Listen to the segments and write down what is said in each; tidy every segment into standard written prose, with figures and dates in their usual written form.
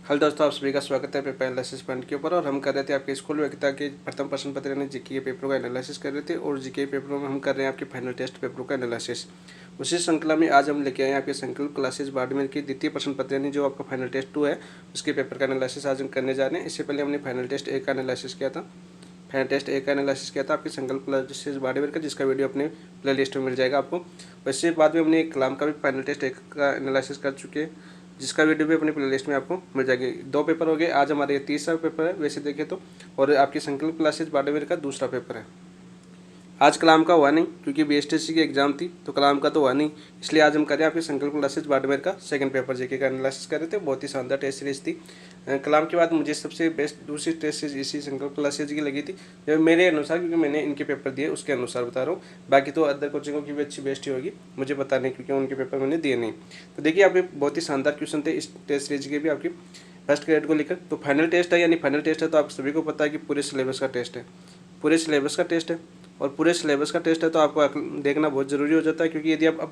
Hello दोस्तों, आप सभी का स्वागत है पेपर एनालिसिस पॉइंट के ऊपर। और हम कर रहे थे आपके स्कूल व्यक्ता के प्रथम प्रश्न पत्र यानी जीके पेपरों का एनालिसिस कर रहे थे। और जीके पेपरों में हम कर रहे हैं आपके फाइनल टेस्ट पेपरों का एनालिसिस। उसी श्रृंखला में आज हम लेके आए हैं आपके संकल्प क्लासेस बाड़मेर की द्वितीय प्रश्न पत्र यानी जो आपका फाइनल टेस्ट 2 है उसके पेपर का एनालिसिस आज हम करने जा रहे हैं। इससे पहले हमने फाइनल टेस्ट 1 का एनालिसिस किया था। फाइनल टेस्ट 1 का एनालिसिस किया था आपके संकल्प क्लासेस बाड़मेर का, जिसका वीडियो अपने प्ले लिस्ट में मिल जाएगा आपको। वैसे बाद में हमने एक कलाम का भी फाइनल टेस्ट 1 का एनालिसिस कर चुके हैं, जिसका वीडियो भी अपनी प्लेलिस्ट में आपको मिल जाएगी। 2 पेपर हो गए, आज हमारे 30वां पेपर है वैसे देखें तो, और आपकी संकल्प क्लासेस बाड़मेर का दूसरा पेपर है। आज कलाम का हुआ नहीं क्योंकि बीएसटीसी की एग्जाम थी, तो कलाम का तो हुआ नहीं, इसलिए आज हम करें आपके संकल्प क्लासेस बाड़मेर का सेकंड पेपर जेके का एनालिसिस कर रहे थे। बहुत ही शानदार टेस्ट सीरीज थी। कलाम के बाद मुझे सबसे बेस्ट दूसरी टेस्ट सीरीज इसी संकल्प क्लासेस की लगी थी, जो मेरे अनुसार, क्योंकि मैंने इनके पेपर दिए उसके अनुसार बता रहा हूँ। बाकी तो अदर कोचिंगों की भी अच्छी बेस्ट ही होगी, मुझे पता नहीं क्योंकि उनके पेपर मैंने दिए नहीं। तो देखिए, आपके बहुत ही शानदार क्वेश्चन थे इस टेस्ट सीरीज के भी आपकी फर्स्ट ग्रेड को लेकर। तो फाइनल टेस्ट है यानी फाइनल टेस्ट है, तो आप सभी को पता है कि पूरे सिलेबस का टेस्ट है, पूरे सिलेबस का टेस्ट है। और पूरे सिलेबस का टेस्ट है तो आपको देखना बहुत ज़रूरी हो जाता है, क्योंकि यदि आप अब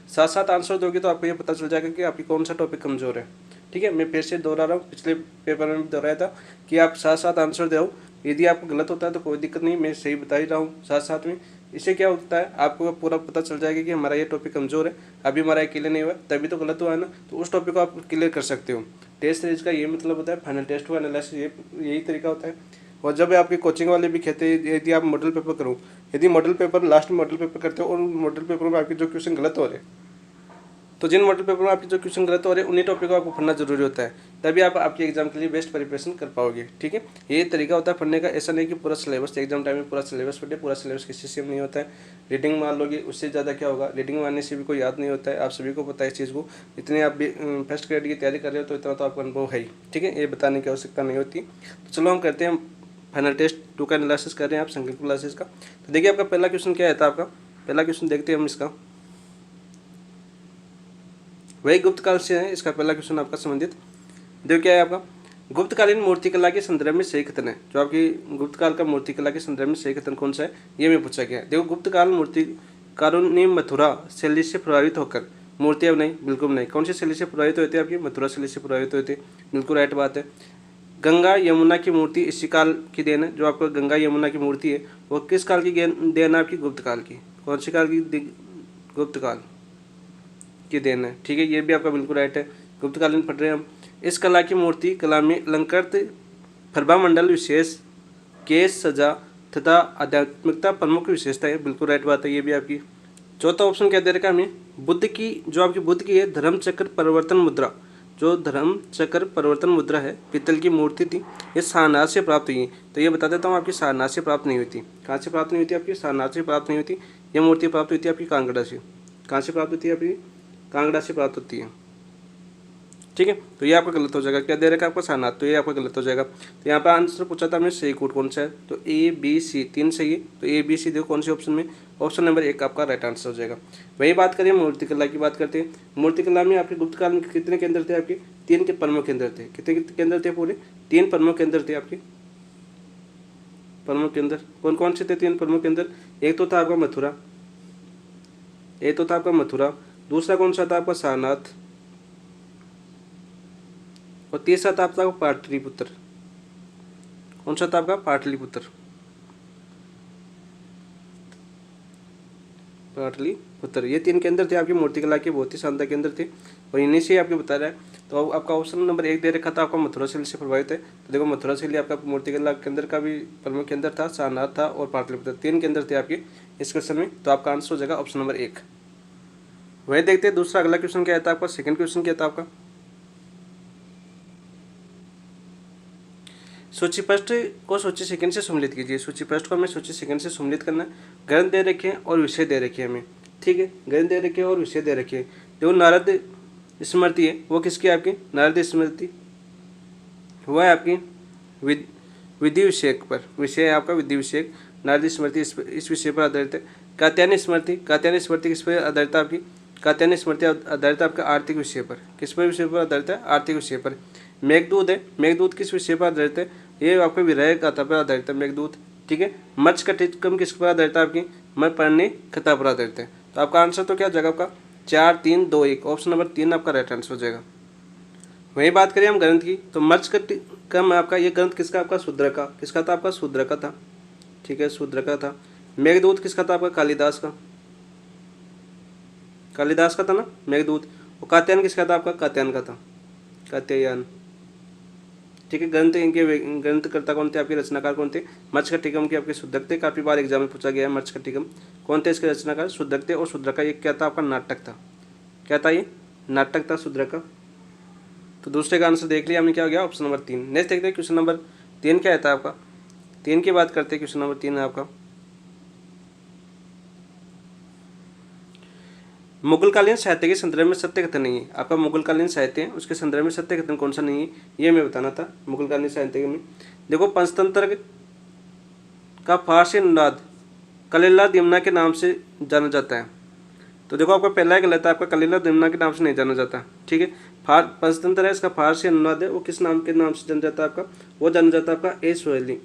साथ साथ आंसर दोगे तो आपको ये पता चल जाएगा कि आपकी कौन सा टॉपिक कमज़ोर है। ठीक है, मैं फिर से दोहरा रहा हूँ, पिछले पेपर में भी दोहराया था कि आप साथ साथ आंसर दो। यदि आपको गलत होता है तो कोई दिक्कत नहीं, मैं सही बता ही रहा हूँ साथ साथ में। इससे क्या होता है, आपको पूरा पता चल जाएगा कि हमारा ये टॉपिक कमज़ोर है, अभी हमारा ये क्लियर नहीं हुआ, तभी तो गलत हुआ है ना, तो उस टॉपिक को आप क्लियर कर सकते हो। टेस्ट सीरीज का ये मतलब होता है, फाइनल टेस्ट को एनालिसिस यही तरीका होता है। और जब आपके कोचिंग वाले भी कहते हैं यदि आप मॉडल पेपर करो, यदि मॉडल पेपर लास्ट में मॉडल पेपर करते हो और मॉडल पेपर में आपके जो क्वेश्चन गलत हो रहे हैं, तो जिन मॉडल पेपर में आपके जो क्वेश्चन गलत हो रहे हैं उन्हीं टॉपिक को आपको पढ़ना जरूरी होता है, तभी आप आपके एग्जाम के लिए बेस्ट प्रिपरेशन कर पाओगे। ठीक है, ये तरीका होता है पढ़ने का। ऐसा नहीं कि पूरा सिलेबस एग्जाम टाइम में पूरा सिलेबस पढ़े, पूरा सिलेबस किसी से नहीं होता है। रीडिंग मान लोगे उससे ज़्यादा क्या होगा, रीडिंग मारने से भी कोई याद नहीं होता है, आप सभी को पता है इस चीज़ को। इतने आप भी फर्स्ट ग्रेड की तैयारी कर रहे हो तो इतना तो आपका अनुभव है ही। ठीक है, ये बताने की आवश्यकता नहीं होती। तो चलो हम करते हैं फाइनल टेस्ट 2 का एनालिसिस कर रहे हैं आप संकल्प क्लासेस का। तो देखिए, आपका पहला क्वेश्चन क्या था, आपका पहला क्वेश्चन देखते हैं हम इसका। वही गुप्त काल से है, इसका पहला क्वेश्चन आपका संबंधित। देखो क्या है आपका, गुप्तकालीन मूर्तिकला के संदर्भ में सही कथन है। जो आपकी गुप्तकाल का मूर्तिकला के संदर्भ में सही कथन कौन सा है, ये में पूछा गया है। देखो, गुप्तकाल मूर्तिकारों ने मथुरा शैली से प्रभावित होकर मूर्तियाँ बनाई, बिल्कुल नहीं। कौन सी शैली से प्रभावित हुए थे, आपकी मथुरा शैली से प्रभावित हुए थे, बिल्कुल राइट बात है। गंगा यमुना की मूर्ति इसी काल की देन है। जो आपका गंगा यमुना की मूर्ति है वो किस काल की देन है, आपकी गुप्त काल की। कौन सी काल की, गुप्त काल की देन है। ठीक है, ये भी आपका बिल्कुल राइट है, गुप्तकालीन पढ़ रहे हैं हम। इस कला की मूर्ति कला में अलंकृत प्रभामंडल विशेष केस सजा तथा आध्यात्मिकता प्रमुख विशेषता है, बिल्कुल राइट बात है, ये भी आपकी। चौथा ऑप्शन क्या दे रखा है हमें, बुद्ध की, जो आपकी बुद्ध की है धर्म चक्र परिवर्तन मुद्रा, जो धर्म चक्र परिवर्तन मुद्रा है, पीतल की मूर्ति थी, ये सारनाथ से प्राप्त हुई। तो ये बता देता हूँ, आपकी सारनाथ से प्राप्त नहीं हुई थी। कहाँ से प्राप्त नहीं हुई थी, आपकी सारनाथ से प्राप्त नहीं हुई थी। ये मूर्ति प्राप्त हुई थी आपकी कांगड़ा से। कहाँ से प्राप्त होती है, आपकी कांगड़ा से प्राप्त होती है। ठीक है, तो ये आपका गलत हो जाएगा। क्या दे रखा है आपका, सारनाथ, तो ये आपका गलत हो जाएगा। तो यहाँ पर आंसर पूछा था हमने सही कोड कौन सा है, तो ए बी सी तीन सही है। तो ए बी सी देखो कौन से ऑप्शन में, ऑप्शन नंबर 1 आपका राइट आंसर हो जाएगा। वही बात करें मूर्तिकला की, बात करते हैं। मूर्तिकला में आपके गुप्त काल में कितने केंद्र थे, आपके 3 के प्रमुख केंद्र थे। कितने केंद्र थे, पूरे 3 प्रमुख केंद्र थे आपके। प्रमुख केंद्र कौन कौन से थे, 3 प्रमुख केंद्र। एक तो था आपका मथुरा, एक तो था आपका मथुरा, दूसरा कौन सा था आपका सारनाथ, और तीसरा था आपका पाटलिपुत्र। कौन सा था आपका, पाटलिपुत्र, पाटलिपुत्र। ये 3 केंद्र थे आपकी मूर्तिकला के, बहुत ही शानदार केंद्र थे, और इन्हीं से आपको बता रहा है। तो आपका ऑप्शन नंबर 1 दे रखा था आपका मथुरा शैली से प्रभावित है। तो देखो, मथुरा शैली आपका मूर्तिकला केंद्र का भी प्रमुख केंद्र था, सारनाथ था और पाटलिपुत्र, 3 केंद्र थे आपके इस क्वेश्चन में। तो आपका आंसर हो जाएगा ऑप्शन नंबर 1। वही देखते हैं दूसरा अगला क्वेश्चन क्या था आपका, सेकंड क्वेश्चन क्या था आपका। सूची फर्स्ट को सूची सेकंड से सम्मिलित कीजिए। सूची फर्स्ट को हमें सूची सेकंड से सम्मिलित करना है। ग्रंथ दे रखे हैं और विषय दे रखे हैं हमें। ठीक है, ग्रंथ दे रखे हैं और विषय दे रखे हैं। जो नारद स्मृति है वो किसकी है, आपकी नारद स्मृति हुआ है आपकी विधि विषयक पर, विषय है आपका विधि विषयक। नारद स्मृति इस विषय पर आधारित है। कात्यायन स्मृति, कात्यायन स्मृति किस पर आधारित है, आपकी कात्यायन स्मृति आधारित है आपका आर्थिक विषय पर। किस पर विषय पर आधारित है, आर्थिक विषय पर। मेघदूत है, मेघदूत किस विषय पर आधारित है, ये आपके विरह कथा पर आधारित है मेघदूत। ठीक है, मत्स्यकटिकम किस पर आधारित है, आपकी मणिपर्णी कथा पर आधारित है। तो आपका आंसर तो क्या हो जाएगा, आपका 4 3 2 1, ऑप्शन नंबर 3 आपका राइट आंसर हो जाएगा। वही बात करें हम ग्रंथ की, तो मर्च कम आपका ये ग्रंथ किसका, आपका शूद्र का। किसका था, आपका शूद्र का था। ठीक है, शूद्र का था। मेघदूत किसका था, आपका कालिदास का। कालिदास का था ना मेघदूत। और कात्यायन किसका था, आपका कात्यायन का था, कात्यायन। ठीक है, ग्रंथ इनके ग्रंथकर्ता कौन थे, आपके रचनाकार कौन थे, मर्चकटिकम के आपके शुद्धक थे। काफी बार एग्जाम में पूछा गया है मर्चकटिकम कौन थे इसके रचनाकार, शुद्धक थे। और शुद्र का ये क्या था, आपका नाटक था। क्या था ये, नाटक था शुद्र का। तो दूसरे का आंसर देख लिया हमने, क्या हो गया ऑप्शन नंबर 3। नेक्स्ट देखते हैं क्वेश्चन नंबर 3 क्या था आपका। 3 की बात करते हैं, क्वेश्चन नंबर 3 है आपका, मुगलकालीन साहित्य के संदर्भ में सत्य कथन नहीं है। आपका मुगलकालीन साहित्य है उसके संदर्भ में सत्य कथन कौन सा नहीं है, ये मैं बताना था। मुगलकालीन साहित्य में देखो, पंचतंत्र का फारसी अनुवाद कलीला दिमना के नाम से जाना जाता है। तो देखो आपका पहला ही गलत है, आपका कलीला दिमना के नाम से नहीं जाना जाता। ठीक है, पंचतंत्र है इसका फारसी अनुवाद है, वो किस नाम के नाम से जाना जाता है आपका, वो जाना जाता है आपका ए सोहेली,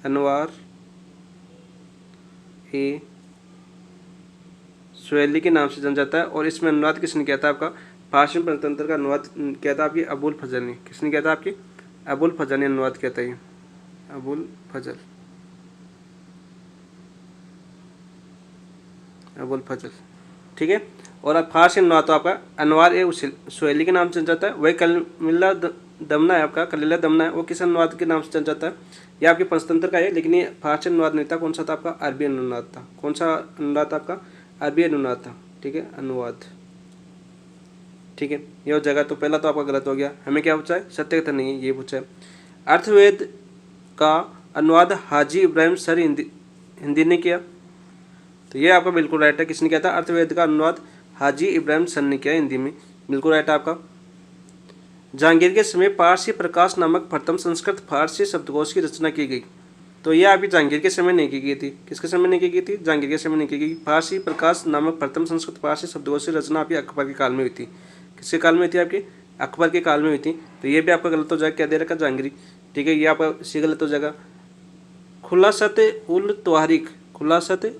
अनवार ए सोहेली के नाम से जाना जाता है। और इसमें अनुवाद किसने किया था, आपका फारसी पंचतंत्र का अनुवाद किया था आपकी अबुल फजल ने। किसने किया था, आपकी अबुल फजल ने अनुवाद किया था, ये अबुल फजल, अबुल फजल। ठीक है, और अब फारसी अनुवाद तो आपका अनवार ए सोहेली के नाम से जाता है। वही कलीला दमना है, आपका कलीला दमना है, वो किस अनुवाद के नाम से चल जाता है, ये आपके पंचतंत्र का है। लेकिन ये फारसी अनुवाद नहीं था, कौन सा था, आपका अरबी अनुवाद था। कौन सा अनुवाद था, आपका अरबी अनुवाद था। ठीक है, अनुवाद। ठीक है, ये जगह तो पहला तो आपका गलत हो गया। हमें क्या पूछा है, सत्य कथन नहीं है, ये पूछा है। अर्थवेद का अनुवाद हाजी इब्राहिम सर हिंदी ने किया, तो ये आपका बिल्कुल राइट है। किसने किया था, अर्थवेद का अनुवाद हाजी इब्राहिम सर ने किया हिंदी में, बिल्कुल राइट है आपका। जहांगीर के समय पारसी प्रकाश नामक प्रथम संस्कृत फारसी शब्दकोश की रचना की गई, तो ये आपकी जहांगीर के समय नहीं की गई थी। किसके समय नहीं की गई थी, जहांगीर के समय नहीं की गई। फारसी प्रकाश नामक प्रथम संस्कृत फारसी शब्दकोश की रचना आपकी अकबर के काल में हुई थी। किसके काल में हुई थी, आपकी अकबर के काल में हुई थी। तो ये भी आपका गलत हो जाएगा, क्या दे रखा जहांगीरी। ठीक है, ये आपका सी गलत हो जाएगा। खुलासत उल तवारीख, खुलासत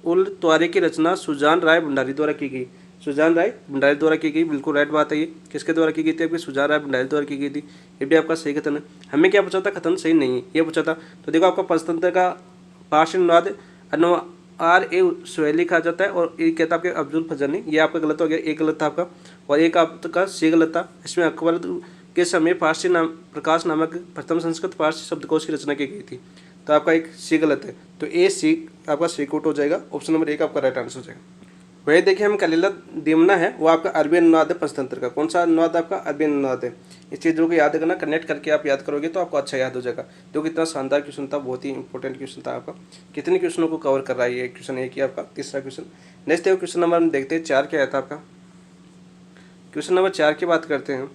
उल तवारीख की रचना सुजान राय भंडारी द्वारा की गई। सुजान राय भंडारी द्वारा की गई, बिल्कुल राइट बात है। ये किसके द्वारा की गई थी, आपकी सुजान राय भंडारी द्वारा की गई थी। ये भी आपका सही कथन है। हमें क्या पूछा था, कथन सही नहीं है, ये पूछा था। तो देखो आपका पंचतंत्र का फारसी अनुवाद अनवार ए सोहेली कहा जाता है, और ये कहता आपके अब्दुल फजल ने, ये आपका गलत हो गया। एक गलत था आपका, और एक आपका सी गलत था। इसमें अकबर के समय फारसी नाम प्रकाश नामक प्रथम संस्कृत फारसी शब्दकोश की रचना की गई थी, तो आपका एक सी गलत है। तो ए सी आपका सी कोट हो जाएगा, ऑप्शन नंबर 1 आपका राइट आंसर हो जाएगा। वही देखिए, हम कलीला दिमना है वो आपका अरबी अनुवाद है पंचतंत्र का। कौन सा अनुवाद आपका, अरबी अनुवाद है। इस चीज़ों को याद करना, कनेक्ट करके आप याद करोगे तो आपको अच्छा याद हो जाएगा। जो कितना शानदार क्वेश्चन था, बहुत ही इंपॉर्टेंट क्वेश्चन था आपका। कितने क्वेश्चनों को कवर कर रहा है ये क्वेश्चन, एक ही आपका तीसरा क्वेश्चन। नेक्स्ट देखो क्वेश्चन नंबर हम देखते हैं 4 क्या आया था आपका। क्वेश्चन नंबर 4 की बात करते हैं।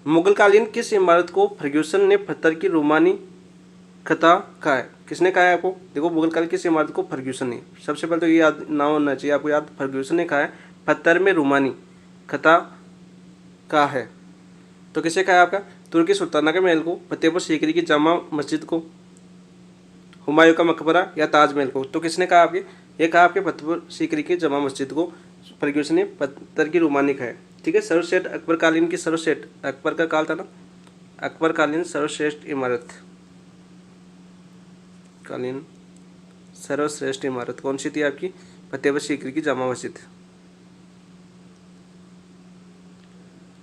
मुगलकालीन किस इमारत को फर्ग्यूसन ने पत्थर की रोमानी खता कहा है। किसने कहा है आपको, देखो मुगलकाल किस इमारत को फर्ग्यूसन ने, सबसे पहले तो ये याद ना होना चाहिए आपको याद, फर्ग्यूसन ने कहा है पत्थर में रोमानी खता कहा है। तो किसे कहा है आपका, तुर्की सुल्ताना के महल को, फतेहपुर सीकरी की जामा मस्जिद को, हुमायूं का मकबरा या ताजमहल को। तो किसने कहा आपके, ये कहा आपके फतेहपुर सीकरी की जामा मस्जिद को फर्ग्यूसन ने पत्थर की रोमानी कहा है। ठीक है, सर्वश्रेष्ठ अकबरकालीन की सर्वश्रेष्ठ, अकबर का काल था ना, अकबरकालीन सर्वश्रेष्ठ इमारत, कालीन सर्वश्रेष्ठ इमारत कौन सी थी आपकी, फतेहपुर सीकरी की जामा मस्जिद।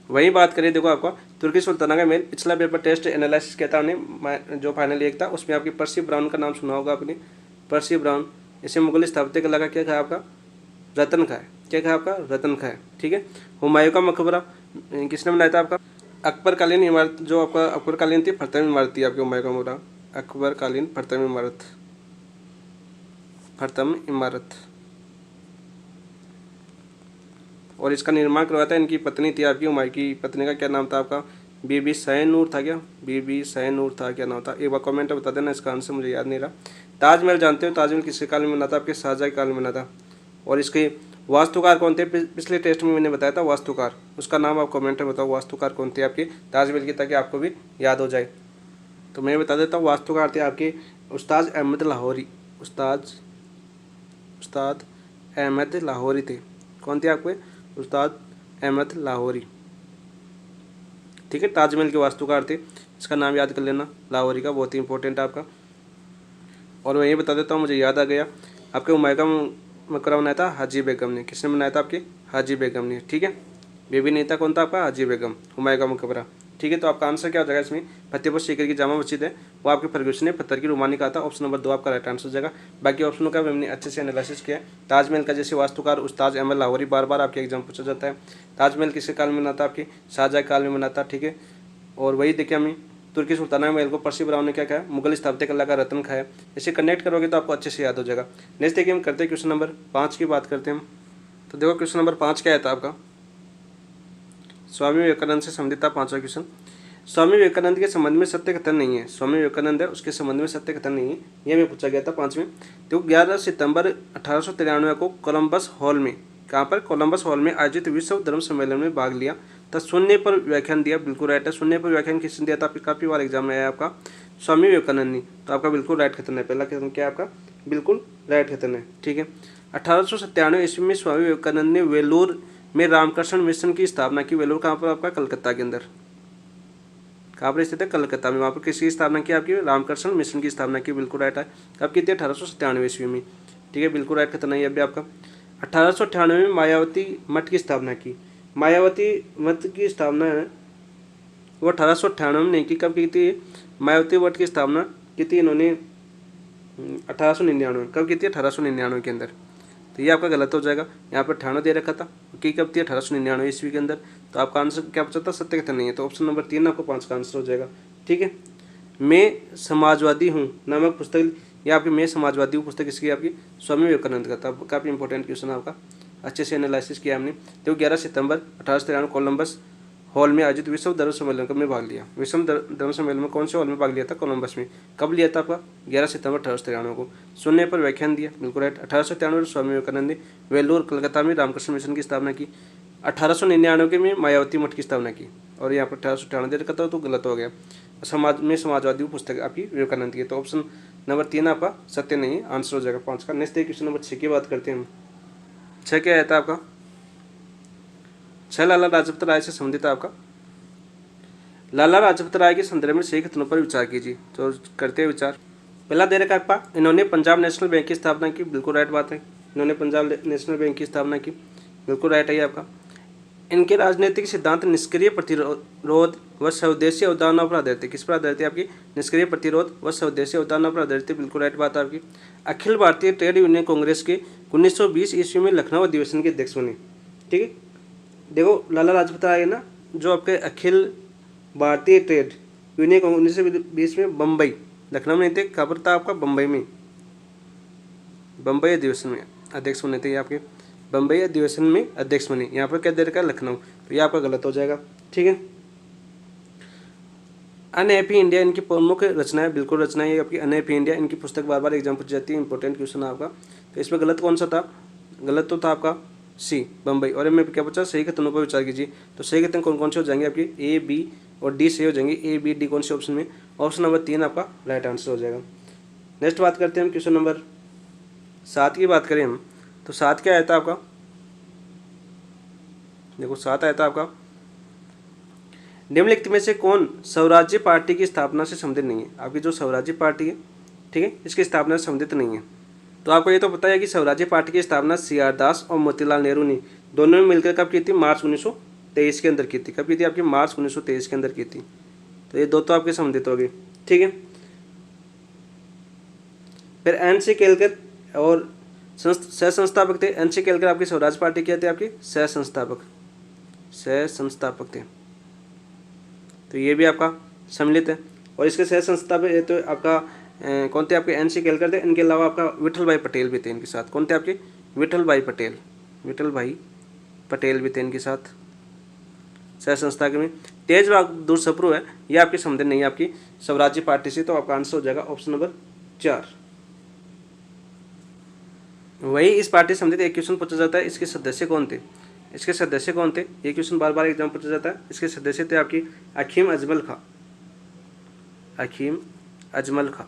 वही बात करें, देखो आपका तुर्की सुल्ताना का महल, पिछला पेपर टेस्ट एनालिसिस किया था हमने, जो फाइनल एक था उसमें आपकी पर्सी ब्राउन का नाम सुना होगा आपने, पर्सी ब्राउन। इसे मुगल स्थापत्य कला का क्या कहा आपका, रतन खां है। क्या कहा आपका, रतन खां है। ठीक है, हुमायूं का मकबरा किसने बनाया था आपका, अकबरकालीन इमारत, जो आपका अकबरकालीन थी प्रथम इमारत थी आपकी हुमायूं का मकबरा, अकबरकालीन प्रथम इमारत, प्रथम इमारत। और इसका निर्माण करवाया था इनकी पत्नी थी आपकी, हुमायूं की पत्नी का क्या नाम था आपका, बीबी सैनूर था क्या, बीबी सैनूर था, क्या नाम था, एक बार कमेंट में बता देना, इसका आंसर मुझे याद नहीं रहा। ताजमहल जानते हो, ताजमहल किसके काल में बना था, आपके शाहजहां के काल में बना था। और इसके वास्तुकार कौन थे, पिछले टेस्ट में मैंने बताया था वास्तुकार, उसका नाम आप कमेंट में बताओ, वास्तुकार कौन थे आपके ताजमहल के, ताकि आपको भी याद हो जाए। तो मैं बता देता हूँ, वास्तुकार थे आपके उस्ताद अहमद लाहौरी, उस्ताद अहमद लाहौरी थे। कौन थे आपके? उस्ताद अहमद लाहौरी। ठीक है, ताजमहल के वास्तुकार थे, इसका नाम याद कर लेना लाहौरी का, बहुत ही इंपॉर्टेंट आपका। और मैं ये बता देता हूँ, मुझे याद आ गया, आपके हुमायूं मकबरा बनाया था हाजी बेगम ने। किसने बनाया था? आपके हाजी बेगम ने। ठीक है, बेबी नहीं था, कौन था आपका? हाजी बेगम, हुमायूं का मकबरा। ठीक है, तो आपका आंसर क्या हो जाएगा इसमें? फतेहपुर सीकरी की जामा मस्जिद है, वो आपके फर्गुसन ने पत्थर की रुमानी कहा था। ऑप्शन नंबर 2 आपका राइट आंसर हो जाएगा। बाकी ऑप्शनों का हमने अच्छे से एनालिसिस किया है। ताजमहल का जैसे वास्तुकार उस्ताद अहमद लाहौरी, बार बार आपके एग्जाम पूछा जाता है। ताजमहल किसके काल में बना था? आपके शाहजहाँ काल में बना था। ठीक है, और वही देखिए हमें तुर्की सुल्ताना महल को पर्सी ब्राउन ने क्या कहा? मुगल स्थापत्य कला का रत्न खाया। इसे कनेक्ट करोगे तो आपको अच्छे से याद हो जाएगा। नेक्स्ट देखिए हम करते हैं क्वेश्चन नंबर 5 की बात करते हैं हम। तो देखो क्वेश्चन नंबर 5 क्या था आपका? स्वामी विवेकानंद से संबंधित था 5वां क्वेश्चन। स्वामी विवेकानंद के संबंध में सत्य कथन नहीं है। स्वामी विवेकानंद है, उसके संबंध में सत्य कथन नहीं है, यह हमें पूछा गया था 5वें। तो 11 सितंबर 1893 को कोलंबस हॉल में, कहाँ पर? कोलंबस हॉल में आयोजित विश्व धर्म सम्मेलन में भाग लिया तथा शून्य पर व्याख्यान दिया। बिल्कुल राइट है। शून्य पर व्याख्यान किसने दिया था? काफी बार एग्जाम में आया आपका, स्वामी विवेकानंद ने। तो आपका बिल्कुल राइट कथन है। पहला कथन क्या है आपका? बिल्कुल राइट कथन है। ठीक है, 1897 ईस्वी में स्वामी विवेकानंद ने वेलूर में रामकृष्ण मिशन की स्थापना की। वेलूर कहाँ पर आपका? कलकत्ता के अंदर। कहाँ पर स्थित है? कलकत्ता में। वहाँ पर किसकी स्थापना की? आपकी रामकृष्ण मिशन की स्थापना की। बिल्कुल राइट है। कब की थी? 1897 ईस्वी में। ठीक है, बिल्कुल राइट कथन है अभी आपका। 1898 में मायावती मठ की स्थापना की। मायावती मठ की स्थापना है वो 1898 में नहीं की। कब की थी? मायावती मठ की स्थापना की थी इन्होंने 1899। कब की थी? 1899 के अंदर। तो ये आपका गलत हो जाएगा। यहाँ पर 98 दे रखा था, की कब थी? 1899 ईस्वी के अंदर। तो आपका आंसर क्या बचा था? सत्य कथन नहीं है। तो ऑप्शन नंबर 3 आपको 5 का आंसर हो जाएगा। ठीक है, मैं समाजवादी हूँ नामक पुस्तक, या आपकी मैं समाजवादी हूँ पुस्तक किसकी? आपकी स्वामी विवेकानंद का था। काफ़ी इंपॉर्टेंट क्वेश्चन आपका, अच्छे से एनालिसिस किया हमने। तो 11 सितंबर 1893 कोलंबस हॉल में आयोजित विश्व धर्म सम्मेलन में भाग लिया। विश्व धर्म सम्मेलन में कौन से हॉल में भाग लिया था? कोलंबस में। कब लिया था आपका? 11 सितंबर 1893 को। शून्य पर व्याख्यान दिया। बिल्कुल राइट। 1893 स्वामी विवेकानंद ने वेल्लोर कलकत्ता में रामकृष्ण मिशन की स्थापना की। 1899 में मायावती मठ की स्थापना की। और यहाँ पर 1898 दे रखा था, तो गलत हो गया। समाजवादी पुस्तक आपकी विवेकानंद की। तो ऑप्शन नंबर 3 आपका सत्य नहीं है, आंसर हो जाएगा 5 का। नेक्स्ट क्वेश्चन नंबर 6 की बात करते हैं हम। 6 क्या आता है आपका? 6 लाला लाजपत राय से संबंधित है आपका। लाला लाजपत राय के संदर्भ में सही कथनों पर विचार कीजिए। तो करते हैं विचार। पहला दे रखा आपका, इन्होंने पंजाब नेशनल बैंक की स्थापना की। बिल्कुल राइट बात है, इन्होंने पंजाब नेशनल बैंक की स्थापना की। बिल्कुल राइट है आपका। इनके राजनीतिक सिद्धांत निष्क्रिय प्रतिरोध व स्वदेशी अवधारणा पर आधारित है। किस पर आधारित है? आपकी निष्क्रिय प्रतिरोध व स्वदेशी अवधारणा पर आधारित है। बिल्कुल राइट बात है आपकी। अखिल भारतीय ट्रेड यूनियन कांग्रेस के 1920 ईस्वी में लखनऊ अधिवेशन के अध्यक्ष बने। ठीक है, देखो लाला लाजपत राय है ना, जो आपके अखिल भारतीय ट्रेड यूनियन 1920 में बम्बई, लखनऊ में नहीं थे, कहाँ पर था आपका? बम्बई में। बम्बई अधिवेशन में अध्यक्ष बने थे। ये आपके बम्बई अधिवेशन में अध्यक्ष बने। यहाँ पर क्या दे रखा है? लखनऊ। तो ये आपका गलत हो जाएगा। ठीक है, अनहैप्पी इंडिया इनकी प्रमुख रचनाएं। बिल्कुल रचनाएं आपकी अनहैप्पी इंडिया, इनकी पुस्तक बार बार एग्जाम पूछी जाती है, इंपॉर्टेंट क्वेश्चन आपका। तो इसमें गलत कौन सा था? गलत तो था आपका सी, बम्बई। और मैं क्या पूछा? सही कथनों पर विचार कीजिए। तो सही कथन कौन कौन से हो जाएंगे? आपके ए, बी और डी सही हो जाएंगे। ए, बी, डी कौन से ऑप्शन में? ऑप्शन नंबर 3 आपका राइट आंसर हो जाएगा। नेक्स्ट बात करते हैं हम क्वेश्चन नंबर 7 की बात करें हम। तो 7 क्या आया था आपका? देखो 7 आया था आपका, निम्नलिखित में से कौन स्वराज्य पार्टी की स्थापना से संबंधित नहीं है? आपकी जो स्वराज्य पार्टी है, ठीक है, इसकी स्थापना से संबंधित नहीं है। तो आपको ये तो पता है कि स्वराज्य पार्टी की स्थापना सी.आर. दास और मोतीलाल नेहरू ने दोनों ने मिलकर कब की थी? मार्च 1923 के अंदर की थी। कब की थी? आपकी मार्च 1923 के अंदर की थी। तो ये दो तो आपके संबंधित हो गए। ठीक है, फिर एन.सी. केलकर और सह संस्थापक थे। एन.सी. केलकर आपकी स्वराज पार्टी क्या थे? आपके सह संस्थापक थे। तो ये भी आपका सम्मिलित है। और इसके सह संस्थापक तो आपका कौन थे? आपके एन.सी. केलकर थे। इनके अलावा आपका विठल भाई पटेल भी थे इनके साथ। कौन थे आपके? विठल भाई पटेल भी थे इनके साथ सह संस्था के में। तेज बहादुर सप्रू है, ये आपके संबंधित नहीं है आपकी स्वराज्य पार्टी से। तो आपका आंसर हो जाएगा ऑप्शन नंबर 4। वही इस पार्टी से संबंधित एक क्वेश्चन पूछा जाता है, इसके सदस्य कौन थे? ये क्वेश्चन बार बार एग्जाम पूछा जाता है। इसके सदस्य थे आपकी हकीम अजमल खां।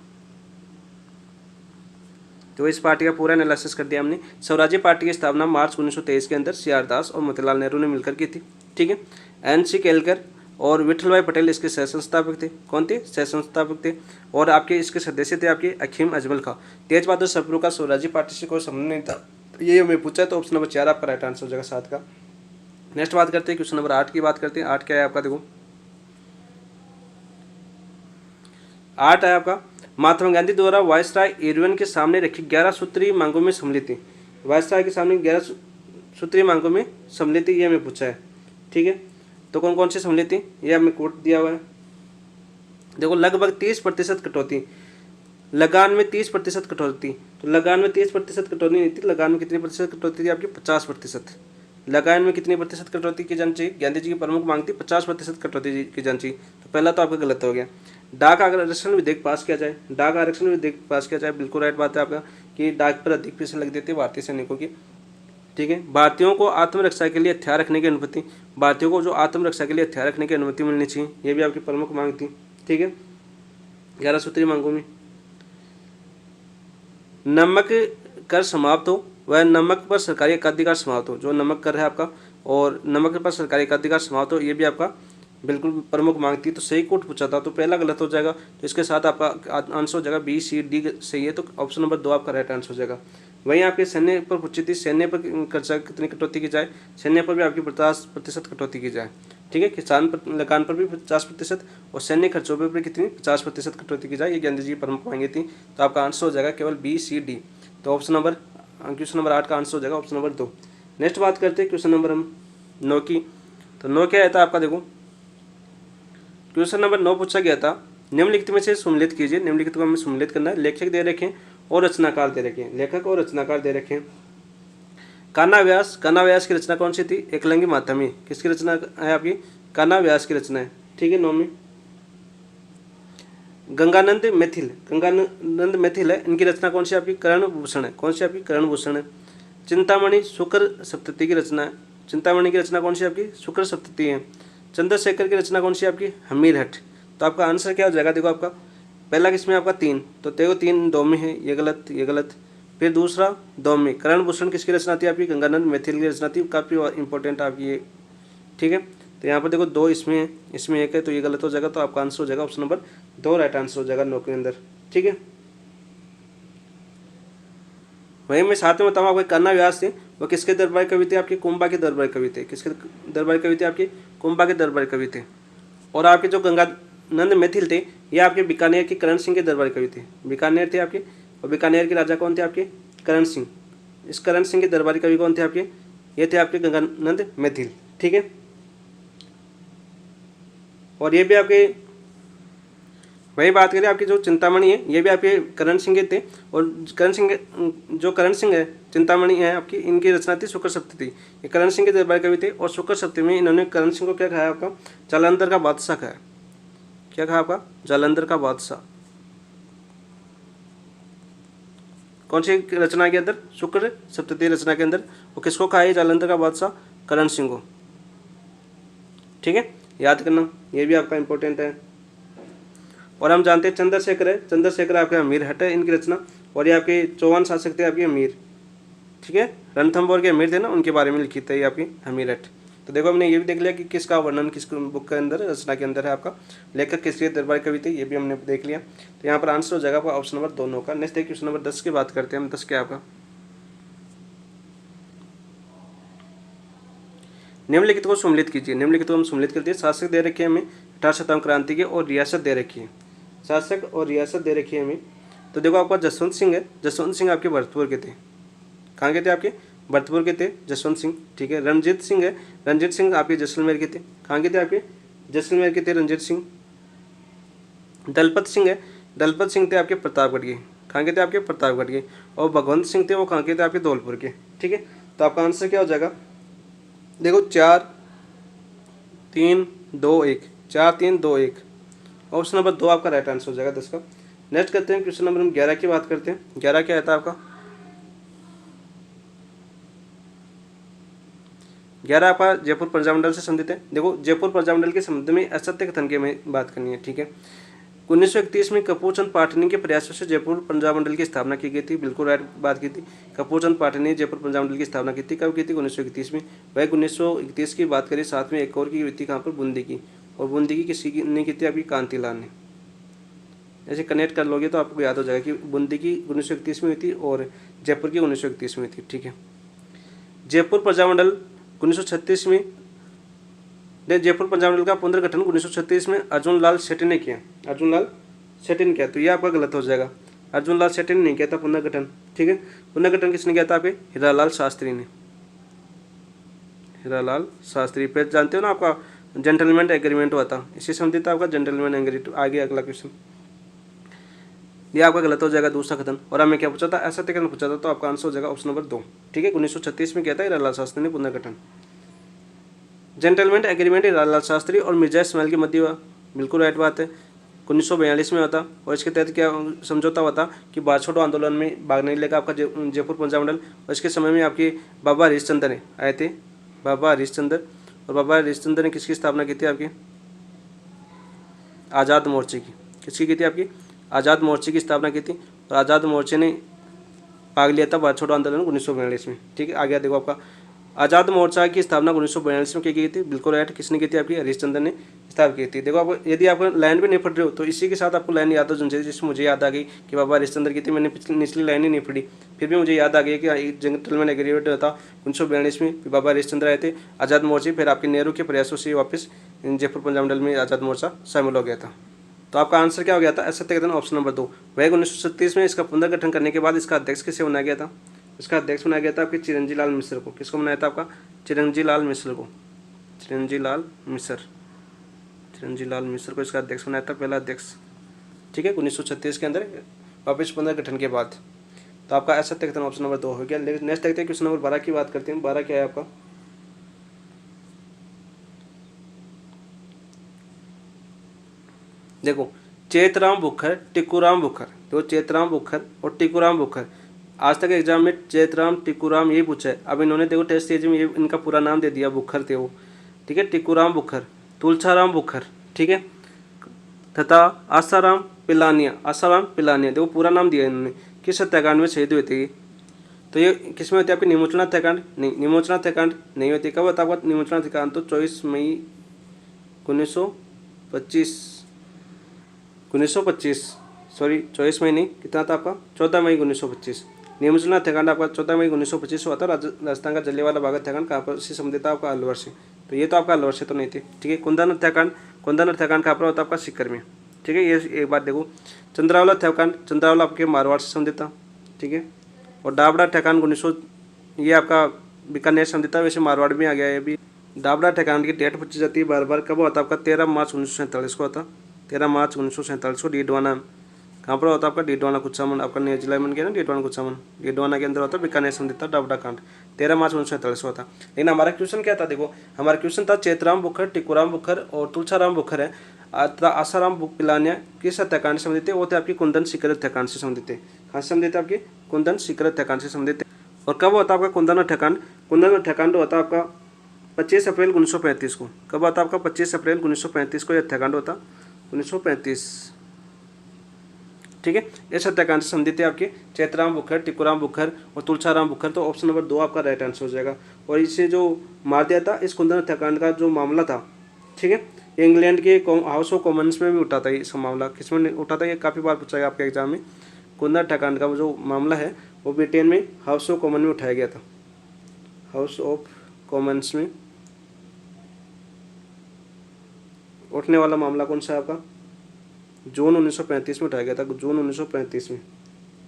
तो इस पार्टी का पूरा एनालिसिस कर दिया हमने। स्वराज्य पार्टी की स्थापना मार्च 1923 के अंदर सी आर दास और मोतीलाल नेहरू ने मिलकर की थी। ठीक है। एन सी केलकर और विठल भाई पटेल इसके सह संस्थापक थे। कौन थे? सह संस्थापक थे। और आपके इसके सदस्य थे आपके अखीम अजमल खां। तेज बहादुर सप्रू का स्वराज्य पार्टी से कोई संबंध नहीं था, ये हमें पूछा, तो ऑप्शन नंबर 4 आपका राइट आंसर हो जाएगा 7 का। नेक्स्ट बात करते हैं क्वेश्चन नंबर 8 की बात करते हैं। 8 क्या है आपका? देखो 8 है आपका, महात्मा गांधी द्वारा वायसराय इरविन के सामने रखी 11 सूत्रीय मांगों में सम्मिलित थी। वायसराय के सामने 11 सूत्रीय मांगों में सम्मिलित थी, ये हमें पूछा है। ठीक है। तो कौन कौन से सम्मिलित थी, ये हमें कोट दिया हुआ है। देखो लगभग 30% कटौती, लगान में 30% कटौती। तो लगान में 30% कटौती नहीं थी, लगान में कितनी प्रतिशत कटौती थी आपकी? 50%। लगान में कितनी प्रतिशत कटौती की जानी चाहिए? गांधी जी की प्रमुख मांग थी 50% कटौती की जानी चाहिए। तो पहला तो आपका गलत हो गया। डाक आरक्षण विधेयक पास किया जाए, डाक आरक्षण विधेयक पास किया जाए, बिल्कुल राइट बात है आपका कि डाक पर अधिक पैसे लग देते भारतीय सैनिकों की। ठीक है। भारतीयों को आत्मरक्षा के लिए हथियार रखने की अनुमति, भारतीयों को जो आत्मरक्षा के लिए हथियार रखने की अनुमति मिलनी चाहिए, ये भी आपकी प्रमुख मांग थी। ठीक है। 11 सूत्री मांगों में नमक कर समाप्त हो, वह नमक पर सरकारी एकाधिकार समाप्त हो, जो नमक कर है आपका, और नमक पर सरकारी एकाधिकार समाप्त हो, ये भी आपका बिल्कुल प्रमुख मांग थी। तो सही कोट पूछा था, तो पहला गलत हो जाएगा। तो इसके साथ आपका आंसर हो जाएगा बी सी डी सही है, तो ऑप्शन नंबर 2 आपका राइट आंसर हो जाएगा। वहीं आपके सैन्य पर पूछी थी, सैन्य पर खर्चा कितनी कटौती की जाए, सैन्य पर भी आपकी 50% कटौती की जाए। ठीक है। किसान पर लगान पर भी 50% और सैन्य खर्चों पर भी कितनी 50% कटौती की जाए, ये गांधी जी की प्रमुख मांगे थी। तो आपका आंसर हो जाएगा केवल बी सी डी। तो क्वेश्चन नंबर 8 का आंसर हो जाएगा ऑप्शन नंबर 2। नेक्स्ट बात करते हैं क्वेश्चन नंबर 9 की। तो 9 क्या था आपका? देखो क्वेश्चन नंबर 9 पूछा गया था, निम्नलिखित में से सम्मिलित कीजिए। निम्नलिखित को हमें सम्मिलित करना है। लेखक दे रखे हैं और रचनाकार दे रखे हैं, लेखक और रचनाकार दे रखे हैं। कान्हा व्यास, कान्हा व्यास की रचना कौन सी थी? एकलंगी मातमी। किसकी रचना है आपकी? कान्हा व्यास की रचना है। ठीक है। 9 में गंगानंद मैथिल, गंगानंद मैथिल है, इनकी रचना कौन सी आपकी? कर्ण भूषण है। कौन सी आपकी? कर्ण भूषण है। चिंतामणि शुक्र सप्तती की रचना है। चिंतामणि की रचना कौन सी आपकी? शुक्र सप्तती है। चंद्रशेखर की रचना कौन सी आपकी? हमीरहट। तो आपका आंसर क्या हो जाएगा? देखो आपका पहला किसमें आपका 3, तो देखो 3 2 में है, ये गलत, ये गलत। फिर दूसरा 2 में कर्ण भूषण किसकी रचना थी आपकी? गंगानंद मैथिल की रचना थी, काफ़ी इंपॉर्टेंट आपकी ये। ठीक है। तो यहाँ पर देखो 2 इसमें है, इसमें 1 है, तो ये गलत हो जाएगा। तो आपका आंसर हो जाएगा ऑप्शन नंबर 2 राइट आंसर हो जाएगा 9 के अंदर। ठीक है। वहीं मैं साथ में बताऊँ आपको, कान्हा व्यास थे वो किसके दरबारी कवि थे? आपके कुंभा के दरबारी कवि थे। किसके दरबारी कवि थे? आपके कुंभा के दरबारी कवि थे। और आपके जो गंगानंद मैथिल थे, ये आपके बीकानेर के करण सिंह के दरबारी कवि थे। बीकानेर थे आपके, और बीकानेर के राजा कौन थे आपके? करण सिंह। इस करण सिंह के दरबारी कवि कौन थे आपके? ये थे आपके गंगानंद मैथिल। ठीक है। और ये भी आपके, वही बात करें आपकी जो चिंतामणि है, ये भी आपके करण सिंह के थे। और करण सिंह है, चिंतामणि है आपकी, इनकी रचना थी शुक्र सप्तती। ये करण सिंह के दरबारी कवि थे, और शुक्र सप्तती में इन्होंने करण सिंह को क्या कहा आपका? जालंधर का बादशाह कहा। क्या कहा आपका? जालंधर का बादशाह। कौन सी रचना के अंदर? शुक्र सप्तती रचना के अंदर। वो किसको कहा है जालंधर का बादशाह? करण सिंह को। ठीक है, याद करना, ये भी आपका इंपॉर्टेंट है। और हम जानते हैं चंद्रशेखर है, चंद्रशेखर आपके हमीरहट है इनकी रचना। और ये आपके चौहान शासक थे आपके हमीर। ठीक है, रणथंभौर के अमीर थे ना, उनके बारे में लिखी थी आपकी हमीरहट। तो देखो हमने ये भी देख लिया कि किसका वर्णन किस बुक के अंदर, रचना के अंदर है आपका। लेखक किसके दरबारी कवि थे, ये भी हमने देख लिया। तो यहाँ पर आंसर हो जाएगा आपका ऑप्शन नंबर 2 का। नेक्स्ट देखिए क्वेश्चन नंबर 10 की बात करते हैं हम। 10 क्या है आपका? निम्नलिखित को सम्मिलित कीजिए। निम्नलिखित को हम सम्मिलित करते हैं। शासक दे रखे हैं हमें 18 शतंग क्रांति के, और रियासत दे रखी है। शासक और रियासत दे रखी है हमें। तो देखो आपका जसवंत सिंह है, जसवंत सिंह आपके भरतपुर के थे। कहाँ के थे आपके? भरतपुर के थे जसवंत सिंह। ठीक है, रणजीत सिंह है, रणजीत सिंह आपके जैसलमेर के थे। कहाँ के थे आपके? जैसलमेर के थे रणजीत सिंह। दलपत सिंह है, दलपत सिंह थे आपके प्रतापगढ़ के। कहाँ के थे आपके? प्रतापगढ़ के। और भगवंत सिंह थे, वो कहाँ के थे आपके? धौलपुर के। ठीक है, तो आपका आंसर क्या हो जाएगा? देखो 4 3 2 1, 4 3 2 1, ऑप्शन नंबर 2 आपका राइट आंसर हो जाएगा 10 का। नेक्स्ट करते हैं क्वेश्चन नंबर 11 की बात करते हैं। 11 क्या आता है आपका? 11 आपका जयपुर प्रजामंडल से संबंधित है। देखो जयपुर प्रजामंडल के संबंध में असत्य कथन की हमें बात करनी है। ठीक है, 1931 में कपूरचंद पाटनी के प्रयासों से जयपुर पंजाब मंडल की स्थापना की गई थी। बिल्कुल राइट बात की थी। कपूरचंद पाटनी ने जयपुर पंजाब मंडल की स्थापना की थी। कब की थी? 1931 में। वह 1931 की बात करें, साथ में एक और की हुई थी, कहाँ पर? बूंदी की। और बूंदी की किसी ने की थी? आपकी कांतिलाल ने। ऐसे कनेक्ट कर लोगे तो आपको याद हो जाएगा कि बूंदी की 1931 में हुई थी और जयपुर की 1931 में हुई थी। ठीक है। जयपुर पंजाब मंडल 1936 में, जयपुर पंजाब मंडल का पुनर्गठन 1936 में अर्जुन लाल सेठी ने किया। अर्जुन लाल सेठी ने किया, तो ये आपका गलत हो जाएगा। अर्जुन लाल सेठी ने नहीं किया था पुनर्गठन। ठीक है। पुनर्गठन किसने किया था? आपके हीरालाल शास्त्री ने। हीरालाल शास्त्री पे जानते हो ना, आपका जेंटलमैन एग्रीमेंट हुआ था, इसी संबंधी था आपका जेंटलमैन एग्रीमेंट। आगे अगला क्वेश्चन, ये आपका गलत हो जाएगा, दूसरा कथन। और हमें क्या पूछा था? ऐसा कथन पूछा था, तो आपका आंसर हो जाएगा ऑप्शन नंबर 2। ठीक है। 1936 में किया था हीरालाल शास्त्री ने पुनर्गठन। जेंटलमैन एग्रीमेंट हीरालाल शास्त्री और मिर्जा इस्माइल के मध्य हुआ। बिल्कुल राइट बात है। 1942 में होता और इसके तहत क्या समझौता हुआ था कि भारत छोड़ो आंदोलन में भाग नहीं लेगा आपका जयपुर पंजाब मंडल। और इसके समय में आपके बाबा हरिश्चंद्र आए थे, बाबा हरिश्चंद्र। और बाबा हरिश्चंद्र ने किसकी स्थापना की थी? आपकी आज़ाद मोर्चे की। किसकी की थी? आपकी आज़ाद मोर्चे की स्थापना की थी। और आज़ाद मोर्चे ने भाग लिया था भारत छोड़ो आंदोलन 1942 में। ठीक है। आगे देखो, आपका आज़ाद मोर्चा की स्थापना 1942 में की गई थी। बिल्कुल राइट। किसने की थी? आपकी हरिश्चंद्र ने स्थापित की थी। देखो, आपको यदि आपको लाइन भी नहीं पढ़ रहे हो तो इसी के साथ आपको लाइन याद हो जानी चाहिए। जिसमें मुझे याद आ गई कि बाबा हरिश्चंद्र की थी, मैंने पिछली निचली लाइन ही नहीं पढ़ी, फिर भी मुझे याद आ गई कि जेंटलमैन एग्रीमेंट था 1942 में, बाबा हरिश्चंद्र आए थे, आज़ाद मोर्चे, फिर आपके नेहरू के प्रयासों से वापस जयपुर पंजाब मंडल में आज़ाद मोर्चा शामिल हो गया था। तो आपका आंसर क्या हो गया था? असत्य कथन ऑप्शन नंबर 2। वह 1936 में इसका पुनर्गठन करने के बाद इसका अध्यक्ष किसे बनाया गया था? इसका अध्यक्ष बनाया गया था आपके चिरंजी लाल मिश्र को। किसको बनाया था? आपका चिरंजी लाल मिश्र को। चिरंजी लाल मिश्र, चिरंजी लाल मिश्र को इसका अध्यक्ष बनाया था, पहला अध्यक्ष। ठीक है। 1936 के अंदर वापस पुनर्गठन के बाद। तो आपका असत्य कथन ऑप्शन नंबर 2 हो गया। नेक्स्ट देखते हैं क्वेश्चन नंबर 12 की बात करते हैं। 12 क्या है आपका? देखो, चेतराम बुखर, टिक्कूराम बुखर। देखो, चेतराम बुखर और टिक्कूराम बुखर, आज तक एग्जाम में चेतराम टिक्कूराम यही पूछा है। अब इन्होंने देखो टेस्ट सीरीज में ये इनका पूरा नाम दे दिया, बुखर थे वो। ठीक है। टिक्कूराम बुखर, तुलछाराम बुखर। ठीक है। तथा आसाराम पिलानिया, आसाराम पिलानिया, देखो पूरा नाम दिया इन्होंने। किस हत्याकांड में शहीद हुए थे? तो ये किसमें होती है? आपकी निमोचना हत्याकांड? नहीं, निमोचना हत्याकांड नहीं होती। कब होता है आपका निमोचना हत्याकांड? तो 24 मई 1925, 1925, सॉरी 24 मई नहीं, कितना था आपका? 14 मई 1925। निमोचना हत्याकांड आपका 14 मई 1925 हुआ था। राजस्थान का जलियांवाला बाग हत्याकांड कहाँ पर से संबंधित था? आपका अलवर से। तो ये तो आपका अलवर से तो नहीं थे। ठीक है। कुंदन हत्याकांड, कुंदन हत्याकांड कहाँ पर होता है? आपका सीकर में। ठीक है। ये एक बात देखो। चंद्रावला हत्याकांड, चंद्रावला आपके मारवाड़ से संबंधित था। ठीक है। और डाबड़ा हत्याकांड 1900, ये आपका बीकानेर से संबंधित था, वैसे मारवाड़ में आ गया है अभी। डाबड़ा हत्याकांड की डेट पूछी जाती है बार बार। कब होता है आपका? 13 मार्च 1947 को होता। 13 मार्च 1947 को डीडवाना, कहाँ पर होता है आपका? डीडवाना कुचामन, आपका नया जिला बन गया ना डीडवाना कुचामन। डीडवाना के अंदर होता है, बीकानेर संबंधित था डाबड़ा कांड। 13 मार्च 1947 को होता। लेकिन हमारा क्वेश्चन क्या था? देखो, हमारा क्वेश्चन था चेतराम बुखर, टिक्कूराम बुखर और तुलछाराम बुखर है आसाराम पिलानिया किस हत्याकांड से संबंधित थे? वो थे आपकी कुंदन सीकर हत्याकांड से संबंधित थे। कहाँ से संबंधित है? आपकी कुंदन सीकर हत्याकांड से संबंधित थे। और कब होता है आपका कुंदन हत्याकांड? कुंदन हत्याकांड होता है आपका 25 अप्रैल 1935 को। कब आता है आपका? 25 अप्रैल 1935 को यह हत्याकांड होता, 1935। ठीक है। इस हत्याकांड से संबंधित है आपके चेतराम बुखर, टिक्कूराम बुखर और तुलछाराम बुखर। तो ऑप्शन नंबर 2 आपका राइट आंसर हो जाएगा। और इसे जो मार दिया था, इस कुंदन हत्याकांड का जो मामला था, ठीक है, इंग्लैंड के हाउस ऑफ कॉमन्स में भी उठा था इसका मामला। किसमें उठा था? ये काफ़ी बार पूछा गया आपके एग्जाम में। कुंदन हत्याकांड का जो मामला है वो ब्रिटेन में हाउस ऑफ कॉमन में उठाया गया था। हाउस ऑफ कॉमन्स में उठने वाला मामला कौन सा है आपका? जून 1935 में उठाया गया था, जून 1935 में।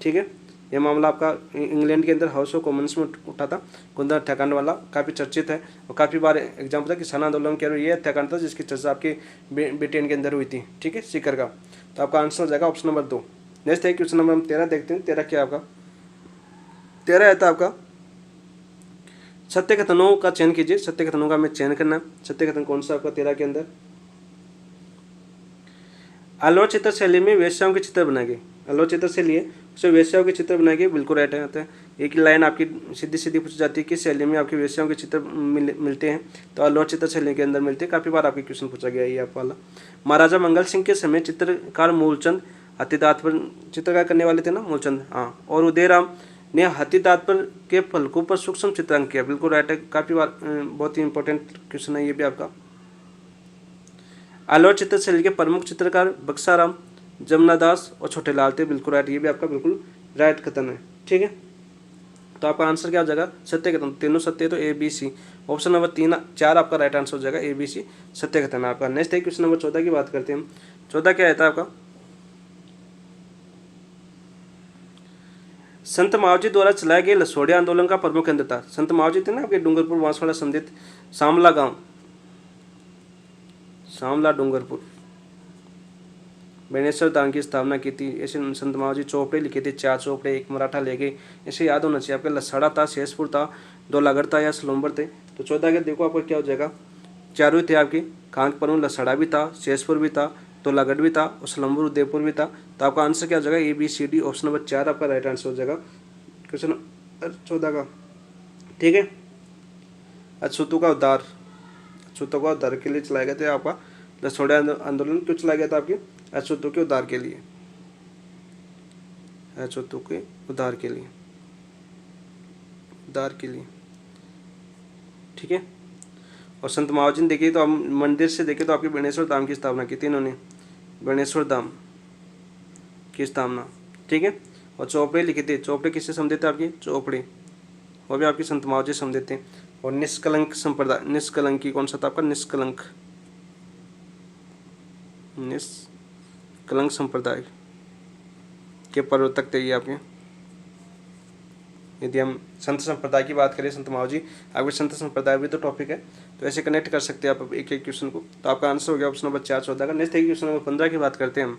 ठीक है। यह मामला आपका इंग्लैंड के अंदर हाउस ऑफ कॉमन्स में उठा था। कुंदन हत्याकांड वाला काफ़ी चर्चित है और काफ़ी बार एग्जाम था। किसान आंदोलन के ये हत्याकांड था जिसकी चर्चा आपके ब्रिटेन के अंदर हुई थी। ठीक है, सीकर का। तो आपका आंसर हो जाएगा ऑप्शन नंबर 2। नेक्स्ट है क्वेश्चन नंबर हम 13 देखते हैं। 13 क्या आपका? 13 है था आपका सत्य कथनों का चयन कीजिए। सत्य कथनों का हमें चयन करना। सत्य कथन कौन सा आपका 13 के अंदर? अलवर चित्र शैली में वेश्याओं के चित्र बनाए गए। अलवर चित्र शैली है, उसे वेश्याओं के चित्र बनाए गए। बिल्कुल राइट है। एक लाइन आपकी सीधी सीधी पूछी जाती है कि शैली में आपकी वेश्याओं के चित्र मिलते हैं, तो अल्लोर चित्र शैली के अंदर मिलते हैं। काफ़ी बार आपके क्वेश्चन पूछा गया है ये आप वाला। महाराजा मंगल सिंह के समय चित्रकार मूलचंद हाथीदांत पर चित्रकार करने वाले थे ना, मूलचंद, हाँ। और उदयराम ने हाथीदांत पर के फलकों पर सूक्ष्म चित्रांकन किया, बिल्कुल राइट है। काफ़ी बार बहुत ही इंपॉर्टेंट क्वेश्चन है ये भी आपका। अल्लोर चित्र शैली के प्रमुख चित्रकार बक्साराम, जमुनादास और छोटे लाल थे, बिल्कुल राइट। ये भी आपका बिल्कुल राइट कथन है, ठीक है। तो आपका आंसर क्या हो जाएगा? सत्य कथन। तीनों सत्य है तो A B C. Option number 4 आपका राइट आंसर हो जाएगा, ए बी सी सत्य कथन है आपका। नेक्स्ट है क्वेश्चन नंबर 14 की बात करते हैं हम। 14 क्या रहता है आपका? संत मावजी द्वारा चलाए गए लसोड़िया आंदोलन का प्रमुख केंद्र था। संत मावजी थे ना आपके डूंगरपुर बांसवाड़ा संदित शामला गांव, शामला डूंगरपुर, बेनेश्वर धाम की स्थापना की थी। ऐसे संत मावजी चौपड़े लिखे थे, 4 चौपड़े, 1 मराठा ले गए, ऐसे याद होना चाहिए आपका। लसाड़ा था, शेषपुर था, 2 लागड़ था या सलोम्बर थे। तो 14 के देखो आपको क्या हो जाएगा, चारों थे आपके। कांक पर लसाड़ा भी था, शेषपुर भी था, 2 लागड़ भी था और सलोम्बर उदयपुर भी था। तो आपका आंसर क्या हो जाएगा? A B C D, option number 4 आपका राइट आंसर हो जाएगा क्वेश्चन 14 का, ठीक है। अछूतों का उद्धार, अछूतों का उद्धार के लिए चलाए गए थे आपका लसोड़ा आंदोलन। क्यों चलाया गया था? आपके अछूतों के उद्धार के लिए, अछूतों के उद्धार के लिए, उद्धार के लिए, ठीक है। और संत मावजी ने देखिए तो हम मंदिर से देखें तो आपके बेणेश्वर धाम की स्थापना की थी इन्होंने, बेणेश्वर धाम की स्थापना, ठीक है। और चौपड़े लिखे थे, चौपड़े किससे समझे थे? आपके चौपड़े वो भी आपके संत मावजी समझे थे। और निष्कलंक संप्रदाय, निष्कलंकी कौन सा था आपका? निष्कलंक, निष्कलंक संप्रदाय के प्रवर्तक थे ये आपके। यदि हम संत संप्रदाय की बात करें, संत मावजी आपके संत संप्रदाय भी तो टॉपिक है, तो ऐसे कनेक्ट कर सकते हैं आप एक एक क्वेश्चन को। तो आपका आंसर हो गया ऑप्शन नंबर 4 14 का। नेक्स्ट है क्वेश्चन नंबर 15 की बात करते हैं हम।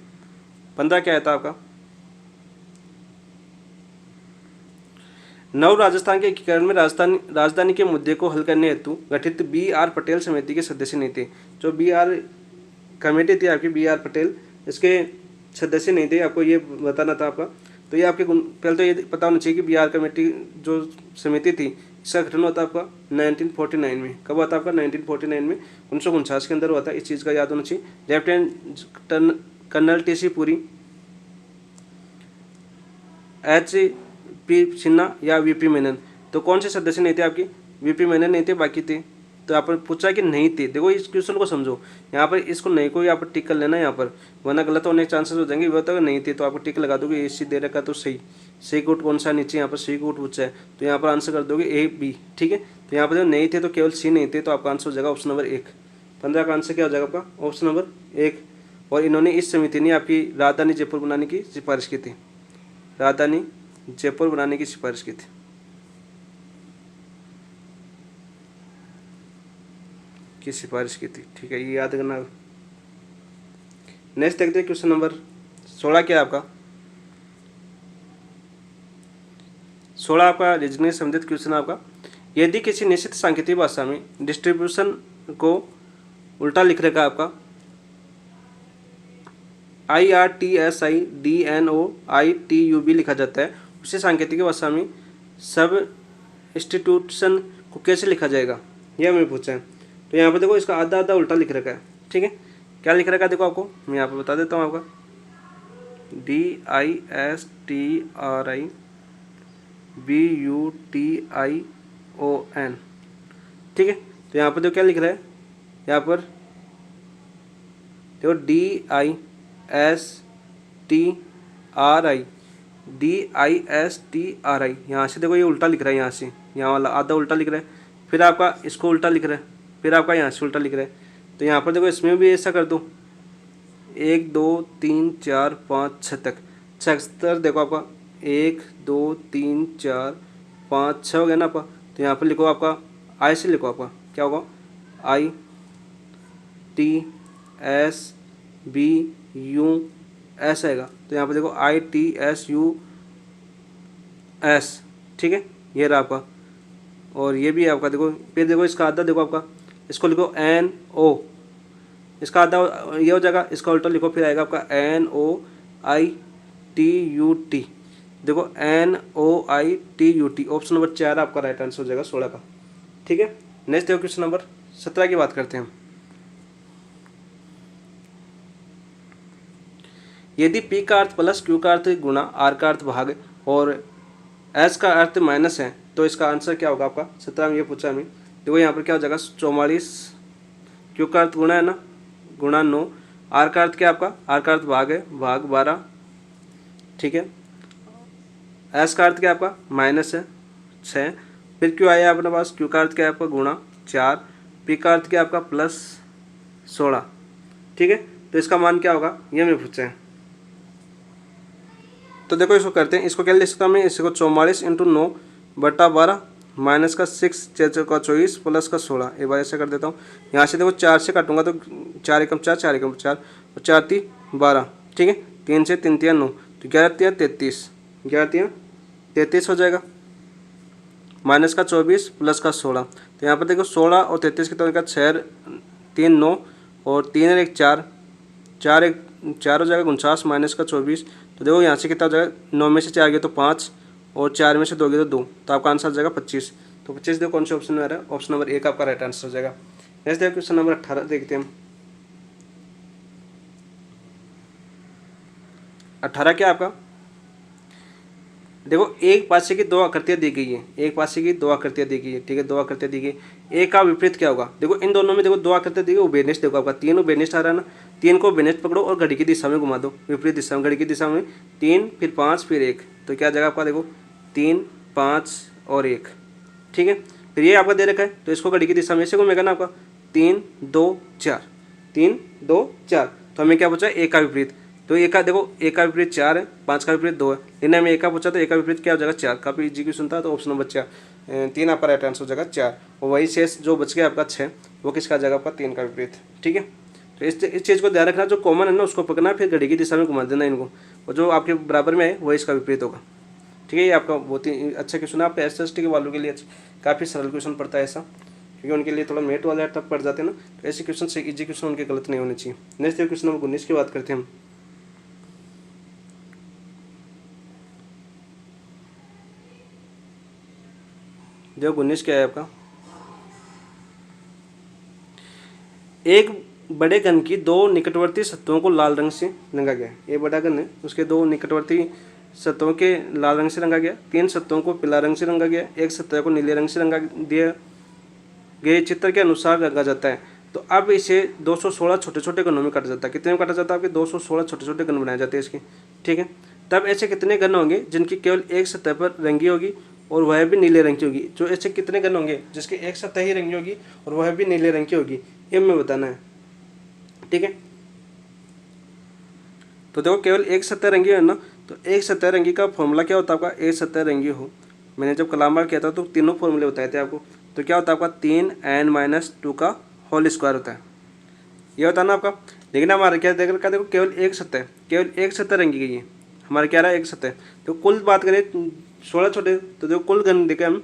15 क्या था आपका? नव राजस्थान के एकीकरण में राजधानी के मुद्दे को हल करने हेतु गठित B.R. पटेल समिति के सदस्य नहीं थे। जो B.R. कमेटी थी आपकी, B.R. पटेल, इसके सदस्य नहीं थे, आपको ये बताना था आपका। तो ये आपके पहले तो ये पता होना चाहिए कि B.R. कमेटी जो समिति थी इसका गठन हुआ था आपका 1949 में। कब हुआ था आपका? 1949 में, 1949 के अंदर हुआ था। इस चीज़ का याद होना चाहिए। Lieutenant colonel T.C. Puri, H.P. Sinha या V.P. मेनन। तो कौन से सदस्य नहीं थे आपके? V.P. मेनन नहीं थे, बाकी थे। तो यहाँ पर पूछा कि नहीं थे। देखो इस क्वेश्चन को समझो, यहाँ पर इसको नहीं को यहाँ पर टिक कर लेना यहाँ पर, वरना गलत होने के चांसेस हो जाएंगे। वो तो नहीं थे तो आपको टिक लगा दोगे, ए सी दे रखा तो सही। सही कोट कौन सा नीचे यहाँ पर सही कोट पूछा है, तो यहाँ पर आंसर कर दोगे A B, ठीक है। तो यहाँ पर जब नहीं थे तो केवल C नहीं थे, तो आपका आंसर हो जाएगा ऑप्शन नंबर 1। 15 का आंसर क्या हो जाएगा आपका? Option number 1। और इन्होंने इस समिति ने आपकी राजधानी जयपुर बनाने की सिफारिश की थी, राजधानी जयपुर बनाने की सिफारिश की थी, ठीक है, ये याद करना। नेक्स्ट देखते हैं क्वेश्चन नंबर 16 क्या है आपका? 16 आपका रीजनिंग संबंधित क्वेश्चन है आपका। यदि किसी निश्चित सांकेतिक भाषा में डिस्ट्रीब्यूशन को उल्टा लिख रखा है आपका IRTSIDNOITUB लिखा जाता है, उसी सांकेतिक भाषा में सब इंस्टीट्यूशन को कैसे लिखा जाएगा, यह हमें पूछा है। तो यहाँ पर देखो इसका आधा आधा उल्टा लिख रखा है, ठीक है। क्या लिख रखा है देखो आपको मैं यहाँ पर बता देता हूँ आपका DISTRIBUTION, ठीक है। तो यहाँ पर देखो क्या लिख रहा है, यहाँ पर देखो DISTRI यहाँ से देखो ये उल्टा लिख रहा है, यहाँ से यहाँ वाला आधा उल्टा लिख रहा है, फिर आपका इसको उल्टा लिख रहा है, फिर आपका यहाँ से उल्टा लिख रहा है। तो यहाँ पर देखो इसमें भी ऐसा कर दो 1 2 3 4 5 6 तक, 6 अक्षर देखो आपका 1 2 3 4 5 6 हो गया ना आपका। तो यहाँ पर लिखो आपका आई से लिखो आपका क्या होगा ITSBUS आएगा। तो यहाँ पर देखो ITSUS, ठीक है, ये रहा आपका। और ये भी है आपका देखो, फिर देखो इसका आधा देखो आपका, इसको लिखो NO, इसका आधा ये हो जाएगा, इसका उल्टा लिखो, फिर आएगा आपका NOITUT, देखो NOITUT, ऑप्शन नंबर 4 आपका राइट आंसर हो जाएगा 16 का। ठीक है, नेक्स्ट देखो क्वेश्चन नंबर 17 की बात करते हैं हम। यदि P का अर्थ प्लस, Q का अर्थ गुणा, R का अर्थ भाग और S का अर्थ माइनस है तो इसका आंसर क्या होगा आपका। 17 में ये पूछा हमें। देखो यहाँ पर क्या हो जाएगा 44, Q का अर्थ गुणा है ना, गुणा 9, R का अर्थ क्या आपका, R का अर्थ भाग है, भाग 12। ठीक है, S का अर्थ क्या आपका माइनस है 6, फिर Q आया अपने पास, Q का अर्थ क्या है आपका गुणा 4, P का अर्थ क्या आपका प्लस 16। ठीक है, तो इसका मान क्या होगा ये हमें पूछे हैं। तो देखो इसको करते हैं, इसको क्या लिख सकता हूँ मैं, इसको 44 इंटू 9 बटा 12 माइनस का 6, 6 का 24 प्लस का 16। एक बार ऐसे कर देता हूँ, यहाँ से देखो 4 से काटूंगा तो 4 एकम 4, 4 एकम 4 और 4 3 12। ठीक है, 3 से 3 3 9, तो 11 3 33, 11 3 33 हो जाएगा, माइनस का 24 प्लस का 16। तो यहाँ पर देखो 16 और 33 कितना होगा, 6 3 9 और 3 1 4, 4 1 4 हो जाएगा 49 माइनस का 24। तो देखो यहाँ से कितना हो जाएगा, 9 में से 4 गया तो 5 और 4 में से 2 गया तो 2, तो आपका आंसर हो जाएगा 25। तो 25 देखो कौन से ऑप्शन में आ रहा है, ऑप्शन नंबर 1 आपका राइट आंसर हो जाएगा। नेक्स्ट देखो क्वेश्चन नंबर 18 देखते हैं हम। 18 क्या आपका, देखो एक पासे की 2 आकृतियाँ दी गई है, एक पासे की 2 आकृतियाँ दी गई है। ठीक है, 2 आकृतियाँ दी गई, एक का विपरीत क्या होगा। देखो इन दोनों में देखो 2 आकृतियाँ दी गई, उभयनिष्ठ देखो आपका 3 उभयनिष्ठ आ रहा है ना, 3 को उभयनिष्ठ पकड़ो और घड़ी की दिशा में घुमा दो, विपरीत दिशा में, घड़ी की दिशा में 3 फिर 5 फिर 1, तो क्या जाएगा आपका देखो 3 5 और 1। ठीक है, फिर ये आपका दे रखा है तो इसको घड़ी की दिशा में ऐसे घूमेगा ना आपका 3 2 4, 3 2 4, तो हमें क्या पूछा एक का विपरीत। तो एक का देखो, एक का विपरीत 4 है, 5 का विपरीत 2 है, लेकिन हमें एक का पूछा तो एक का विपरीत क्या हो जाएगा 4। काफी इजी क्वेश्चन था, तो ऑप्शन नंबर 4 3 आपका राइट आंसर हो जाएगा 4। और वही शेष जो बच गया आपका 6, वो किसका जाएगा आपका 3 का विपरीत। ठीक है, तो इस चीज़ को ध्यान रखना, जो कॉमन है ना उसको पकड़ना, फिर घड़ी की दिशा में घुमा देना इनको, और जो आपके बराबर में है वही इसका विपरीत होगा। ठीक है, ये आपका बहुत ही अच्छा क्वेश्चन है, आप SST के वालों के लिए काफ़ी सरल क्वेश्चन पड़ता है ऐसा, क्योंकि उनके लिए थोड़ा मेट वाले तक पड़ जाते हैं ना, तो ऐसे क्वेश्चन से इजी क्वेश्चन उनके गलत नहीं होने चाहिए। नेक्स्ट क्वेश्चन नंबर 19 की बात करते हैं हम। जो 19 क्या है आपका, एक बड़े घन की 2 निकटवर्ती सतहों को लाल रंग से रंगा गया है। ये बड़ा घन है, उसके 2 निकटवर्ती सतहों के लाल रंग से रंगा गया, 3 सतहों को पीला रंग से रंगा गया, एक सतह को नीले रंग से रंगा दिया गए चित्र के अनुसार रंगा जाता है। तो अब इसे 216 छोटे छोटे घनों में काटा जाता है। कितने में काटा जाता है आपके, 216 छोटे छोटे घन बनाए जाते हैं इसके। ठीक है, तब ऐसे कितने घन होंगे जिनकी केवल एक सतह पर रंगी होगी और वह भी नीले रंग की होगी। जो ऐसे कितने घन होंगे जिसकी एक सतह ही रंगी होगी और वह भी नीले रंग की होगी, ये हमें बताना है। ठीक है, तो देखो केवल एक सतह रंगी है ना, तो एक सतह रंगी का फॉर्मूला क्या होता है आपका, एक सतह रंगी हो, मैंने जब कलामबाग किया था तो तीनों फॉर्मूले बताए थे आपको। तो क्या होता है आपका 3n-2 का होल स्क्वायर होता है, ये होता है ना आपका। लेकिन हमारा क्या देख रखा, देखो केवल एक सतह रंगी गई है, हमारा क्या रहा है एक सतह। तो कुल बात करें 16 छोटे, तो देखो कुल घन देखें हम,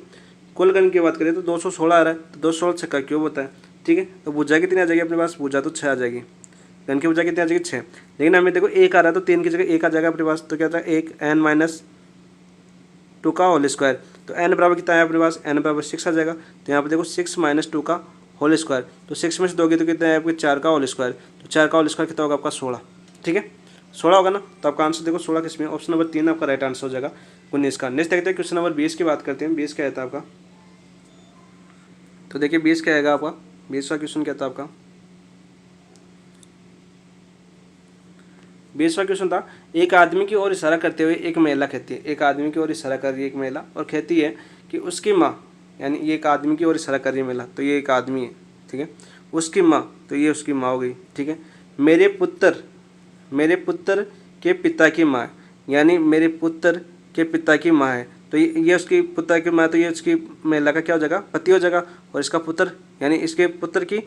कुल घन की बात करें तो 216 आ रहा है, तो 216 6 का क्यूब होता है। ठीक है, तो भुजा कितनी आ जाएगी अपने पास, भुजा तो 6 आ जाएगी, घन की भुजा कितनी आ जाएगी 6। लेकिन हमें देखो एक आ रहा है तो 3 की जगह 1 आ जाएगा अपने पास, तो क्या था 1n-2 का होल स्क्वायर। तो n बराबर कितना है अपने पास, n बराबर 6 आ जाएगा। तो यहाँ पर देखो 6-2 का होल स्क्वायर, तो 6 में से दोगे तो कितना है आपके 4 का होल स्क्वायर, तो 4 का होल स्क्वायर कितना होगा आपका 16। ठीक है, 16 होगा ना, तो आपका आंसर देखो 16 किसमें, ऑप्शन नंबर 3 आपका राइट आंसर हो जाएगा 19 का। नेक्स्ट देखते हैं क्वेश्चन नंबर 20 की बात करते हैं। 20 क्या था आपका, तो देखिए 20 क्या आएगा आपका, 20 का क्वेश्चन क्या था आपका, 20वां क्वेश्चन था, एक आदमी की ओर इशारा करते हुए एक महिला कहती है, एक आदमी की ओर इशारा कर रही है एक महिला और कहती है कि उसकी माँ, यानी ये एक आदमी की ओर इशारा कर रही है महिला, तो ये एक आदमी है। ठीक है, उसकी माँ, तो ये उसकी माँ हो गई। ठीक है, मेरे पुत्र के पिता की माँ, यानी मेरे पुत्र के पिता की माँ है, तो ये उसकी पुत्र की माँ, तो ये उसकी महिला का क्या हो जाएगा, पति हो जाएगा। और इसका पुत्र यानी इसके पुत्र की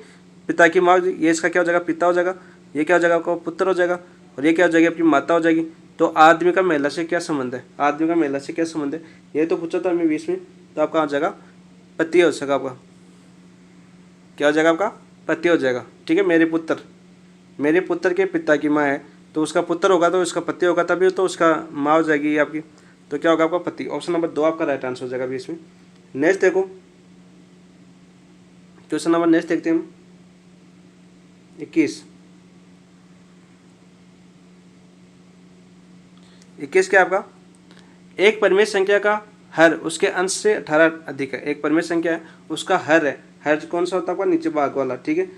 पिता की माँ, ये इसका क्या हो जाएगा, पिता हो जाएगा। ये क्या हो जाएगा आपका, पुत्र हो जाएगा। और ये क्या हो जाएगी, आपकी माता हो जाएगी। तो आदमी का महिला से क्या संबंध है, आदमी का महिला से क्या संबंध है, ये तो पूछा था हमें 20 में। तो आपका आ जाएगा पति हो जाएगा, आपका क्या हो जाएगा, आपका पति हो जाएगा। ठीक है, मेरे पुत्र के पिता की माँ है, तो उसका पुत्र होगा तो इसका पति होगा, तभी तो उसका माँ हो जाएगी आपकी। तो क्या होगा आपका पति। ऑप्शन नंबर 2 आपका राइट आंसर हो जाएगा अभी इसमें। नेक्स्ट देखो क्वेश्चन नंबर नेक्स्ट देखते हैं हम 21। 21 क्या आपका, एक परिमेय संख्या का हर उसके अंश से 18 अधिक है। एक परिमेय संख्या है उसका हर है, हर कौन सा होता है आपका, नीचे भाग वाला, ठीक है,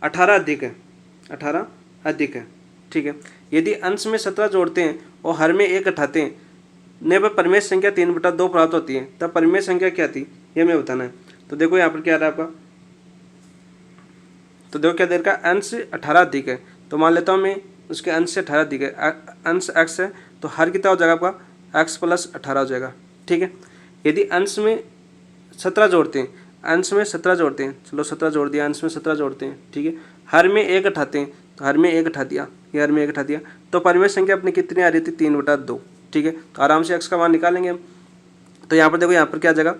18 अधिक है, 18 अधिक है, ठीक है। यदि अंश में 17 जोड़ते हैं और हर में 1 घटाते हैं, ने पर परिमेय संख्या 3/2 प्राप्त होती है, तब परिमेय संख्या क्या थी ये हमें बताना है। तो देखो यहाँ पर क्या आ रहा है आपका, तो देखो क्या देर का अंश 18 अधिक है, तो मान लेता हूँ मैं उसके अंश से 18 अधिक है, अंश x है तो हर कितना हो जाएगा आपका x + 18 हो जाएगा, ठीक है। यदि अंश में 17 जोड़ते हैं, अंश में 17 जोड़ते हैं, चलो 17 जोड़ दिया, अंश में 17 जोड़ते हैं, ठीक है, हर में 1 उठाते हैं, तो हर में 1 उठा दिया, ये हर में 1 उठा दिया, तो परिमेय संख्या अपनी कितनी आ रही थी 3/2, ठीक है। तो आराम से x का मान निकालेंगे हम। तो यहाँ पर देखो यहाँ पर क्या आ जाएगा,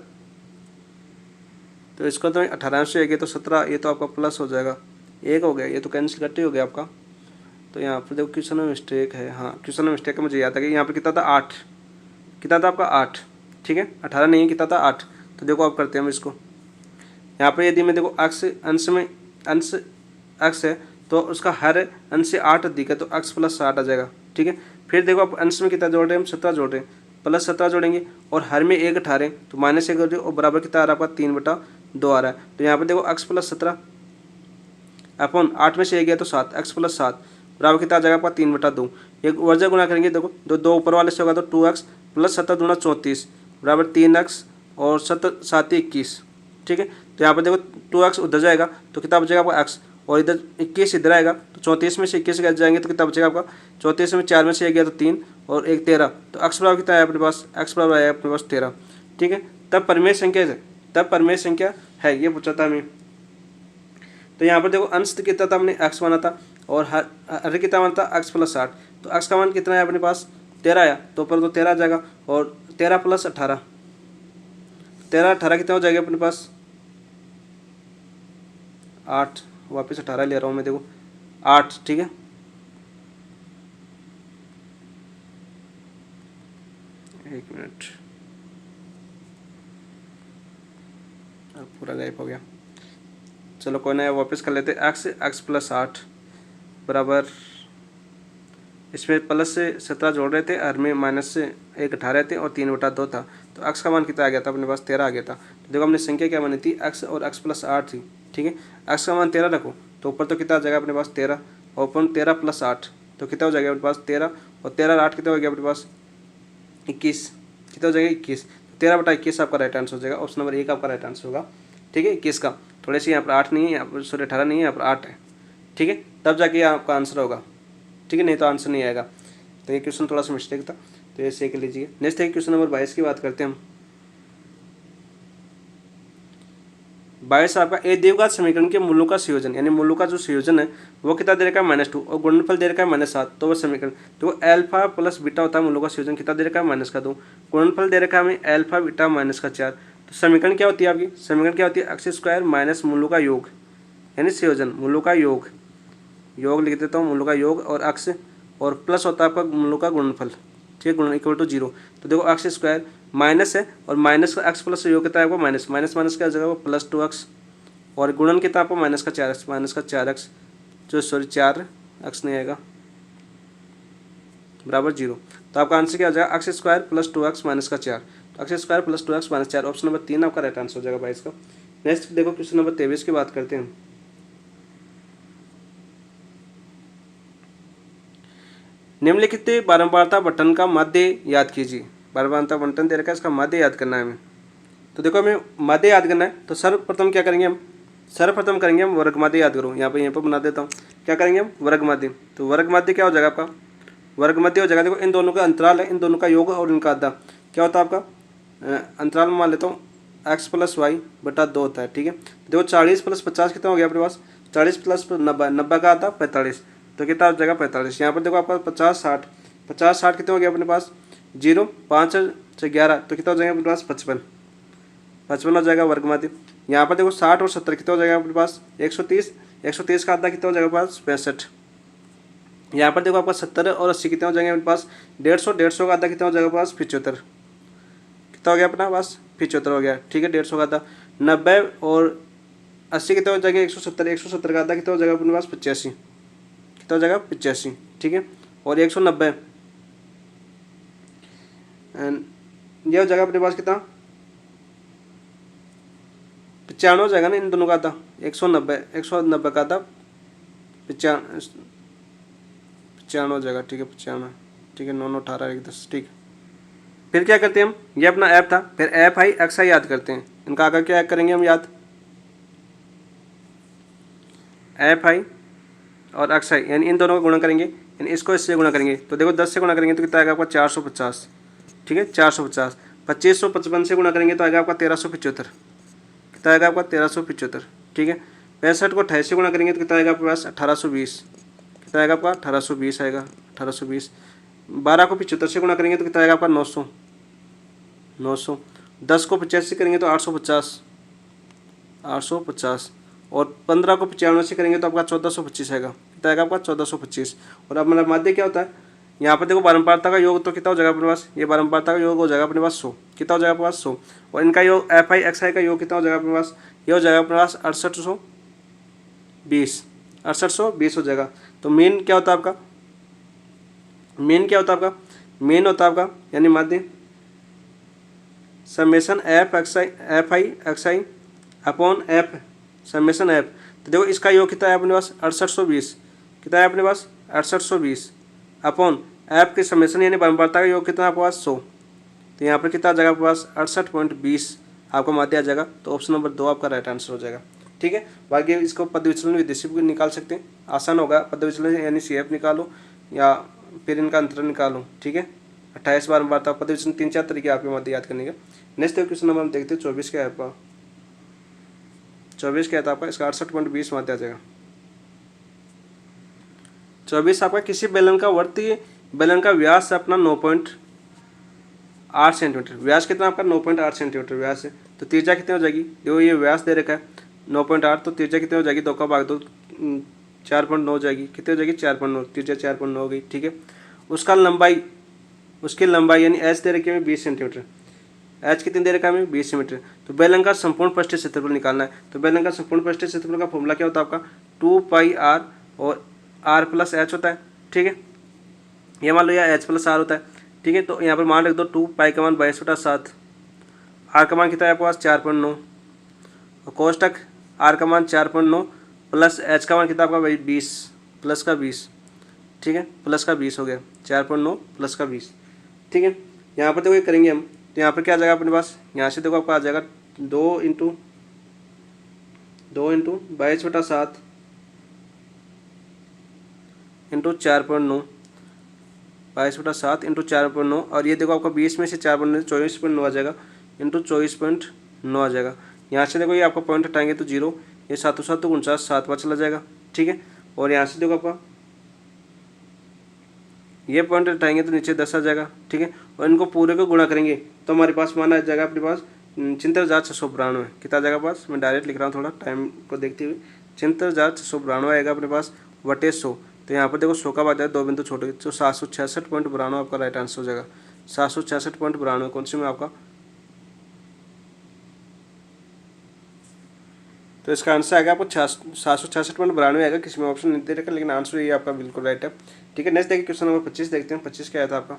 तो इसको तो 18 से 1 तो 17, ये तो आपका प्लस हो जाएगा, 1 हो गया, ये तो कैंसिल करते हो गया आपका। तो यहाँ पर देखो क्वेश्चन में मिस्टेक है, हाँ क्वेश्चन में मिस्टेक है, मुझे याद है कि यहाँ पर कितना था 8, कितना था आपका 8, ठीक है, 18 नहीं है, कितना था 8। तो देखो आप करते हैं हम इसको, यहाँ पर यदि मैं देखो x अंश में अंश x है तो उसका हर अंश से 8 अधिक है, तो x + 60 आ जाएगा, ठीक है। फिर देखो आप अंश में कितना जोड़ रहे हैं हम, 17 जोड़ रहे हैं, +17 जोड़ेंगे और हर में 1 उठा रहे हैं, तो -1 कर रहे और बराबर कितना आ रहा है आपका 3/2 आ रहा है। तो यहाँ पर देखो x + 17 अपन 8 में से 1 गया तो 7, x + 7 बराबर कितना आ जाएगा आपका 3/2। एक वर्जा गुना करेंगे, देखो दो ऊपर वाले से होगा तो 2x + 7 दूना 34 बराबर 3x और 7 7 21, ठीक है। तो यहाँ पर देखो 2x उधर जाएगा तो कितना बचेगा आपका x, और इधर 21 इधर आएगा तो 34 में से 21 गए जाएंगे तो कितना बचेगा आपका 34 में 4 में से 1 गया तो 3 और 1 13, तो x बराबर कितना है अपने पास, x बराबर आया अपने पास 13, ठीक है। तब परिमेय संख्या है, तब परिमेय संख्या है, ये पूछा था हमें। तो यहाँ पर देखो अंश कितना था, हमने x माना था और हर कितना माना था x + 60, तो x का मान कितना है अपने पास 13 आया, तो ऊपर तो 13 आ जाएगा और 13 + 18, 13 18 कितना हो जाएगा अपने पास 8, वापस 18 ले रहा हूँ मैं, देखो 8, ठीक है। एक मिनट, पूरा गायब हो गया, चलो कोई ना, वापस कर लेते हैं। x + 8 बराबर, इसमें प्लस से 17 जोड़ रहे थे, हर में माइनस से 1 उठा रहे थे और 3/2 था, तो x का मान कितना आ गया था अपने पास 13 आ गया था। तो देखो हमने संख्या क्या बनी थी x और x + 8 थी, ठीक है। x का मान 13 रखो तो ऊपर तो कितना आ जाएगा अपने पास 13, और ऊपर 13 + 8 तो कितना हो जाएगा अपने पास 13, और 13 और 8 कितना हो गया अपने पास 21, कितना हो जाएगा 21, 13/21 आपका राइट आंसर हो जाएगा। ऑप्शन नंबर 1 आपका राइट आंसर होगा, ठीक है। 21 का थोड़े से यहाँ पर 8 नहीं है, यहाँ पर सॉरी 18 नहीं है, यहाँ पर 8 है, ठीक है, तब जाके आपका आंसर होगा, ठीक है, नहीं तो आंसर नहीं आएगा। तो ये क्वेश्चन थोड़ा सा मिस्टेक था, तो ये सही कर लीजिए। नेक्स्ट है क्वेश्चन नंबर 22 की बात करते हैं हम। 22 आपका एक द्विघात समीकरण के मूलों का संयोजन, यानी मूलों का जो संयोजन है वो कितना दे रखा है -2 और गुणनफल दे रखा है -7, तो वो समीकरण, तो अल्फा + बीटा होता है मूलों का संयोजन, कितना दे रखा है -2, गुणनफल दे रखा है हमें अल्फा बीटा -4, तो समीकरण क्या होती है आपकी, समीकरण क्या होती है x² - मूलों का योग, यानी संयोजन मूलों का योग, योग लिख देता हूँ मूलों का योग, और x और प्लस होता है आपका मूलों का गुणनफल, ठीक है, गुण = 0। तो देखो x² माइनस है और माइनस का x प्लस योग कितना है आपको माइनस माइनस क्या जगह वो +2x, और गुणन कितना आपको -4x जो सॉरी 4x नहीं आएगा बराबर 0। तो आपका आंसर क्या हो जाएगा x² + 2x - 4, तो x² + 2x - 4 ऑप्शन नंबर 3 आपका राइट आंसर हो जाएगा 22 का। नेक्स्ट देखो क्वेश्चन नंबर 23 की बात करते हैं। निम्नलिखित बारंबारता बटन का माध्य याद कीजिए, बारंबारता बटन दे रखा है, इसका माध्य याद करना है हमें। तो देखो हमें माध्य याद करना है, तो सर्वप्रथम क्या करेंगे हम, सर्वप्रथम करेंगे हम वर्ग माध्य याद करो, यहाँ पर बना देता हूँ, क्या करेंगे हम वर्ग माध्य। तो वर्ग माध्य क्या हो जाएगा आपका, वर्ग माध्य हो जाएगा, देखो इन दोनों का अंतराल है, इन दोनों का योग और इनका आधा क्या होता है आपका, अंतराल में मान लेता हूँ x + y/2 होता है, ठीक है। देखो 40 + 50 कितना हो गया अपने पास, 40 + 90, 90 का आता 45, तो कितना हो जाएगा 45। यहाँ पर देखो आपका 50 60 कितना हो गया अपने पास 0 5 से 11, तो कितना हो जाएगा अपने पास 55 हो जाएगा वर्ग माध्य। यहाँ पर देखो 60 और 70 कितना हो जाएगा अपने पास 130 का आधा कितना हो जाएगा पास 65, यहाँ पर देखो आपका 70 और 80 कितने हो जाएंगे अपने पास 150, 150 का आधा कितना हो जाएगा पास 75, कितना हो गया अपना पास 75 हो गया। ठीक है, 150 का आधा 90 और 80 कितने हो जाएंगे 170, 170 का आधा कितना हो जाएगा अपने पास 85, कितना हो जाएगा 85। ठीक है, और 190 एंड ये हो जाएगा अपने पास कितना 95 हो जाएगा ना इन दोनों का आधा 190 का आधा 95 हो जाएगा। ठीक है 95, ठीक है 9 9 18 1 10। ठीक है, फिर क्या करते हैं हम, ये अपना ऐप था, फिर एफ आई एक्स आई याद करते हैं। इनका आगे क्या करेंगे हम याद, एफ आई और एक्स आई यानी इन दोनों का गुणा करेंगे, यानी इसको इससे गुणा करेंगे। तो देखो 10 से गुणा करेंगे तो कितना आएगा आपका 450। ठीक है 450, 2555 से गुणा करेंगे तो आएगा आपका 1375, कितना आएगा आपका 1375। ठीक है, 65 को 28 से गुणा करेंगे तो कितना आएगा आपके पास 1820, कितना आएगा आपका 1820 आएगा 1820। 12 को 75 से गुणा करेंगे तो कितना आएगा आपका 900। 10 को 85 से करेंगे तो 850 और 15 को 95 से करेंगे तो आपका 1425 आएगा, कितना आएगा आपका 1425। और अब मतलब माध्य क्या होता है, यहाँ पर देखो बारंबारता का योग तो कितना हो जाएगा अपने पास, ये बारंबारता का योग हो जाएगा अपने पास 100, कितना हो जाएगा अपने पास 100। और इनका योग एफ आई एक्स आई का योग कितना हो जाएगा अपने पास, ये हो जाएगा अपने पास 6820 हो जाएगा। तो मेन क्या होता है आपका, मेन क्या होता है आपका, मेन होता है आपका यानी माध्य summation F I x I upon F summation F. तो देखो इसका योग कितना है अपने पास 6820, कितना है अपने पास 6820 अपॉन एफ के समेशन यानी बारंबारता का योग कितना है आपके पास 100। तो यहाँ पर कितना आ जाएगा आपके पास 68.20 आपका माध्य आ जाएगा। तो ऑप्शन नंबर 2 आपका राइट आंसर हो जाएगा। ठीक है, बाकी इसको पद विचलन विदेशी भी निकाल सकते हैं, आसान होगा। पद विचलन यानी सी एफ निकालो या फिर इनका अंतर निकालो। ठीक है, 28 बारंबारता पद विचलन 3-4 तरीके आपके माध्य याद करने का। नेक्स्ट क्वेश्चन नंबर हम देखते हैं 24 क्या है आपका, 24 क्या था आपका, इसका 68.20 माध्य आ जाएगा। 24 आपका किसी बेलन का वर्ती बेलन का व्यास है अपना 9.8 सेंटीमीटर, व्यास कितना आपका 9.8 सेंटीमीटर व्यास है। तो त्रिज्या कितनी हो जाएगी, देखो ये व्यास दे रखा है 9.8, तो त्रिज्या कितनी हो जाएगी 2 का भाग 2 4.9 हो जाएगी, कितनी हो जाएगी 4.9, त्रिज्या 4.9 हो गई। ठीक है, उसका लंबाई उसकी लंबाई यानी एच दे रखी है 20 सेंटीमीटर, एच कितनी दे रखा है हमें 20 सेंटीमीटर। तो बेलन का संपूर्ण पृष्ठीय क्षेत्रफल निकालना है। तो बेलन का संपूर्ण पृष्ठीय क्षेत्रफल का फॉर्मूला क्या होता है आपका 2πr और r प्लस एच होता है। ठीक है, ये मान लो या एच प्लस आर होता है। ठीक है, तो यहाँ पर मान रख दो 2π का मान 22/7, आर का मान कितना है आपके पास 4.9 और कोष्टक आर का मान 4.9 प्लस एच का मान कितना आपका 20 प्लस का 20। ठीक है, प्लस का 20 हो गया 4.9 प्लस का 20। ठीक है, यहाँ पर देखो ये करेंगे हम, तो यहाँ पर क्या आ जाएगा अपने पास, यहाँ से देखो आपका आ जाएगा 2 इंटू 22/7 इंटू 4.9, 22/7 इंटू 4.9 और ये देखो आपका 20 में से 4.9 24.9 आ जाएगा इंटू 24.9 आ जाएगा। यहाँ से देखो ये आपका पॉइंट हटाएंगे तो 0, ये 7 7 तो 49 7 चला जाएगा। ठीक है, और यहाँ से देखो आपका ये पॉइंट हटाएंगे तो नीचे 10 आ जाएगा। ठीक है, और इनको पूरे को गुणा करेंगे तो हमारे पास मान आ जाएगा अपने पास 73,692, कितना आ जाएगा पास, मैं डायरेक्ट लिख रहा हूँ थोड़ा टाइम को देखते हुए, 73,692 आएगा अपने पास बटे 100। तो यहाँ पर देखो 100 का बाद 2 बिंदु छोटे तो 766.92 आपका राइट आंसर हो जाएगा। 766.92 कौन सी में आपका, तो इसका आंसर आएगा आपको 766.92 आएगा। किसी में ऑप्शन नहीं दे रखा लेकिन आंसर ये आपका बिल्कुल राइट है। ठीक है, नेक्स्ट देखिए क्वेश्चन नंबर 25 देखते हैं। 25 क्या आया था आपका,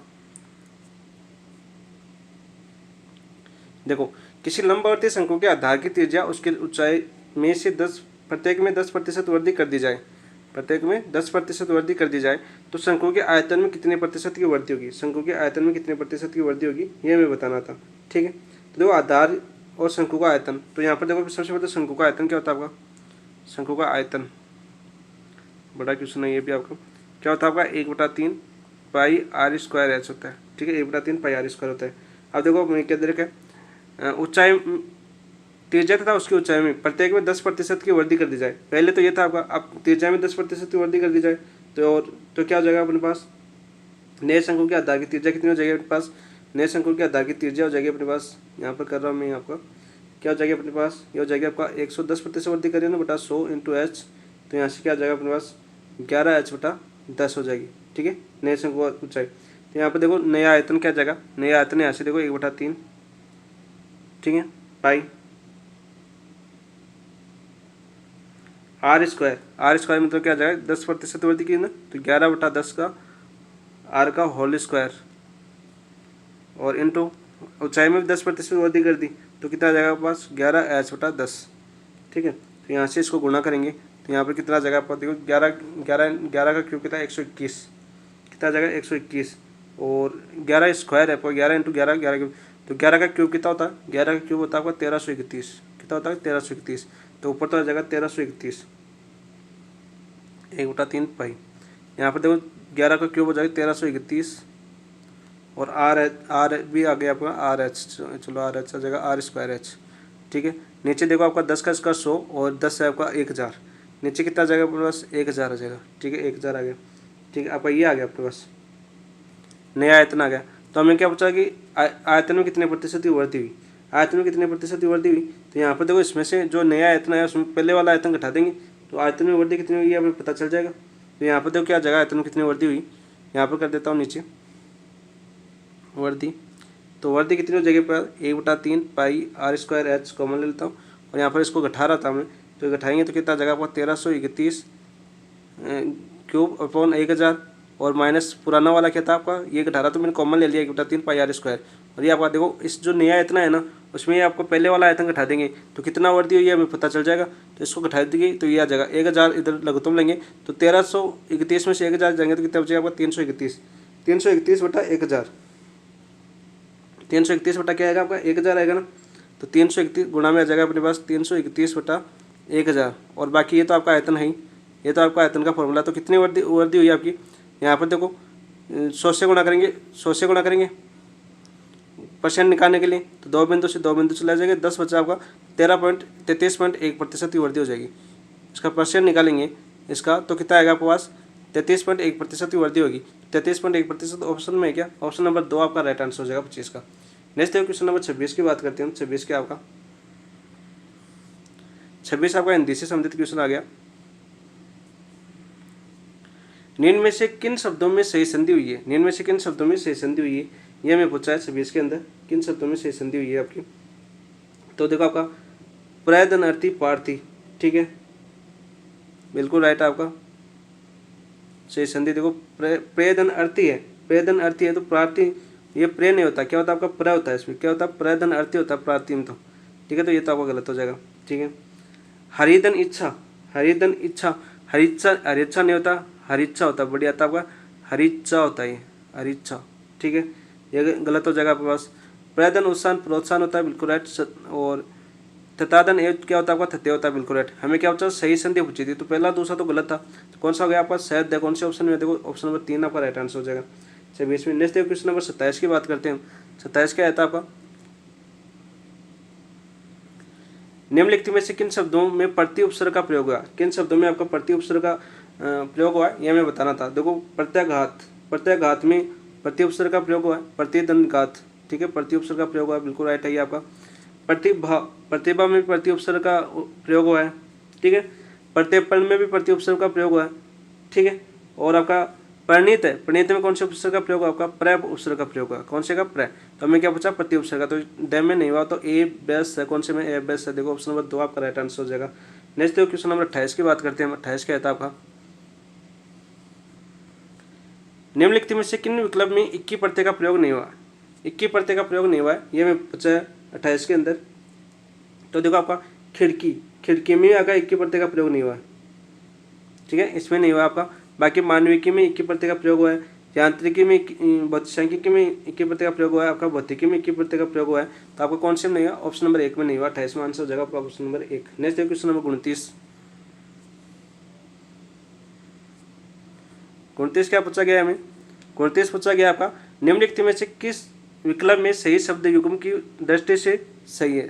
देखो किसी लंबवर्ती शंकु के आधार की त्रिज्या उसकी ऊंचाई में से प्रत्येक में 10% वृद्धि कर दी जाए, प्रत्येक में 10% वृद्धि कर दी जाए तो शंकु के आयतन में कितने प्रतिशत की वृद्धि होगी, शंकु के आयतन में कितने प्रतिशत की वृद्धि होगी ये हमें बताना था। ठीक है, तो देखो आधार और शंकु का आयतन, तो यहाँ पर देखो सबसे पहले शंकु का आयतन क्या होता है आपका, शंकु का आयतन बड़ा क्वेश्चन है ये भी आपका, क्या होता है आपका 1/3 πr² h होता है। ठीक है, 1/3 πr² होता है। अब देखो मैं क्या दे रखा है, ऊंचाई त्रिज्या तथा उसकी ऊंचाई में प्रत्येक में 10% की वृद्धि कर दी जाए। पहले तो ये था आपका, अब त्रिज्या में 10% की वृद्धि कर दी जाए तो क्या हो जाएगा अपने पास, नए शंकु के आधार की त्रिज्या कितनी हो जाएगी अपने पास, नए शंकु के आधार की त्रिज्या हो जाएगी अपने पास, यहाँ पर कर रहा हूँ मैं आपका, क्या हो जाएगी अपने पास, ये हो जाएगी आपका 110% वृद्धि करिए ना बटा 100 इंटू एच, तो यहाँ से क्या आ जाएगा अपने पास 11h/10 10 हो जाएगी। ठीक है, नए शंकु की ऊंचाई। तो यहाँ पर देखो नया आयतन क्या जाएगा, नया आयतन यहाँ से देखो 1/3, ठीक है, पाई r² मतलब क्या जाएगा 10% वृद्धि की ना, तो 11/10 का r का होल स्क्वायर और इंटू ऊंचाई में भी 10% वृद्धि कर दी तो कितना आ जाएगा आपके पास 11h/10। ठीक है, तो यहाँ से इसको गुणा करेंगे तो यहाँ पर कितना आ जाएगा आपको देखो 11 का क्यूब कितना 121, कितना आ जाएगा 121 और 11 स्क्वायर है आपको 11 × 11 11 क्यूब, तो 11 का क्यूब कितना होता है 11 का क्यूब होता है आपका 1331, कितना होता है 1331, तो ऊपर तो आ जाएगा 1331 1/3 पाई। यहाँ पर देखो 11 का क्यूब हो जाएगा 1331 और आर भी आ गया आपका RH, चलो RH आ जाएगा r²h। ठीक है, नीचे देखो आपका 10 का स्क्वायर 100 और 10 है आपका 1000, नीचे कितना आ जाएगा आपके पास 1000 आ जाएगा। ठीक है, 1000 आ गया। ठीक है, आपका ये आ गया आपके पास नया आयतन आ गया। तो हमें क्या पूछा कि आयतन में कितने प्रतिशत की वृद्धि हुई, आयतन में कितने प्रतिशत की वृद्धि हुई। तो यहाँ पर देखो इसमें से जो नया आयतन आया उसमें पहले वाला आयतन घटा देंगे तो आयतन में वृद्धि कितनी हुई है हमें पता चल जाएगा। तो यहाँ पर देखो क्या जगह आयतन में कितनी वृद्धि हुई, यहाँ पर कर देता हूँ नीचे वृद्धि, तो वृद्धि कितनी हो जाएगी पर 1/3 पाई r²h कॉमन ले लेता हूँ और यहाँ पर इसको घटा रहा था मैं, तो घटाएंगे तो कितना जगह आपका 1331 क्यूब अपॉन 1000 और माइनस पुराना वाला क्या था आपका ये घटा रहा तो मैंने कॉमन ले लिया 1/3 पाई r²। और ये आपका देखो इस जो नया आयतन है ना उसमें ये आपको पहले वाला आयतन घटा देंगे तो कितना वृद्धि हुई है हमें पता चल जाएगा। तो इसको घटा देंगे तो ये आ जाएगा 1000, इधर लघुत्तम लेंगे तो 1331 में से 1000 जाएंगे तो कितना बचेगा आपका 331, 331/1000, 331 बटा क्या आएगा आपका 1000 आएगा ना, तो 331 गुणा में आ जाएगा अपने पास 331/1000 और बाकी ये तो आपका आयतन है ही, ये तो आपका आयतन का फॉर्मूला। तो कितनी वृद्धि हुई आपकी यहाँ पर देखो 100 से गुणा करेंगे, 100 से गुणा करेंगे परसेंट निकालने के लिए तो 2 बिंदु से 2 बिंदु चला जाएगा 10 बचा आपका 33.1% की वृद्धि हो जाएगी। इसका परसेंट निकालेंगे इसका तो कितना आएगा आपके पास 33.1% की वृद्धि होगी। 33.1% ऑप्शन में है क्या, ऑप्शन नंबर 2 आपका राइट आंसर हो जाएगा 25 का। नेक्स्ट देखो क्वेश्चन नंबर 26 की बात करते हैं। 26 क्या आपका 26 आपका हिंदी से संबंधित क्वेश्चन आ गया। निम्न में से किन शब्दों में सही संधि हुई है, निम्न में से किन शब्दों में सही संधि हुई है ये हमें पूछा है 26 के अंदर, किन शब्दों में सही संधि हुई है आपकी। तो देखो आपका प्रयदनर्थी पार्थी, ठीक है बिल्कुल राइट आपका सही संधि। देखो प्रयदनर्थी है, प्रयदनर्थी है तो प्रार्थी ये प्रे नहीं होता, क्या होता है आपका प्र होता है, इसमें क्या होता है प्रयदनर्थी होता है प्रार्थी में तो। ठीक है, तो ये तो आपका गलत हो जाएगा। ठीक है, हरिदन इच्छा, हरिदन इच्छा, हरिच्छा हरिच्छा नहीं होता हरिच्छा होता है, बढ़िया आता आपका हरिच्छा होता है हरिच्छा। ठीक है, ये गलत हो जाएगा आपके पास। प्रयदन उत्साह प्रोत्साहन होता है बिल्कुल राइट। और तथादन एवं क्या होता है आपका थत्य होता है बिल्कुल राइट। हमें क्या होता सही संधि पूछी थी तो पहला दूसरा तो गलत था, तो कौन सा हो गया आपका शायद कौन से ऑप्शन में देखो ऑप्शन नंबर 3 आपका राइट आंसर हो जाएगा 26 में। नेक्स्ट देखो क्वेश्चन नंबर 27 की बात करते हैं। 27 क्या आता है आपका निम्नलिखित में से किन शब्दों में प्रति उपसर्ग का प्रयोग हुआ, किन शब्दों में आपका प्रति उपसर्ग का प्रयोग हुआ है ये हमें बताना था। देखो प्रत्याघात, प्रत्याघात में प्रति उपसर्ग का प्रयोग हुआ है, प्रतिद्वंद्वघात, ठीक है प्रति उपसर्ग का प्रयोग हुआ है बिल्कुल राइट है ये आपका। प्रतिभा, प्रतिभा में प्रति उपसर्ग का प्रयोग हुआ है, ठीक है। प्रत्यर्पण में भी प्रति उपसर्ग का प्रयोग हुआ है, ठीक है। और आपका परिणीत है, परिणीत में कौन से उपसर्ग का प्रयोग हुआ आपका प्र उपसर्ग का प्रयोग हुआ, कौन से का प्र। तो हमें क्या पूछा प्रति उपसर्ग का, तो ड में नहीं हुआ तो ए बेस्ट है, कौन से में ए बेस्ट है, देखो ऑप्शन नंबर 2 आपका राइट आंसर हो जाएगा। नेक्स्ट देखो क्वेश्चन नंबर 28 की बात करते हैं। 28 क्या था आपका निम्नलिखित में से किन विकल्प में इक्की प्रत्यय का प्रयोग नहीं हुआ, इक्की प्रत्यय का प्रयोग नहीं हुआ है ये हमें पूछा है 28 के अंदर। तो देखो आपका खिड़की, खिड़की में आपका इक्की प्रत्यय का प्रयोग नहीं हुआ है, ठीक है इसमें नहीं हुआ आपका। बाकी मानविकी में इक्की प्रत्यय का प्रयोग हुआ है, यांत्रिकी में सांख्यिकी में इक्की प्रत्यय का प्रयोग हुआ है, आपका भौतिकी में इक्की प्रत्यय का प्रयोग हुआ है। तो आपका कौन से में नहीं हुआ, ऑप्शन नंबर 1 में नहीं हुआ। 28 में आंसर हो जाएगा आपका ऑप्शन नंबर 1। नेक्स्ट देखो क्वेश्चन नंबर 29। 29 क्या पूछा गया हमें, 29 पूछा गया आपका निम्नलिखित में से किस विकल्प में सही शब्द युग्म की दृष्टि से सही है,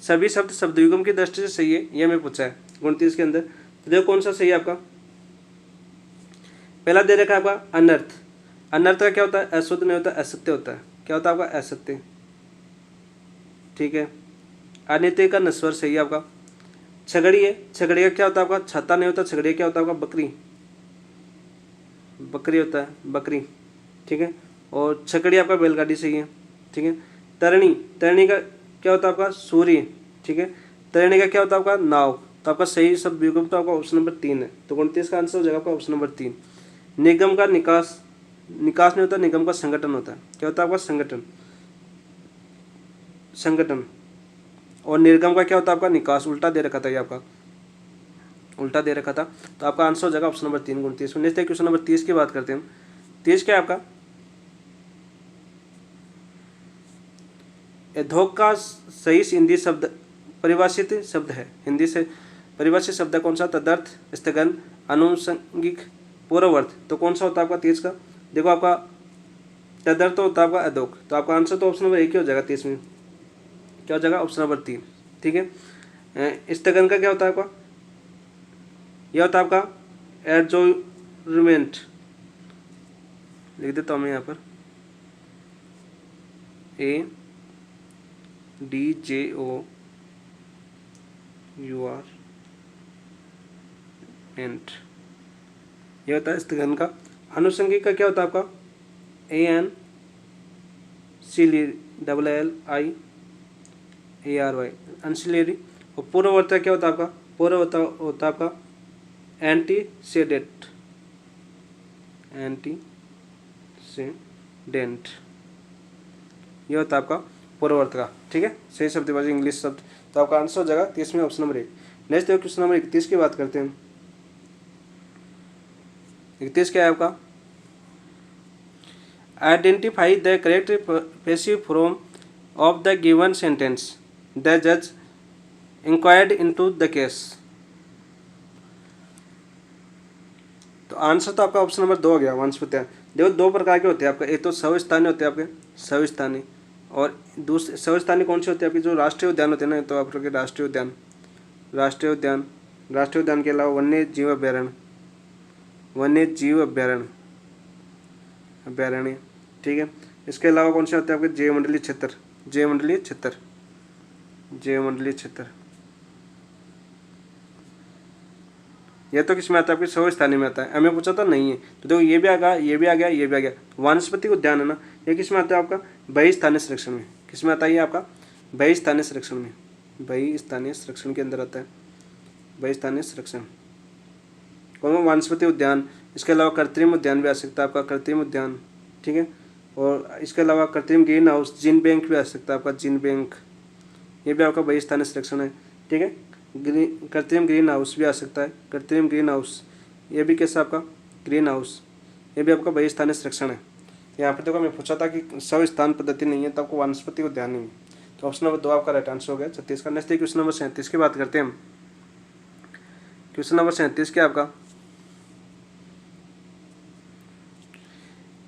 सभी शब्द शब्द युग्म की दृष्टि से सही है ये हमें पूछा है 29 के अंदर। तो देखो कौन सा सही है आपका, पहला दे रखा है आपका अनर्थ। अनर्थ का क्या होता है, अशुद्ध नहीं होता असत्य होता है, क्या होता है आपका असत्य, ठीक है। अनित्य का नश्वर सही है आपका। छगड़ी है, छगड़ी का क्या होता है आपका छाता नहीं होता, छगड़ी क्या होता है आपका बकरी, बकरी होता है बकरी, ठीक है। और छकड़ी आपका बैलगाड़ी सही है, ठीक है। तरणी, तरणी का क्या होता है आपका सूर्य, ठीक है। तरणी का क्या होता है आपका नाव। तो आपका सही सब विकल्प तो आपका ऑप्शन नंबर 3 है। तो 29 का आंसर हो जाएगा आपका ऑप्शन नंबर 3। निगम का निकास, निकास नहीं होता, निगम का संगठन होता है। क्या होता है आपका संगठन, संगठन। और निर्गम का क्या होता है आपका निकास। उल्टा दे रखा था ये आपका, उल्टा दे रखा था। तो आपका आंसर हो जाएगा option number 3 29। Next question number 30 की बात करते हैं। 30 क्या है आपका, अधोक का सही हिंदी शब्द परिभाषित शब्द है। हिंदी से परिभाषित शब्द कौन सा। तदर्थ, स्थगन, आनुषंगिक, पूर्ववर्त। तो कौन सा होता है आपका 30 का। देखो आपका तदर्थ तो होता है आपका अधोक। तो आपका आंसर तो ऑप्शन नंबर 1 ही हो जाएगा 30 में। क्या हो जाएगा ऑप्शन नंबर 3, ठीक है। स्थगन का क्या होता है आपका, यह होता है आपका एडजॉर्नमेंट। लिख देता हूँ मैं यहाँ पर ADJOURNMENT, यह होता है स्थगन का। आनुषंगिक का क्या होता है आपका ANCLLIARY, एंसिलरी। और पूर्ववर्ती क्या होता है आपका, पूर्ववर्ती होता है आपका एंटीसेडेंट, एंटीसेडेंट, ये होता है आपका पूर्ववर्त का, ठीक है। सही शब्दबाजी इंग्लिश शब्द। तो आपका आंसर हो जाएगा 30 में ऑप्शन नंबर 1। नेक्स्ट देखो क्वेश्चन नंबर 31 की बात करते हैं। 31 क्या है आपका, identify the correct passive form of the given sentence the जज इंक्वायर्ड इनटू द केस। तो आंसर तो आपका ऑप्शन नंबर 2 हो गया वंशपत्या। देखो दो प्रकार के होते हैं आपका, एक तो सविस्थानीय होते हैं आपके सविस्थानी, और दूसरे सविस्थानी कौन से होते हैं आपके जो राष्ट्रीय उद्यान होते हैं ना। तो आपके राष्ट्रीय उद्यान, राष्ट्रीय उद्यान, राष्ट्रीय उद्यान के अलावा वन्य जीव अभ्यारण्य, वन्य जीव अभ्यारण्य, अभ्यारण्य, ठीक है। इसके अलावा कौन से होते हैं आपके जैवमंडलीय क्षेत्र, जैवमंडलीय क्षेत्र, जैवमंडलीय क्षेत्र। ये तो किस में आता है आपके सविस्थानी में आता है। हमें पूछा था नहीं है, तो देखो ये भी आ गया, ये भी आ गया, ये भी आ गया। वनस्पति उद्यान है ना, ये किस में आता है आपका बहिस्थानीय संरक्षण में। किस में आता है ये आपका बहिस्थानीय संरक्षण में, बहिस्थानीय संरक्षण के अंदर आता है, बहिस्थानीय संरक्षण। कौन वनस्पति उद्यान। इसके अलावा कृत्रिम उद्यान भी आ सकता है आपका, कृत्रिम उद्यान, ठीक है। और इसके अलावा कृत्रिम ग्रीन हाउस, जीन बैंक भी आ सकता है आपका, जीन बैंक, ये भी आपका बहिस्थानीय संरक्षण है, ठीक है। कृत्रिम ग्रीन हाउस भी आ सकता है, कृत्रिम ग्रीन हाउस, ये भी कैसा आपका ग्रीन हाउस, ये भी आपका बहिस्थानीय संरक्षण है। यहाँ पर देखो मैं पूछा था कि सविस्थान पद्धति नहीं है तो आपको वनस्पति उद्यान नहीं है। तो ऑप्शन नंबर 2 आपका राइट आंसर हो गया 36 का। नेक्स्ट क्वेश्चन नंबर 37 की बात करते हैं हम। क्वेश्चन नंबर 37 क्या आपका,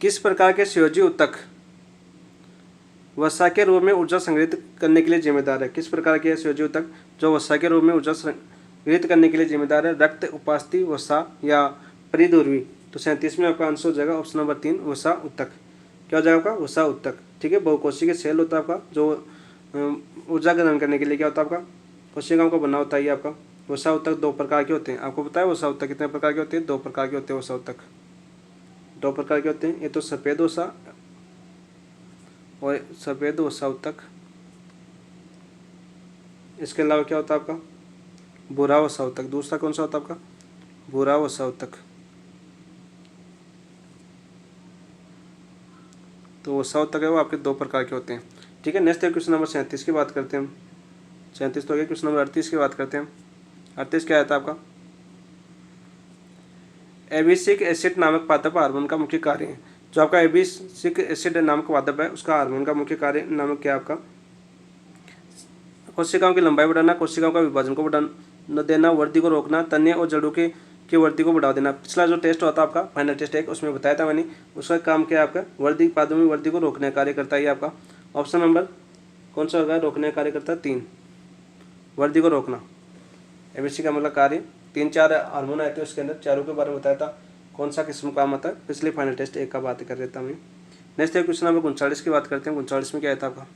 किस प्रकार के संयोजी ऊतक वसा के रूप में ऊर्जा संग्रहित करने के लिए जिम्मेदार है। किस प्रकार के संयोजी ऊतक जो वसा के रूप में ऊर्जा संग्रहित करने के लिए जिम्मेदार है। रक्त, उपास्थि, वसा या परिधुर्वी। तो 37 में आपका आंसर हो जाएगा ऑप्शन नंबर 3 वसा ऊतक। क्या हो जाएगा आपका वसा ऊतक, ठीक है। बहुकोशिकीय सेल होता है आपका जो ऊर्जा ग्रहण करने के लिए क्या होता है आपका कोशिकाओं का बना होता है। ये आपका वसा ऊतक 2 प्रकार के होते हैं। आपको पता है वसा ऊतक कितने प्रकार के होते हैं, 2 प्रकार के होते हैं वसा ऊतक, 2 प्रकार के होते हैं। ये तो सफ़ेद वसा और सफ़ेद वसा ऊतक। इसके अलावा क्या होता है आपका भूरा वसा ऊतक। दूसरा कौन सा होता है आपका भूरा वसा ऊतक। तो वसा ऊतक है वो आपके 2 प्रकार के होते हैं, ठीक है। नेक्स्ट क्वेश्चन नंबर 37 की बात करते हैं हम। 37 तो हो गया। क्वेश्चन नंबर 38 की बात करते हैं। 38 क्या आता है आपका, एबिसिक एसिड नामक पादप हार्मोन का मुख्य कार्य है। जो आपका एबिसिक एसिड नामक पादप है उसका हार्मोन का मुख्य कार्य नामक क्या आपका कोशिकाओं की लंबाई बढ़ाना, कोशिकाओं का विभाजन को बढ़ाना देना, वृद्धि को रोकना, तने और जड़ों की वृद्धि को बढ़ावा देना। पिछला जो टेस्ट होता है आपका फाइनल टेस्ट 1 उसमें बताया था मैंने, उसका काम क्या है आपका वृद्धि, पादों में वृद्धि को रोकने का कार्य करता है। आपका ऑप्शन नंबर कौन सा होगा रोकने का कार्य करता है 3, वृद्धि को रोकना। एबिसिक का मतलब कार्य 3-4 हार्मोन आए थे उसके अंदर, चारों के बारे में बताया था कौन सा किस्म काम आता है। पिछले फाइनल टेस्ट 1 का बात कर देता मैं। नेक्स्ट क्वेश्चन नंबर 39 की बात करते हैं। 39 में क्या आता है आपका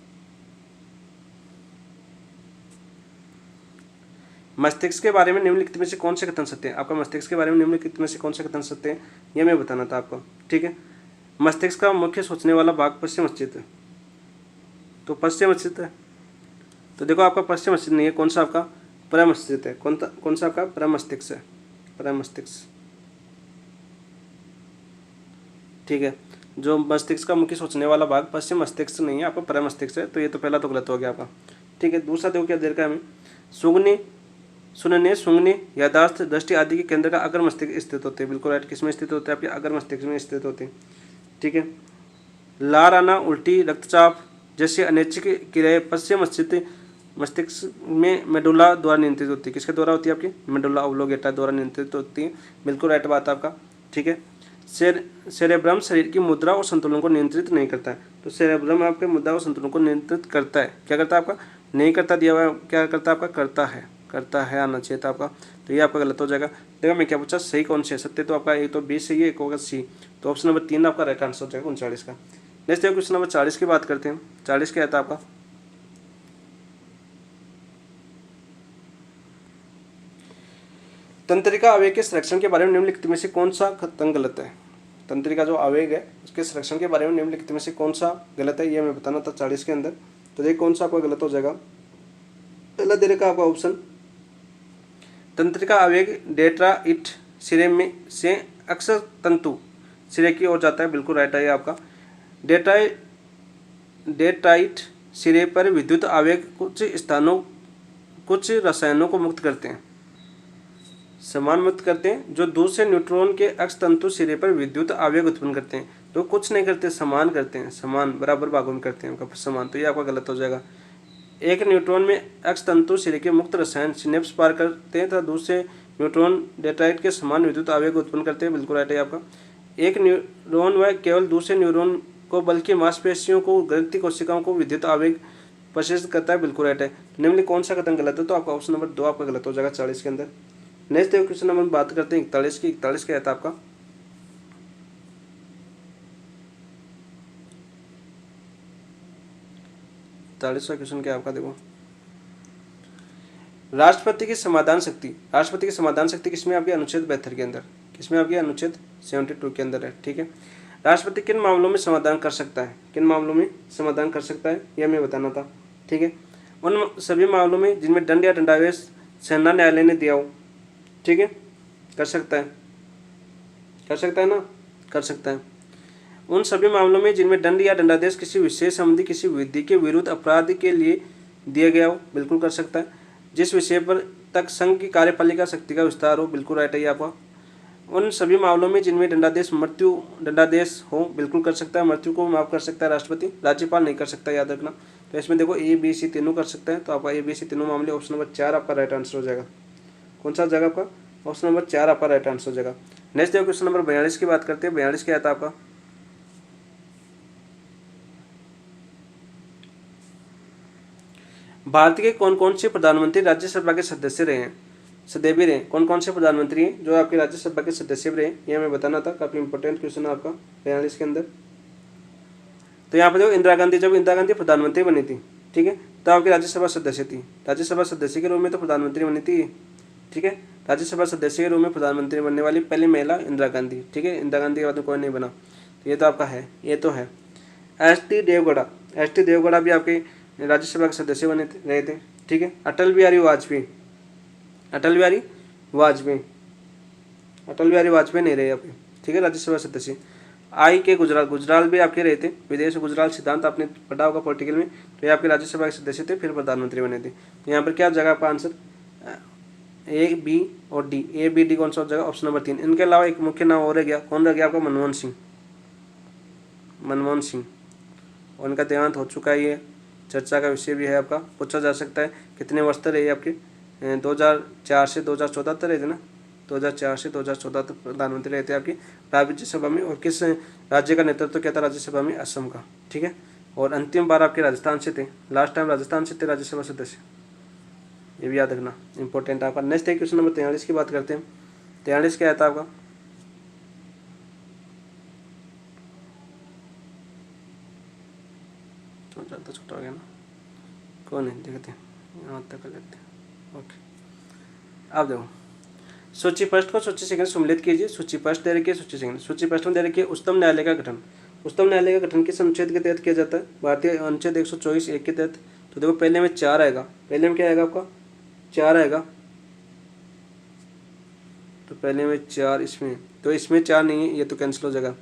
मस्तिष्क के बारे में निम्नलिखित में से कौन से कथन सत्य है? आपका मस्तिष्क के बारे में निम्नलिखित में से कौन से कथन सत्य है, ये मैं बताना था आपको। ठीक है, मस्तिष्क का मुख्य सोचने वाला भाग पश्चिम मस्तिष्क है, तो पश्चिम मस्तिष्क है। तो देखो आपका पश्चिम मस्तिष्क नहीं है, कौन सा आपका प्रमस्तिष्क है। कौन सा आपका प्रमस्तिष्क है, प्रमस्तिष्क। ठीक है, जो मस्तिष्क का मुख्य सोचने वाला भाग पश्चिम मस्तिष्क नहीं है, आपका प्रमस्तिष्क है। तो ये तो पहला तो गलत हो गया आपका। ठीक है, दूसरा देखो क्या दे रखा है हमें, सुगने, सुनने, सूंघने, यादाश्त, दृष्टि आदि के केंद्र का अगर मस्तिष्क स्थित होते हैं। बिल्कुल राइट, किसमें स्थित होते हैं? आपके अगर मस्तिष्क में स्थित होते हैं। ठीक है, लार आना, उल्टी, रक्तचाप जैसे अनैच्छिक क्रियाएं पश्चिम मस्तिष्क में मेडुला द्वारा नियंत्रित होती है। किसके द्वारा होती है? आपकी मेडुला ऑब्लोंगेटा द्वारा नियंत्रित होती है। बिल्कुल राइट बात आपका। ठीक है, सेरेब्रम शरीर की मुद्रा और संतुलन को नियंत्रित नहीं करता है। तो सेरेब्रम आपके मुद्रा और संतुलन को नियंत्रित करता है। क्या करता है आपका? नहीं करता दिया हुआ, क्या करता है आपका? करता है आना चाहिए था आपका। तो ये आपका गलत हो जाएगा। देखो मैं क्या पूछा, सही कौन से है? सत्य तो आपका एक तो बी सही है, एक होगा सी। तो ऑप्शन नंबर 3 आपका राइट आंसर हो जाएगा 39 का। नेक्स्ट देखो क्वेश्चन नंबर 40 की बात करते हैं। 40 क्या आता है आपका? तंत्रिका आवेग के संरक्षण के बारे में निम्नलिखित में से कौन सा कथन गलत है? तंत्रिका जो आवेग है उसके संरक्षण के बारे में निम्नलिखित में से कौन सा गलत है, ये मैं बताना था 40 के अंदर। तो देखिए कौन सा आपका गलत हो जाएगा। पहला दे रखा आपका ऑप्शन, तंत्रिका आवेग डेट्राइट सिरे में से अक्सर तंतु सिरे की ओर जाता है। बिल्कुल राइट है आपका। डेट्राइट सिरे पर विद्युत आवेग कुछ रसायनों को मुक्त करते हैं, समान मुक्त करते हैं, जो दूसरे न्यूट्रॉन के अक्ष तंतु सिरे पर विद्युत आवेग उत्पन्न करते हैं। तो कुछ नहीं करते, समान करते हैं, समान बराबर भागों में करते हैं आपका समान। तो ये आपका गलत हो जाएगा। एक न्यूट्रॉन में अक्ष तंतु सिरे के मुक्त रसायन सिनेप्स पार करते हैं तथा दूसरे न्यूट्रॉन डेट्राइट के समान विद्युत आवेग उत्पन्न करते हैं। बिल्कुल राइट है आपका। एक न्यूरॉन वह केवल दूसरे न्यूरॉन को बल्कि मांसपेशियों को, ग्रंथि कोशिकाओं को विद्युत आवेग प्रेषित करता है। बिल्कुल राइट है। निम्नलिखित कौन सा कथन गलत है? तो आपका ऑप्शन नंबर 2 आपका गलत हो जाएगा 40 के अंदर। नेक्स्ट देखो क्वेश्चन नंबर बात करते हैं 41 की। 41 क्या था आपका? क्वेश्चन क्या आपका? देखो, राष्ट्रपति की समाधान शक्ति किसमें? आपके अनुच्छेद 72 के अंदर। किसमें? आपके अनुच्छेद 72 के अंदर है। ठीक है, राष्ट्रपति किन मामलों में समाधान कर सकता है? किन मामलों में समाधान कर सकता है, यह हमें बताना था। ठीक है, उन सभी मामलों में जिनमें दंड या दंडादेश सेना न्यायालय ने दिया हो। ठीक है, कर सकता है ना? कर सकता है। उन सभी मामलों में जिनमें दंड या दंडादेश किसी विशेष संबंधी किसी विधि के विरुद्ध अपराध के लिए दिया गया हो। बिल्कुल कर सकता है। जिस विषय पर तक संघ की कार्यपालिका शक्ति का विस्तार हो। बिल्कुल राइट है आपका। उन सभी मामलों में जिनमें दंडादेश मृत्यु दंडादेश हो। बिल्कुल कर सकता है। मृत्यु को माफ कर सकता है राष्ट्रपति, राज्यपाल नहीं कर सकता, याद रखना। तो इसमें देखो ए बी सी तीनों कर सकते हैं। तो आपका ए बी सी तीनों मामले ऑप्शन नंबर 4 आपका राइट आंसर हो जाएगा। कौन सा जगह आपका? ऑप्शन नंबर 4 आपका राइट आंसर हो जाएगा। नेक्स्ट देखो क्वेश्चन नंबर 42 की बात करते हैं। 42 क्या आता है आपका? भारत के कौन कौन से प्रधानमंत्री राज्यसभा के सदस्य रहे हैं? सदैव रहे। कौन कौन से प्रधानमंत्री हैं जो आपके राज्यसभा के सदस्य रहे? ये हमें बताना था। काफी इंपॉर्टेंट क्वेश्चन है आपका 42 के अंदर। तो यहाँ पर देखो, इंदिरा गांधी, जब इंदिरा गांधी प्रधानमंत्री बनी थी, ठीक है, तब आपकी राज्यसभा सदस्य थी। राज्यसभा सदस्य के रूप में तो प्रधानमंत्री बनी थी। ठीक है, राज्यसभा सदस्य के रूप में प्रधानमंत्री बनने वाली पहली महिला इंदिरा गांधी। ठीक है, इंदिरा गांधी के बाद में कोई नहीं बना। तो ये तो आपका है, ये तो है। एस टी देवगौड़ा भी आपके राज्यसभा के सदस्य बने रहे थे। ठीक है, अटल बिहारी वाजपेयी नहीं रहे आपके। ठीक है, राज्यसभा सदस्य। आई के गुजराल भी आपके रहे थे। विदेश गुजराल सिद्धांत आपने पढ़ा होगा पॉलिटिकल में। तो ये आपके राज्यसभा के सदस्य थे, फिर प्रधानमंत्री बने थे। तो यहाँ पर क्या जगह आपका आंसर? ए बी और डी। ए बी डी कौन सा हो जाएगा? Option number 3। इनके अलावा एक मुख्य नाम और रह गया। कौन रह गया आपका? मनमोहन सिंह। और उनका देहांत हो चुका है। ये चर्चा का विषय भी है आपका, पूछा जा सकता है। कितने वर्ष तक रहे आपके? 2004 से 2014 तक रहे थे ना। 2004 से 2014 तक प्रधानमंत्री रहे थे आपकी राज्यसभा में। और किस राज्य का नेतृत्व किया था राज्यसभा में? असम का। ठीक है, और अंतिम बार आपके राजस्थान से थे। लास्ट टाइम राजस्थान से थे राज्यसभा सदस्य, ये भी याद रखना, इंपॉर्टेंट आपका। नेक्स्ट है क्वेश्चन नंबर 43 की बात करते हैं। 43 क्या आता है आपका? ज़्यादा छोटा हो गया ना, कौन है देखते हैं, यहाँ तक कर लेते हैं। ओके, आप देखो सूची फर्स्ट को सूची सेकंड सम्मिलित कीजिए। सूची फर्स्ट दे रखी है, सूची सेकंड। सूची फर्स्ट में दे रखी है उच्चतम न्यायालय का गठन। उच्चतम न्यायालय का गठन किस अनुच्छेद के तहत किया जाता है? भारतीय अनुच्छेद 124(1) के तहत। तो देखो पहले में 4 आएगा, पहले में क्या आएगा आपका 4 आएगा, तो पहले में 4 इसमें, तो इसमें 4 नहीं है, ये तो कैंसिल हो जाएगा।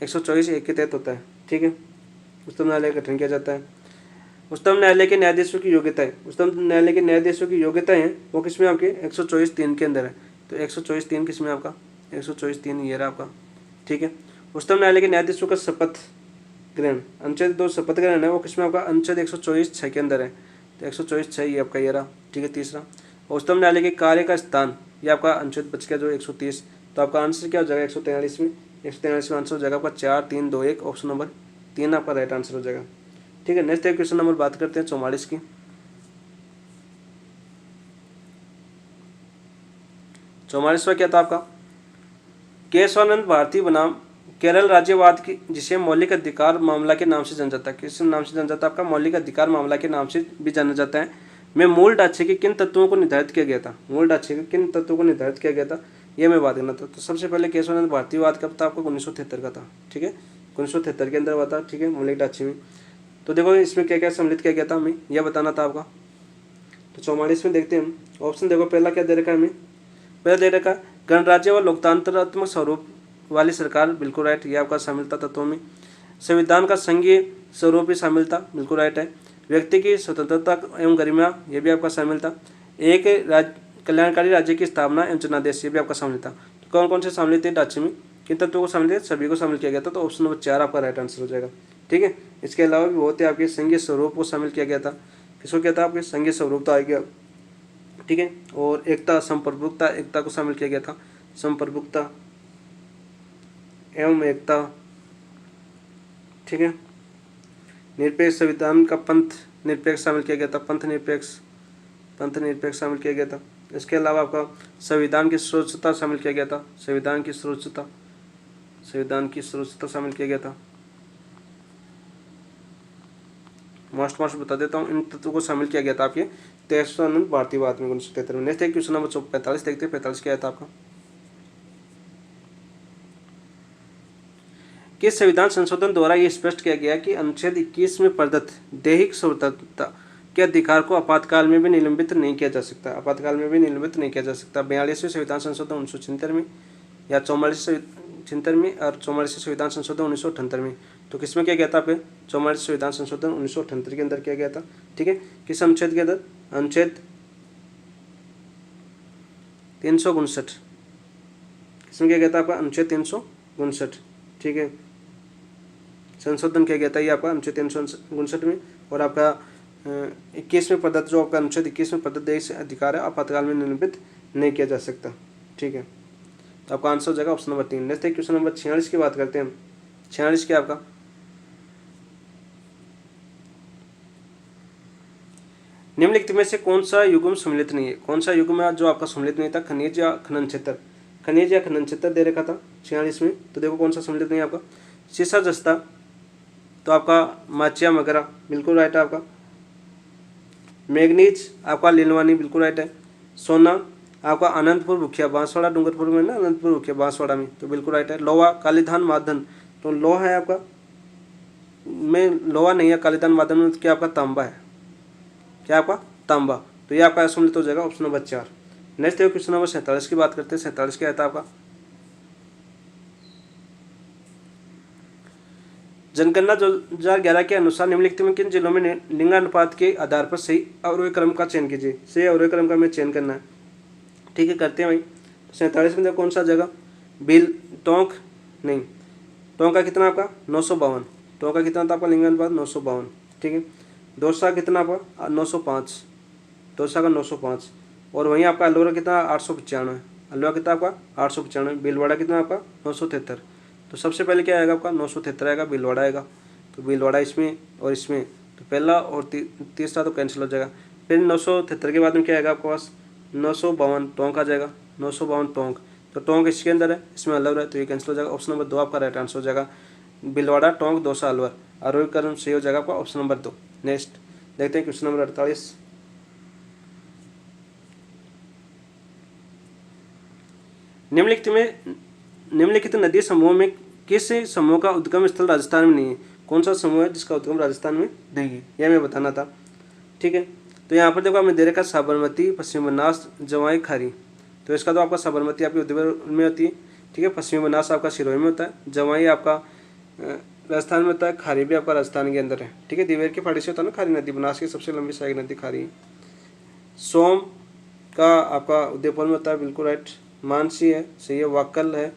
124(1) के तहत होता है, ठीक है। उच्चतम न्यायालय का गठन किया जाता है। उच्चतम न्यायालय के न्यायाधीशों की योग्यताएं, उच्चतम न्यायालय के न्यायाधीशों की योग्यताएं हैं वो किसमें आपके 124(3) के अंदर है। तो 124(3) किसमें आपका 124(3) ये रहा आपका, ठीक है। उच्चतम न्यायालय के न्यायाधीशों का शपथ ग्रहण, अनुच्छेद 2 शपथ ग्रहण है वो किसमें आपका अनुच्छेद 124(6) के अंदर है। तो 124(6) ये आपका ये रहा, ठीक है। तीसरा उच्चतम न्यायालय के कार्य का स्थान, ये आपका अनुच्छेद बच गया जो 130। तो आपका आंसर क्या हो जाएगा 143 में, 143 में आंसर हो जाएगा आपका 4 3 2 1, ऑप्शन नंबर 3 आपका राइट आंसर हो जाएगा, ठीक है। नेक्स्ट एक क्वेश्चन नंबर बात करते हैं 44 की। 44वां क्या था आपका, केशवानंद भारती बनाम केरल राज्यवाद की, जिसे मौलिक अधिकार मामला के नाम से जाना जाता है। किस नाम से जाना जाता है आपका? मौलिक अधिकार मामला के नाम से भी जाना जाता है। में मूल ढांचे के किन तत्वों को निर्धारित किया गया था? मूल ढांचे के किन तत्वों को निर्धारित किया गया था, ये मैं बात करना था। तो सबसे पहले केशवानंद भारतीवाद कब था आपको? 1973 का था, ठीक है। 1973 के अंदर हुआ था, ठीक है, मौलिक ढांचे में। तो देखो इसमें क्या क्या सम्मिलित किया गया था, हमें यह बताना था आपका। तो 44 में देखते हैं हम ऑप्शन। देखो पहला क्या दे रखा है हमें, पहला दे रखा गणराज्य व लोकतंत्रात्मक स्वरूप वाली सरकार, बिल्कुल राइट, ये आपका शामिल था तत्वों में। संविधान का संघीय स्वरूप भी शामिल था, बिल्कुल राइट है। व्यक्ति की स्वतंत्रता एवं गरिमा, ये भी आपका शामिल था। एक कल्याणकारी राज्य की स्थापना एवं जनादेश, ये भी आपका शामिल था। तो कौन कौन से शामिल थे ढांचे में, किन तत्वों को शामिल थे? सभी को शामिल किया गया था। तो ऑप्शन नंबर 4 आपका राइट आंसर हो जाएगा, ठीक है। इसके अलावा भी बहुत ही आपके संघीय स्वरूप को शामिल किया गया था। किसको किया था? आपके संघीय स्वरूप तो आ गया, ठीक है। और एकता संप्रभुता, एकता को शामिल किया गया था, संप्रभुता एवं एकता, ठीक है। निरपेक्ष संविधान का पंथ निरपेक्ष शामिल किया गया था, पंथ निरपेक्ष शामिल किया गया था। इसके अलावा आपका संविधान की सर्वोच्चता शामिल किया गया था, संविधान की सर्वोच्चता शामिल किया गया था। मास्ट बता देता हूँ, इन तत्वों को शामिल किया गया था आपके केशवानंद भारतीवाद में 1973 में। नेक्स्ट एक क्वेश्चन नंबर 45 देखते हैं। 45 क्या था आपका, किस संविधान संशोधन द्वारा यह स्पष्ट किया गया कि अनुच्छेद 21 में प्रदत्त दैहिक स्वतंत्रता के अधिकार को आपातकाल में भी निलंबित नहीं किया जा सकता, आपातकाल में भी निलंबित नहीं किया जा सकता। 42वें संविधान संशोधन 1976 में, या 44 में, और 44वें संविधान संशोधन 1978 में। तो किसमें किया गया था? आपके 44वें संविधान संशोधन 1978 के अंदर किया गया था, ठीक है। किस अनुच्छेद के अंदर? अनुच्छेद 359, किसमें किया गया था? आपका अनुच्छेद 359, ठीक है, संशोधन किया गया था ये आपका अनुच्छेद 359 में। और आपका 21 में प्रदत्त, जो आपका अनुच्छेद 21 में प्रदत्त दैहिक अधिकार है, आपातकाल में निलंबित नहीं किया जा सकता, ठीक है। तो आपका आंसर हो जाएगा option number 3। Next question number 46 की बात करते हैं हम। 46 क्या आपका, निम्नलिखित में से कौन सा युग्म सम्मिलित नहीं है? कौन सा युग्म है जो आपका सम्मिलित नहीं था? खनिज या खनन क्षेत्र, खनिज या खनन क्षेत्र दे रखा था 46 में। तो देखो कौन सा सम्मिलित नहीं है आपका, सीसा जस्ता, तो आपका माचिया मगरा, बिल्कुल राइट है आपका। मैग्नीज आपका लीलवानी, बिल्कुल राइट है। सोना आपका अनंतपुर भुखिया, बांसवाड़ा डूंगरपुर में ना, अनंतपुर भुखिया बांसवाड़ा में, तो बिल्कुल राइट है। लोहा कालीधान मादन, तो लोहा है आपका में, लोहा नहीं है कालीधान मादन में, क्या आपका तांबा है, क्या आपका तांबा। तो ये आपका सम्मिलित हो जाएगा option number 4। Next question number 47 की बात करते हैं। 47 क्या था आपका, जनगणना 2011 के अनुसार निम्नलिखित में किन जिलों में लिंगानुपात के आधार पर सही अवरोही क्रम का चयन कीजिए। सही अवरोही क्रम का हमें चयन करना है, ठीक है, करते हैं भाई। 47 में देखो कौन सा जगह, बिल टोंक नहीं, टोंक का कितना आपका 952, टोंक का कितना था आपका लिंगानुपात 952, ठीक है। दौसा कितना आपका 905, दौसा का 905। और वहीं आपका अल्लोरा कितना 895, अल्लोरा कितना आपका 895। भीलवाड़ा कितना आपका 973। तो सबसे पहले क्या आएगा आपका 973 आएगा, भीलवाड़ा आएगा। तो भीलवाड़ा इसमें और इसमें, तो पहला और तीसरा तो कैंसिल हो जाएगा। फिर 973 के बाद में क्या आएगा आपके पास 952 टोंक आ जाएगा, 952 टोंक। तो टोंक इसके अंदर है, इसमें अलवर है, तो ये कैंसिल हो जाएगा। ऑप्शन नंबर 2 आपका राइट आंसर हो जाएगा, भीलवाड़ा टोंक दौसा अलवर। आरोही क्रम सही हो जाएगा आपका ऑप्शन नंबर 2। नेक्स्ट देखते हैं क्वेश्चन नंबर 48। निम्नलिखित नदी समूह में किस समूह का उद्गम स्थल राजस्थान में नहीं है? कौन सा समूह है जिसका उद्गम राजस्थान में नहीं है, यह मैं बताना था। ठीक है, तो यहाँ पर देखो आपने दे रखा साबरमती, पश्चिमी बनास, जवाई, खारी। तो इसका तो आपका साबरमती आपकी उदयपुर में होती है। ठीक है, पश्चिमी बनास आपका सिरोही में होता है, जवाई आपका राजस्थान में होता है, खारी भी आपका राजस्थान के अंदर है। ठीक है, दिवेर की पहाड़ी से होता है ना खारी नदी, बनास की सबसे लंबी सहायक नदी खारी है। सोम का आपका उदयपुर में होता है, बिल्कुल राइट। मानसी है, सही है। वाकल है,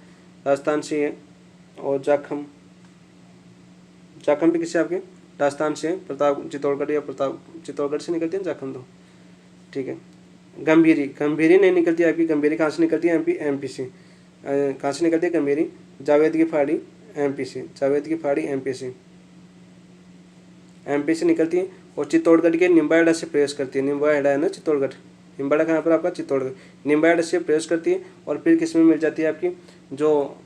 राजस्थान से है। और जाखम भी किसी आपके राजस्थान से है, प्रताप चित्तौड़गढ़ या प्रताप चित्तौड़गढ़ से निकलती है जाखम तो। ठीक है, गंभीरी नहीं निकलती आपकी। गंभीरी कहाँ से निकलती है? एमपी से। कहाँ से निकलती है गंभीरी? जावेद की पहाड़ी एमपी से। जावेद की पहाड़ी एमपी से निकलती है। और चित्तौड़गढ़ के निम्बाहेड़ा से प्रवेश करती है। निम्बाहेड़ा है ना चित्तौड़गढ़, निम्बाहेड़ा कहाँ पर आपका? चित्तौड़गढ़। निम्बाहेड़ा से प्रवेश करती है और फिर किस में मिल जाती है आपकी? जो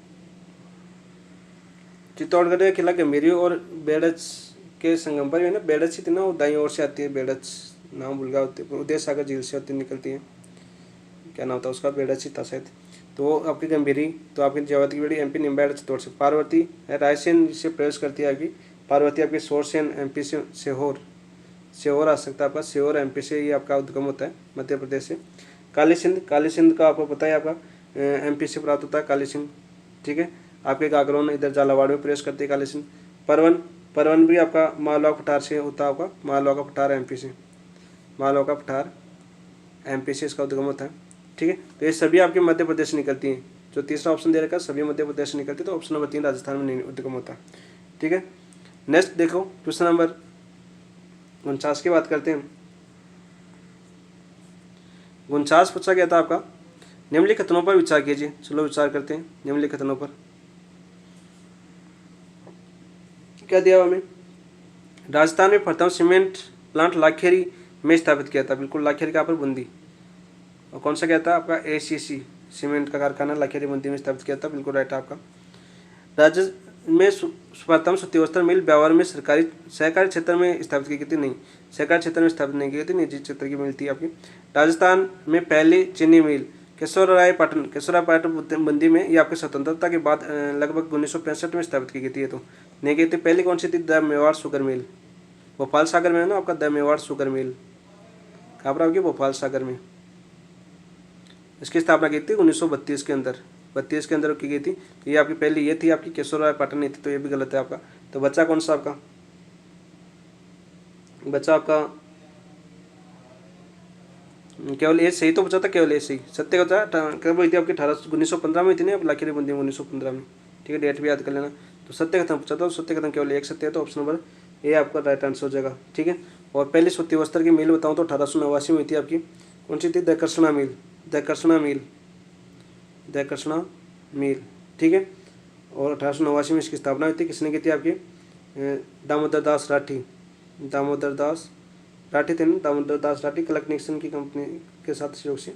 चित्तौड़गढ़ का किला गंभीरी और बेड़च के संगम पर है ना, बेड़च ही थी ना, वो दाई ओर से आती है, बेड़च नाम भूल गया, उदय सागर झील से होती निकलती है, क्या नाम था उसका? बेड़च ही था शायद। तो वो आपकी गंभीरी, तो आपकी जावत की बेड़ी एमपी निम्बाहेड़ा चित्तौड़ से। पार्वती है रायसेन से प्रवेश करती है आपकी। पार्वती आपकी सोरसेन एमपी से। सीहोर आ सकता है आपका, सीहोर एमपी से ये आपका उद्गम होता है, मध्य प्रदेश से। काली सिंध का आपको पता है आपका एमपी से प्राप्त होता है काली सिंध। ठीक है, आपके गागरोन इधर झालावाड़ में प्रवेश करती है काली सिंध। परवन भी आपका मालवा पठार से होता है आपका, मालवा का पठार एमपी से। मालवा का पठार एमपी से इसका उद्गम होता है। ठीक है, तो ये सभी आपके मध्य प्रदेश से निकलती हैं। जो तीसरा ऑप्शन दे रखा है सभी मध्य प्रदेश से निकलती है, तो ऑप्शन नंबर 3 राजस्थान में नहीं उद्गम होता। ठीक है, नेक्स्ट देखो क्वेश्चन नंबर 49 की बात करते हैं। 49 पूछा गया था आपका, निम्नलिखित कथनों पर विचार कीजिए। चलो विचार करते हैं निम्नलिखित कथनों पर। क्या दिया हुआ हमें? राजस्थान में प्रथम सीमेंट प्लांट लाखेरी में स्थापित किया था। बिल्कुल, लाखेरी कहाँ पर? बूंदी। और कौन सा क्या था आपका? एसीसी सीमेंट का कारखाना लाखेरी बूंदी में स्थापित किया था। बिल्कुल राइट आपका। राज्य में प्रथम सूती वस्त्र मिल ब्यावर में सहकारी क्षेत्र में स्थापित की गई थी। नहीं, सहकारी क्षेत्र में स्थापित नहीं की गई थी, निजी क्षेत्र की मिल थी आपकी। राजस्थान में पहली चीनी मिल केशवराय पाटन बंदी में, ये आपकी स्वतंत्रता के बाद लगभग 1965 में स्थापित की गई थी। ये तो नहीं गई थी। पहली कौन सी थी? The Mewar sugar mill, Bhopal Sagar में है ना आपका द मेवाड़ शुगर मिल। कहाँ पर आपकी? भोपाल सागर में। इसकी स्थापना की थी 1932 के अंदर, 32 के अंदर की गई थी। ये आपकी पहली ये थी आपकी केशवराय पाटन नहीं थी, तो ये भी गलत है आपका। तो बच्चा कौन सा आपका? बच्चा आपका केवल ए सही तो बचा था, केवल ए सही। सत्य का कब हुई थी आपकी? 1915 में हुई थी ना लाखेरी बंदी 1915 में। ठीक है, डेट भी याद कर लेना। तो सत्य कथन पूछा था, सत्य कथन केवल एक सत्य है, तो ऑप्शन नंबर ए आपका राइट आंसर हो जाएगा। ठीक है, और पहली सूती वस्त्र की मिल बताऊँ तो 1889 में हुई थी आपकी। कौन सी थी? दकर्षणा मिल। ठीक है, और 1889 में इसकी स्थापना हुई थी। किसने की थी आपकी? दामोदर दास राठी थे ना, दामोदर दास राठी कलेक्शन की कंपनी के साथ सहयोग से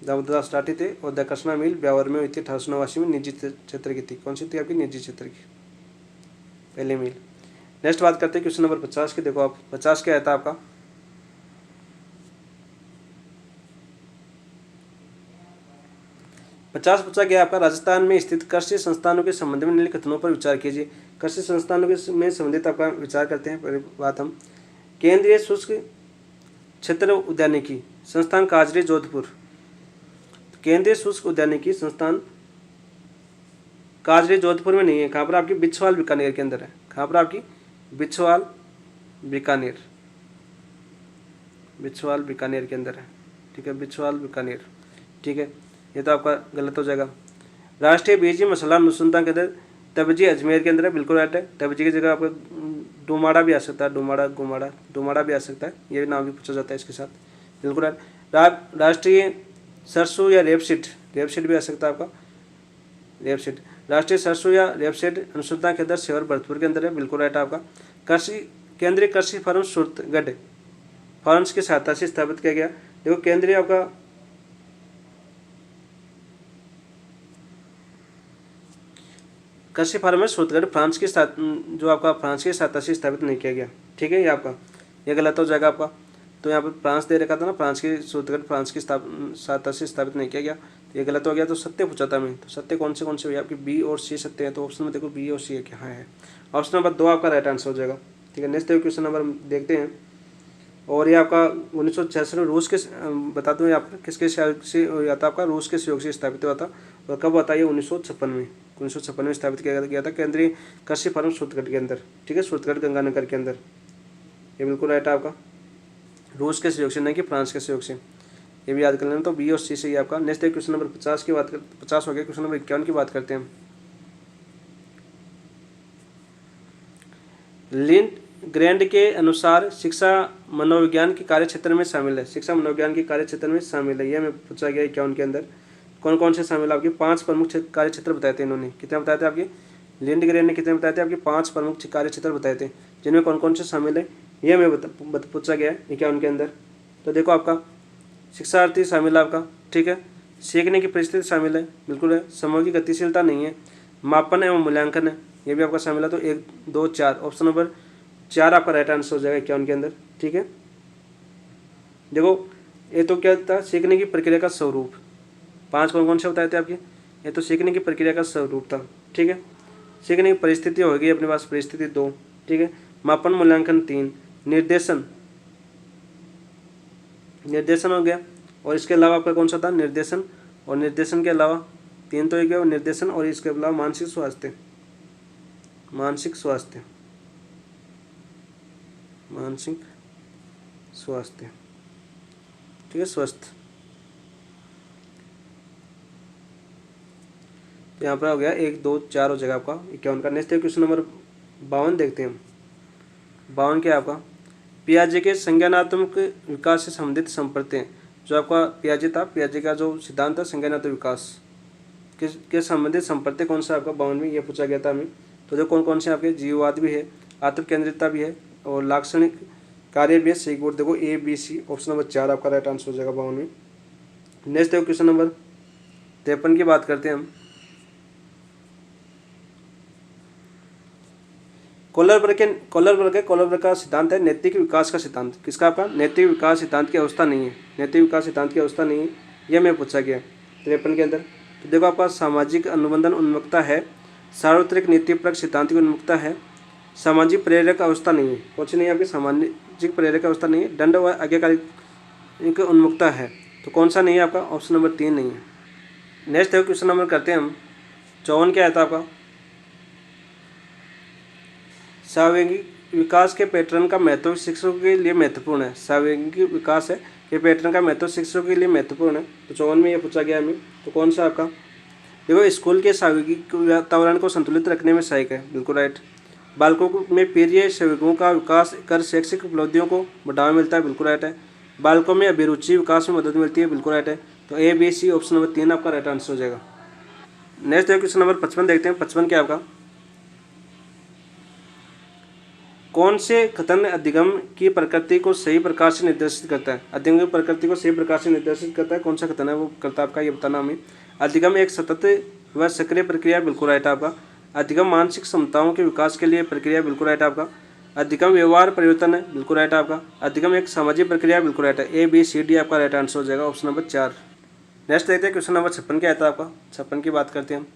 दामोदर दास राठी थे। और दकर्षणा मिल ब्यावर में हुई थी 1889 में, निजी क्षेत्र की थी। कौन सी थी आपकी? निजी क्षेत्र की पहले मिल। नेक्स्ट बात करते हैं क्वेश्चन नंबर 50 की। देखो आप 50 क्या आता है आपका? 50 पूछा गया आपका, राजस्थान में स्थित कृषि संस्थानों के संबंध में निम्नलिखित कथनों पर विचार कीजिए। कृषि संस्थानों के में संबंधित आपका विचार करते हैं। पहली बात हम केंद्रीय शुष्क क्षेत्र उद्यानिकी संस्थान काजरी जोधपुर। केंद्रीय शुष्क उद्यानिकी संस्थान काजरी जोधपुर में नहीं है। कहाँ पर आपकी? बिछवाल बीकानेर के अंदर है। कहाँ पर आपकी? बिछवाल बीकानेर के अंदर है। ठीक है, बिछवाल बीकानेर। ठीक है, ये तो आपका गलत हो जाएगा। राष्ट्रीय बीजी मसाला अनुसंधान केंद्र तबजी अजमेर के अंदर है। बिल्कुल राइट है। तबजी की जगह आपका डुमाड़ा भी आ सकता है, डुमाड़ा भी आ सकता है, ये नाम भी पूछा जाता है इसके साथ। बिल्कुल राइट। राष्ट्रीय सरसों या रेपसीड भी आ सकता है आपका, रेपसीड। राष्ट्रीय सरसों या रेपसीड अनुसंधान केंद्र सेवर भरतपुर के अंदर है। बिल्कुल राइट आपका। केंद्रीय कृषि फर्म सूरतगढ़ फर्म्स की सहायता से स्थापित किया गया। देखो केंद्रीय आपका कृषि फार्म है सूरतगढ़, फ्रांस के साथ जो आपका फ्रांस की सहायता से स्थापित नहीं किया गया। ठीक है, ये आपका ये गलत हो जाएगा आपका। तो यहाँ पर फ्रांस दे रखा था ना, फ्रांस की सूत्रगत फ्रांस की सहायता से स्थापित नहीं किया गया, तो ये गलत हो गया। तो सत्य पूछा था मैं, तो सत्य कौन से हुए आपकी बी और सी सत्य है, तो ऑप्शन में देखो बी और सी है क्या है। ऑप्शन नंबर 2 आपका राइट आंसर हो जाएगा। ठीक है, नेक्स्ट क्वेश्चन नंबर देखते हैं। और ये आपका 1966 में रूस के बता दूँ आपको किसके सहयोग से या था, आपका रूस के सहयोग से स्थापित हुआ था। और कब हुआ था ये 1956 में स्थापित किया गया था केंद्रीय कृषि फर्म सूरतगढ़ के अंदर। ठीक है, सूरतगढ़ गंगानगर के अंदर। ये बिल्कुल राइट है आपका, रूस के सहयोग से, नहीं कि फ्रांस के सहयोग से। ये भी याद कर लेना। तो बी और सी से ही आपका। नेक्स्ट है क्वेश्चन नंबर 50 की बात कर, 50 हो गया। क्वेश्चन नंबर 51 की बात करते हैं। लिंड ग्रैंड के अनुसार शिक्षा मनोविज्ञान के कार्य क्षेत्र में शामिल है। शिक्षा मनोविज्ञान के कार्य क्षेत्र में शामिल है, यह हमें पूछा गया 51 के अंदर। कौन कौन से शामिल है आपके 5 प्रमुख कार्य क्षेत्र बताए थे इन्होंने। कितने बताए थे आपके लिंड ग्रैंड ने, कितने बताए थे आपके 5 प्रमुख कार्य क्षेत्र बताए थे, जिनमें कौन कौन से शामिल है ये हमें पूछा गया है 51 के अंदर। तो देखो आपका शिक्षार्थी शामिल है आपका। ठीक है, सीखने की परिस्थिति शामिल है, बिल्कुल है। समय की गतिशीलता नहीं है, मापन एवं मूल्यांकन है, ये भी आपका शामिल है। तो 1 2 4 ऑप्शन नंबर 4 आपका राइट आंसर हो जाएगा 51 के अंदर। ठीक है, देखो ये तो क्या था, सीखने की प्रक्रिया का स्वरूप। 5 कौन से बताए थे आपके, ये तो सीखने की प्रक्रिया का स्वरूप था। ठीक है, सीखने की परिस्थिति होगी अपने पास, परिस्थिति 2। ठीक है, मापन मूल्यांकन 3, निर्देशन हो गया। और इसके अलावा आपका कौन सा था, निर्देशन। और निर्देशन के अलावा 3 तो एक है, निर्देशन और इसके अलावा मानसिक स्वास्थ्य, मानसिक स्वास्थ्य। ठीक है, स्वस्थ। तो यहाँ पर हो गया 1 2 4 हो जाएगा आपका 51 का। नेक्स्ट क्वेश्चन नंबर 52 देखते हैं हम। 52 क्या है आपका, पियाजे के संज्ञानात्मक विकास से संबंधित संप्रत्यय। जो आपका पियाजे था, पियाजे का जो सिद्धांत था संज्ञानात्मक विकास के संबंधित संप्रत्यय कौन सा आपका 52 में, ये पूछा गया था हमें। तो जो कौन कौन से आपके जीववाद भी है, आत्म केंद्रितता भी है और लाक्षणिक कार्य भी है। सही बोर्ड देखो A B C, option number 4 आपका राइट आंसर हो जाएगा 52 में। नेक्स्ट देखो क्वेश्चन नंबर 53 की बात करते हैं हम। कोलरबर्ग का सिद्धांत है नैतिक विकास का सिद्धांत। किसका आपका, नैतिक विकास सिद्धांत की अवस्था नहीं है, नैतिक विकास सिद्धांत की अवस्था नहीं है, यह मैं पूछा गया 53 के अंदर। तो देखो आपका सामाजिक अनुबंधन उन्मुखता है, सार्वत्रिक नीतिपरक सिद्धांत की उन्मुखता है, सामाजिक प्रेरक अवस्था नहीं है। कौन सी नहीं है आपकी, सामाजिक प्रेरक अवस्था नहीं है, दंड व आज्ञाकारी की उन्मुखता है। तो कौन सा नहीं है आपका, ऑप्शन नंबर 3 नहीं है। नेक्स्ट देखो क्वेश्चन नंबर करते हैं हम 54 क्या आता आपका, सार्वजनिक विकास के पैटर्न का महत्व शिक्षकों के लिए महत्वपूर्ण है। सार्वजनिक विकास है के पैटर्न का महत्व शिक्षकों के लिए महत्वपूर्ण है। तो 54 में ये पूछा गया हमें। तो कौन सा आपका, देखो स्कूल के सार्वजनिक वातावरण को संतुलित रखने में सहायक है, बिल्कुल राइट। बालकों में प्रिय सहयोगों का विकास कर शैक्षिक उपलब्धियों को बढ़ावा मिलता है, बिल्कुल राइट है। बालकों में अभिरुचि विकास में मदद मिलती है, बिल्कुल राइट है। तो A B C option number 3 आपका राइट आंसर हो जाएगा। नेक्स्ट क्वेश्चन नंबर 55 देखते हैं। 55 क्या आपका, कौन से कथन अधिगम की प्रकृति को सही प्रकार से निर्देशित करता है। अधिगम की प्रकृति को सही प्रकार से निर्देशित करता है, कौन सा कथन है वो करता है आपका, ये बताना हमें। अधिगम एक सतत व सक्रिय प्रक्रिया, बिल्कुल राइट आपका। अधिगम मानसिक क्षमताओं के विकास के लिए प्रक्रिया, बिल्कुल राइट आपका। अधिगम व्यवहार परिवर्तन है, बिल्कुल राइट आपका। अधिगम एक सामाजिक प्रक्रिया, बिल्कुल राइट है। A B C D आपका राइट आंसर हो जाएगा, ऑप्शन नंबर 4। नेक्स्ट देखते हैं क्वेश्चन नंबर 56 क्या आता है आपका। 56 की बात करते हैं हम।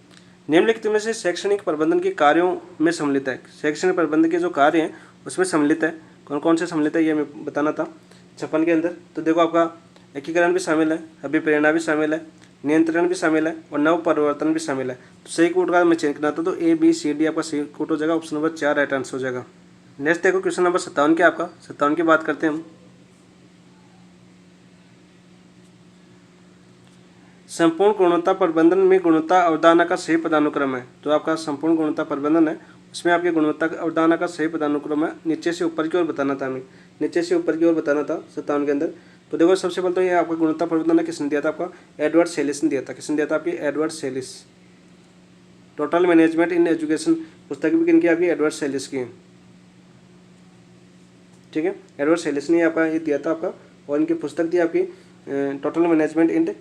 निम्नलिखित में से शैक्षणिक प्रबंधन के कार्यों में सम्मिलित है। शैक्षणिक प्रबंधन के जो कार्य हैं उसमें सम्मिलित है, कौन कौन से सम्मिलित है ये हमें बताना था 56 के अंदर। तो देखो आपका एकीकरण भी शामिल है, अभिप्रेरणा भी शामिल है, नियंत्रण भी शामिल है और नव परिवर्तन भी शामिल है। तो सही कोड का मैं चेंज करना था, तो A B C D आपका सही कोड हो जाएगा, ऑप्शन नंबर 4 राइट आंसर हो जाएगा। नेक्स्ट देखो क्वेश्चन नंबर 57 के आपका। 57 की बात करते हैं हम। संपूर्ण गुणवत्ता प्रबंधन में गुणवत्ता अवधारणा का सही पदानुक्रम है। जो आपका संपूर्ण गुणवत्ता प्रबंधन है उसमें आपकी गुणवत्ता अवधारणा का सही पदानुक्रम है, नीचे से ऊपर की ओर बताना था हमें, नीचे से ऊपर की ओर बताना था 57 के अंदर। तो देखो सबसे पहले तो ये आपका गुणवत्ता प्रबंधन है, किसने दिया था आपका, एडवर्ड सेलिस ने दिया था। किसने दिया था आपकी, Edward Sallis. Total management in education पुस्तक भी किनकी आपकी, एडवर्ड सेलिस की है। ठीक है, एडवर्ड सेलिस ने आपका ये दिया था आपका, और इनकी पुस्तक थी आपकी टोटल मैनेजमेंट इन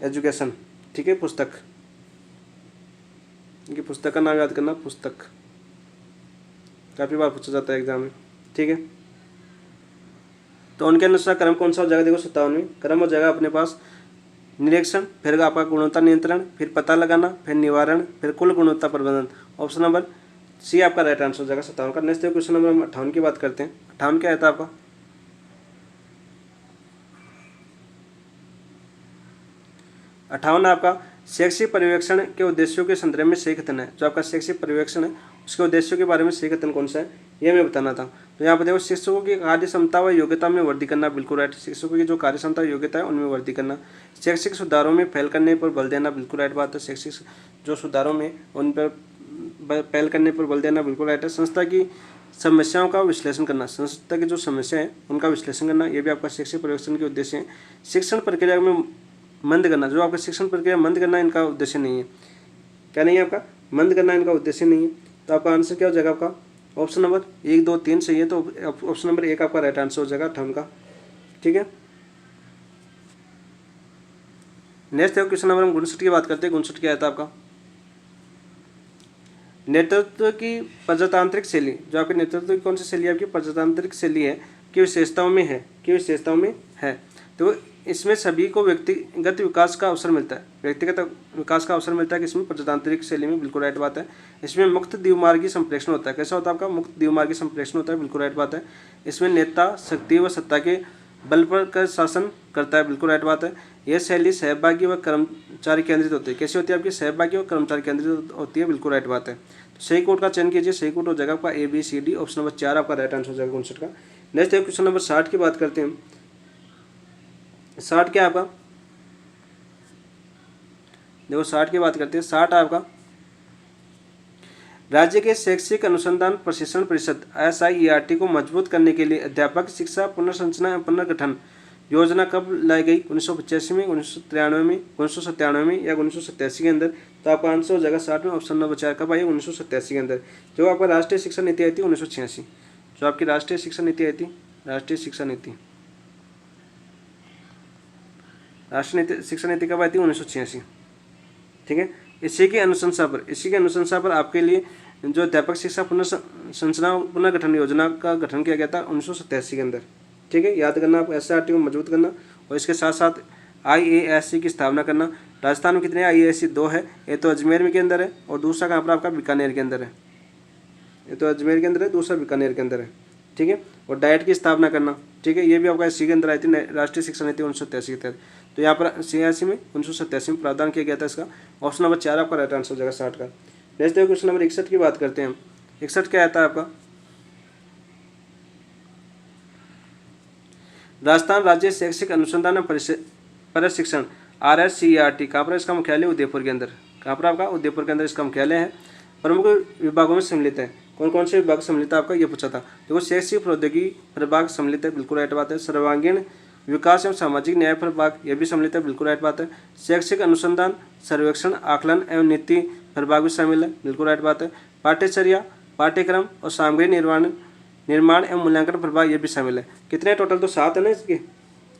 एजुकेशन। ठीक है, पुस्तक, इनकी पुस्तक का नाम याद करना, पुस्तक काफ़ी बार पूछा जाता है एग्जाम में। ठीक है, तो उनके अनुसार क्रम कौन सा हो जाएगा, देखो 57वीं क्रम हो जाएगा अपने पास निरीक्षण, फिर आपका गुणवत्ता नियंत्रण, फिर पता लगाना, फिर निवारण, फिर कुल गुणवत्ता प्रबंधन। ऑप्शन नंबर सी आपका राइट आंसर हो जाएगा 57 का। नेक्स्ट क्वेश्चन नंबर 58 की बात करते हैं। 58 क्या आता है आपका, 58 आपका शैक्षिक पर्यवेक्षण के उद्देश्यों के संदर्भ में सही कथन है। जो आपका शैक्षिक पर्यवेक्षण है उसके उद्देश्यों के बारे में सही कथन कौन सा है, ये मैं बताना था। तो यहाँ पर देखो, शिक्षकों की कार्य क्षमता व योग्यता में वृद्धि करना, बिल्कुल राइट। शिक्षकों की जो कार्य क्षमता योग्यता है उनमें वृद्धि करना। शैक्षिक सुधारों में पहल करने पर बल देना, बिल्कुल राइट बात है। शैक्षिक जो सुधारों में उन पर पहल करने पर बल देना, बिल्कुल राइट है। संस्था की समस्याओं का विश्लेषण करना, संस्था की जो समस्या है उनका विश्लेषण करना, ये भी आपका शैक्षिक पर्यवेक्षण के उद्देश्य है। शिक्षण प्रक्रिया में मंद करना, जो आपका शिक्षण प्रक्रिया मंद करना इनका उद्देश्य नहीं है। क्या नहीं है आपका, मंद करना इनका उद्देश्य नहीं है। तो आपका आंसर क्या हो जाएगा, आपका ऑप्शन नंबर 1, 2, 3 सही है। तो ऑप्शन नंबर 1 आपका राइट आंसर हो जाएगा 58 का। ठीक है, नेक्स्ट क्वेश्चन नंबर हम 59 की बात करते हैं। 59 क्या आता है आपका, नेतृत्व की प्रजातांत्रिक शैली। जो आपके नेतृत्व की कौन सी शैली आपकी प्रजातांत्रिक शैली है, की विशेषताओं में है, की विशेषताओं में है। तो इसमें सभी को व्यक्तिगत विकास का अवसर मिलता है, व्यक्तिगत विकास का अवसर मिलता है किसमें, प्रजातांत्रिक शैली में, बिल्कुल राइट बात है। इसमें मुक्त द्विमार्गी संप्रेषण होता है। कैसा होता है आपका, मुक्त द्विमार्गी संप्रेषण होता है, बिल्कुल राइट बात है। इसमें नेता शक्ति व सत्ता के बल पर का शासन करता है, बिल्कुल राइट बात है। यह शैली सहभागी व कर्मचारी केंद्रित होती है। कैसी होती है आपकी, सहभागी व कर्मचारी केंद्रित होती है, बिल्कुल राइट बात है। तो सही कोड का चयन कीजिए, सही कोड हो जाएगा आपका ABCD, ऑप्शन नंबर 4 आपका राइट आंसर हो जाएगा 59 का। नेक्स्ट क्वेश्चन नंबर 60 की बात करते हैं। 60 क्या आपका, देखो 60 की बात करते हैं। 60 आपका राज्य के शैक्षिक अनुसंधान प्रशिक्षण परिषद SIERT को मजबूत करने के लिए अध्यापक शिक्षा पुनर्संरचना एवं पुनर्गठन योजना कब लाई गई, 1985 में, 1993 में, 1997 में या 1987 के अंदर। तो आपका आंसर हो जाएगा 60 में, ऑप्शन नंबर 4 कब आई, 1987 के अंदर। जो आपका राष्ट्रीय शिक्षा नीति आई थी 1986, जो आपकी राष्ट्रीय शिक्षा नीति आई थी, राष्ट्रीय शिक्षा नीति शिक्षा नीति कब आई थी, 1986। ठीक है, इसी के अनुशंसा पर आपके लिए जो अध्यापक शिक्षा पुनर्संरचना पुनर्गठन योजना का गठन किया गया था 1987 के अंदर। ठीक है, याद करना आप, SIERT को मजबूत करना और इसके साथ साथ IASC की स्थापना करना। राजस्थान में कितने IASC, 2 है। ये तो अजमेर में के अंदर है और दूसरा कहाँ पर आपका बीकानेर के अंदर है। ये तो अजमेर के अंदर है, दूसरा बीकानेर के अंदर है। ठीक है, और डाइट की स्थापना करना। ठीक है, ये भी आपका इसी के अंदर आई थी, राष्ट्रीय शिक्षा नीति 1987 के तहत। तो यहाँ पर 86 में 1987 में प्रावधान किया गया था इसका। ऑप्शन नंबर 4 आपका राइट आंसर हो जाएगा 60 का। नेक्स्ट क्वेश्चन नंबर 61 की बात करते हैं हम। 61 क्या आता है आपका, राजस्थान राज्य शैक्षिक अनुसंधान एवं प्रशिक्षण RSCERT कहाँ पर, इसका मुख्यालय उदयपुर के अंदर। कहाँ पर आपका, उदयपुर के अंदर इसका मुख्यालय है। प्रमुख विभागों में सम्मिलित है, कौन कौन से विभाग सम्मिलित है आपका, ये पूछा था। देखो, शैक्षिक प्रौद्योगिकी प्रभाग सम्मिलित है, बिल्कुल राइट बात है। सर्वांगीण विकास एवं सामाजिक न्याय प्रभाग, यह भी सम्मिलित है, बिल्कुल राइट बात है। शैक्षिक अनुसंधान सर्वेक्षण आकलन एवं नीति प्रभाग भी शामिल है, बिल्कुल राइट बात है। पाठ्यचर्या पाठ्यक्रम और सामग्री निर्माण एवं मूल्यांकन प्रभाग, ये भी शामिल है। कितने टोटल, तो 7 है ना इसके,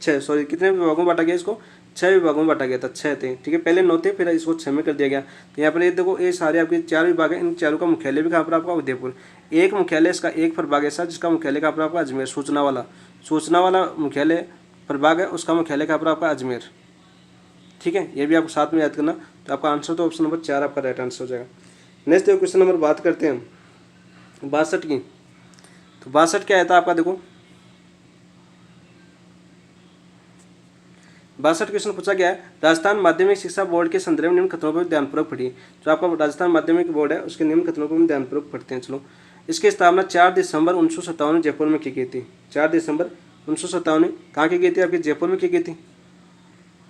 6 सॉरी, कितने विभागों में बांटा गया इसको, 6 विभागों में बांटा गया था, 6 थे। ठीक है, पहले 9 थे, फिर इसको 6 में कर दिया गया। तो यहाँ पर ये देखो, ये सारे आपके 4 विभाग हैं, इन चारों का मुख्यालय भी कहाँ पर आपका, उदयपुर। एक मुख्यालय इसका, एक प्रभाग ऐसा जिसका मुख्यालय कहाँ पर आपका, अजमेर। सूचना वाला मुख्यालय प्रभाग है, उसका मुख्यालय कहाँ पर आपका, अजमेर। ठीक है, ये भी आपको साथ में याद करना। तो आपका आंसर तो ऑप्शन नंबर 4 आपका राइट आंसर हो जाएगा। नेक्स्ट क्वेश्चन नंबर बात करते हैं हम 62 की। तो 62 क्या आता है आपका, देखो 62 क्वेश्चन पूछा गया है, राजस्थान माध्यमिक शिक्षा बोर्ड के संदर्भ में निम्न कथनों पर ध्यानपूर्वक पढ़िए। जो आपका राजस्थान माध्यमिक बोर्ड है उसके निम्न कथनों पर ध्यानपूर्वक पढ़ते हैं। चलो, इसकी स्थापना 4 दिसंबर 1957 जयपुर में की गई थी। 4 दिसंबर 1957 में कहाँ की गई थी, आपकी जयपुर में की गई थी।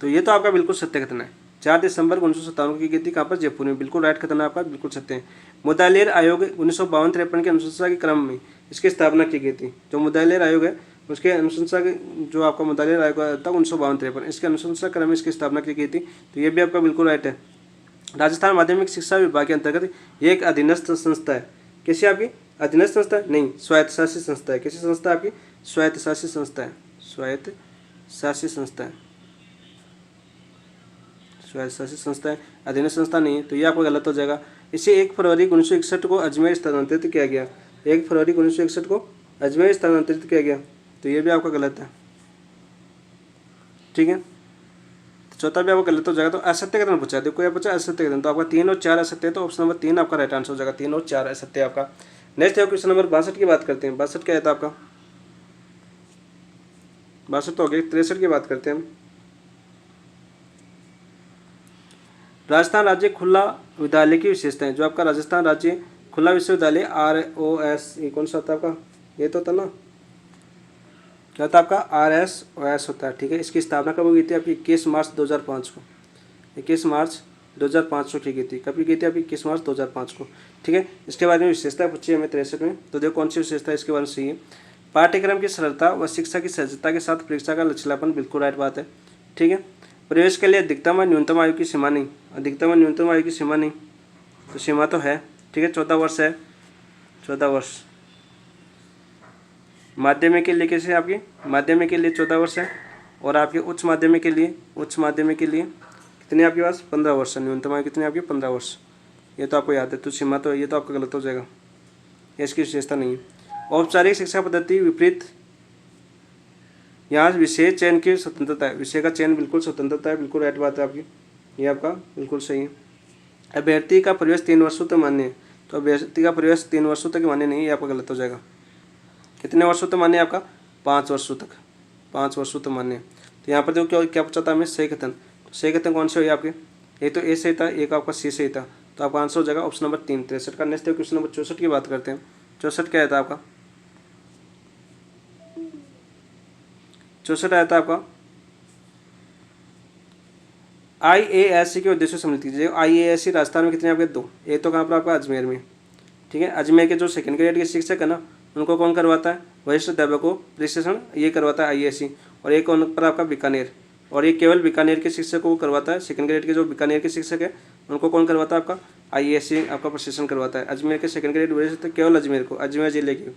तो ये तो आपका बिल्कुल सत्य कथन है। 4 दिसंबर 1957 की गई थी, कहाँ पर, जयपुर में, बिल्कुल राइट कथन है आपका, बिल्कुल सत्य है। मुदालिर आयोग 1952-53 के अनुशंसा के क्रम में इसकी स्थापना की गई थी। जो मुदालिर आयोग है उसके अनुशंसा के, जो आपका मुदालिर आयोग था 1952-53, इसके अनुशंसा क्रम में इसकी स्थापना की गई थी। तो ये भी आपका बिल्कुल राइट है। राजस्थान माध्यमिक शिक्षा विभाग के अंतर्गत ये एक अधीनस्थ संस्था है। कैसी आपकी, अधीनस्थ संस्था नहीं, स्वायत्तशासित संस्था है। कैसी संस्था आपकी, स्वायत्तशासित संस्था है, स्वायत्तशासित संस्था है, स्वायत्तशासित संस्था है, अधीनस्थ संस्था नहीं है। तो ये आपको गलत हो जाएगा। इसे 1 फरवरी 1961 को अजमेर स्थानांतरित किया गया। 1 फरवरी 1961 को अजमेर स्थानांतरित किया गया। तो ये भी आपका गलत है, ठीक है। तो चौथा भी आपका गलत हो जाएगा। तो असत्य कथन पूछा है, देखो ये पूछा असत्य कथन, तो आपका 3 और 4 असत्य है, तो ऑप्शन नंबर 3 आपका राइट आंसर हो जाएगा। 3 और 4 असत्य आपका। नेक्स्ट है क्वेश्चन नंबर 62 की बात करते हैं। 62 क्या था आपका, 62 तो हो गया। 63 की बात करते हैं हम। राजस्थान राज्य खुला विद्यालय की विशेषताएं। जो आपका राजस्थान राज्य खुला विश्वविद्यालय ROS, ये कौन सा होता है आपका, ये तो था ना, क्या होता है आपका RSOS होता है, ठीक है। इसकी स्थापना कब हुई थी आपकी, 21 मार्च 2005 को। 21 मार्च 2005 को की गई थी। कब की गई थी आपकी, 21 मार्च 2005 को, ठीक है। इसके बारे में विशेषता पूछी हमें 63 में, तो देखो कौन सी विशेषता है इसके बारे में सही है। पाठ्यक्रम की सरलता व शिक्षा की सहजता के साथ परीक्षा का लचीलापन, बिल्कुल राइट बात है, ठीक है। प्रवेश के लिए अधिकतम व न्यूनतम आयु की सीमा नहीं, अधिकतम व न्यूनतम आयु की सीमा नहीं, तो सीमा तो है, ठीक है, 14 वर्ष है, 14 वर्ष। माध्यमिक के लिए कैसे आपकी, माध्यमिक के लिए 14 वर्ष है, और आपके उच्च माध्यमिक के लिए, उच्च माध्यमिक के लिए कितने आपके पास, 15 वर्ष है। न्यूनतम आयु कितनी आपकी, 15 वर्ष। ये तो आपको याद है, तो सीमा तो ये तो आपका गलत हो जाएगा, ये इसकी विशेषता नहीं है। औपचारिक शिक्षा पद्धति विपरीत, यहाँ विषय चयन की स्वतंत्रता है, विषय का चयन बिल्कुल स्वतंत्रता है, बिल्कुल राइट बात है आपकी, ये आपका बिल्कुल सही है। अभ्यर्थी का प्रवेश 3 वर्षों तक मान्य है, तो अभ्यर्थी का प्रवेश 3 वर्षों तक मान्य नहीं है, ये आपका गलत हो जाएगा। कितने वर्षों तक मान्य है आपका, 5 वर्षों तक, 5 वर्षों तक मान्य है। तो यहाँ पर देखो क्या क्या पूछा था हमें, सही कथन। तो सही कथन कौन से हुए आपके, एक तो ए सही था, एक आपका सी सही था, तो आपका आंसर हो जाएगा ऑप्शन नंबर 3, 63 का। नेक्स्ट क्वेश्चन नंबर 64 की बात करते हैं। 64 क्या था आपका, 64 आया था आपका IASC के उद्देश्य सम्मिलित कीजिए। IASC राजस्थान में कितने आपके, 2। एक तो कहाँ पर आपका, अजमेर में, ठीक है। अजमेर के जो सेकंड ग्रेड के शिक्षक है ना, उनको कौन करवाता है, वरिष्ठ अध्यापकों प्रशिक्षण ये करवाता है IASC। और एक कौन पर आपका बीकानेर, और ये केवल बीकानेर के शिक्षकों को करवाता है। सेकंड ग्रेड के जो बीकानेर के शिक्षक है उनको कौन करवाता है, आपका IASC आपका प्रशिक्षण करवाता है। अजमेर के सेकंड ग्रेड वरिष्ठ केवल अजमेर को, अजमेर जिले के,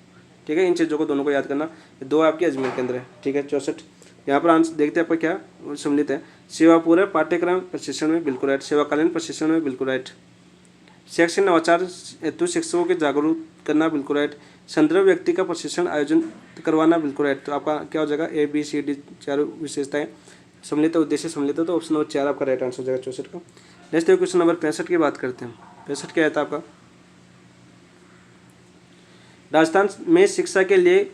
ठीक है। इन चीज़ों को दोनों को याद करना, 2 आपके अजमेर के अंदर है, ठीक है। 64 यहाँ पर आंसर देखते हैं आपका क्या सम्मिलित है। सेवापूर्व पाठ्यक्रम प्रशिक्षण में, बिल्कुल राइट। सेवाकालीन प्रशिक्षण में, बिल्कुल राइट। शैक्षिक नवाचार हेतु शिक्षकों के जागरूक करना, बिल्कुल राइट। संदर्भ व्यक्ति का प्रशिक्षण आयोजन करवाना, बिल्कुल राइट। तो आपका क्या हो जाएगा, ABCD 4 विशेषताएं सम्मिलित, उद्देश्य सम्मिलित है, तो ऑप्शन नंबर 4 आपका राइट आंसर हो जाएगा 64 का। नेक्स्ट क्वेश्चन नंबर 65 की बात करते हैं। 65 क्या था आपका, राजस्थान में शिक्षा के लिए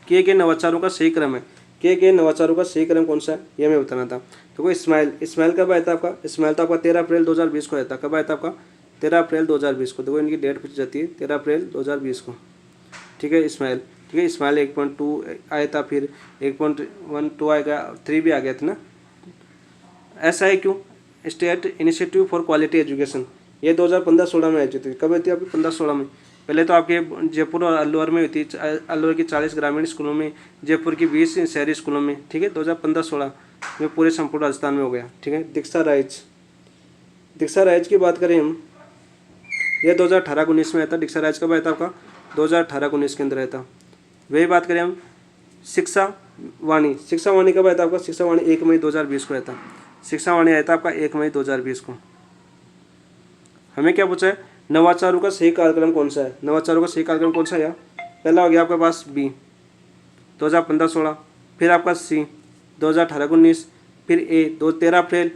किए गए नवाचारों का सही क्रम है। किए गए नवाचारों का सही क्रम कौन सा है, ये हमें बताना था। तो कोई इस्माइल कब आया था आपका, इस्माइल तो आपका 13 अप्रैल 2020 को आया था। कब आया था आपका, 13 अप्रैल 2020 को। देखो इनकी डेट पूछी जाती है, 13 अप्रैल 2020 को, ठीक है। इस्माइल, ठीक है। इस्माइल 1.2 आया था, फिर 1.12 आएगा, 3 भी आ गया था ना। ऐसा है क्यों, state initiative for quality education, ये 2015-16 में आई थी। कब आई थी आपकी, 15-16 में। पहले तो आपके जयपुर और अलवर में हुई थी, अलवर की 40 ग्रामीण स्कूलों में, जयपुर की 20 शहरी स्कूलों में, ठीक है। 2015-16 में पूरे संपूर्ण राजस्थान में हो गया, ठीक है। दीक्षा राइज की बात करें हम, यह 2018-19 में आया था। दीक्षा राइज कब आया था आपका, 2018-19 के अंदर आया था। वही बात करें हम शिक्षा वाणी कब आया था आपका, शिक्षा वाणी 1 मई 2020 को आया था। शिक्षा वाणी आया था आपका 1 मई 2020 को। हमें क्या पूछा है, नवाचारों का सही कार्यक्रम कौन सा है। नवाचारों का सही कार्यक्रम कौन सा है, पहला हो गया आपके पास B 2015-16, फिर आपका C 2018-19, फिर A 13 अप्रैल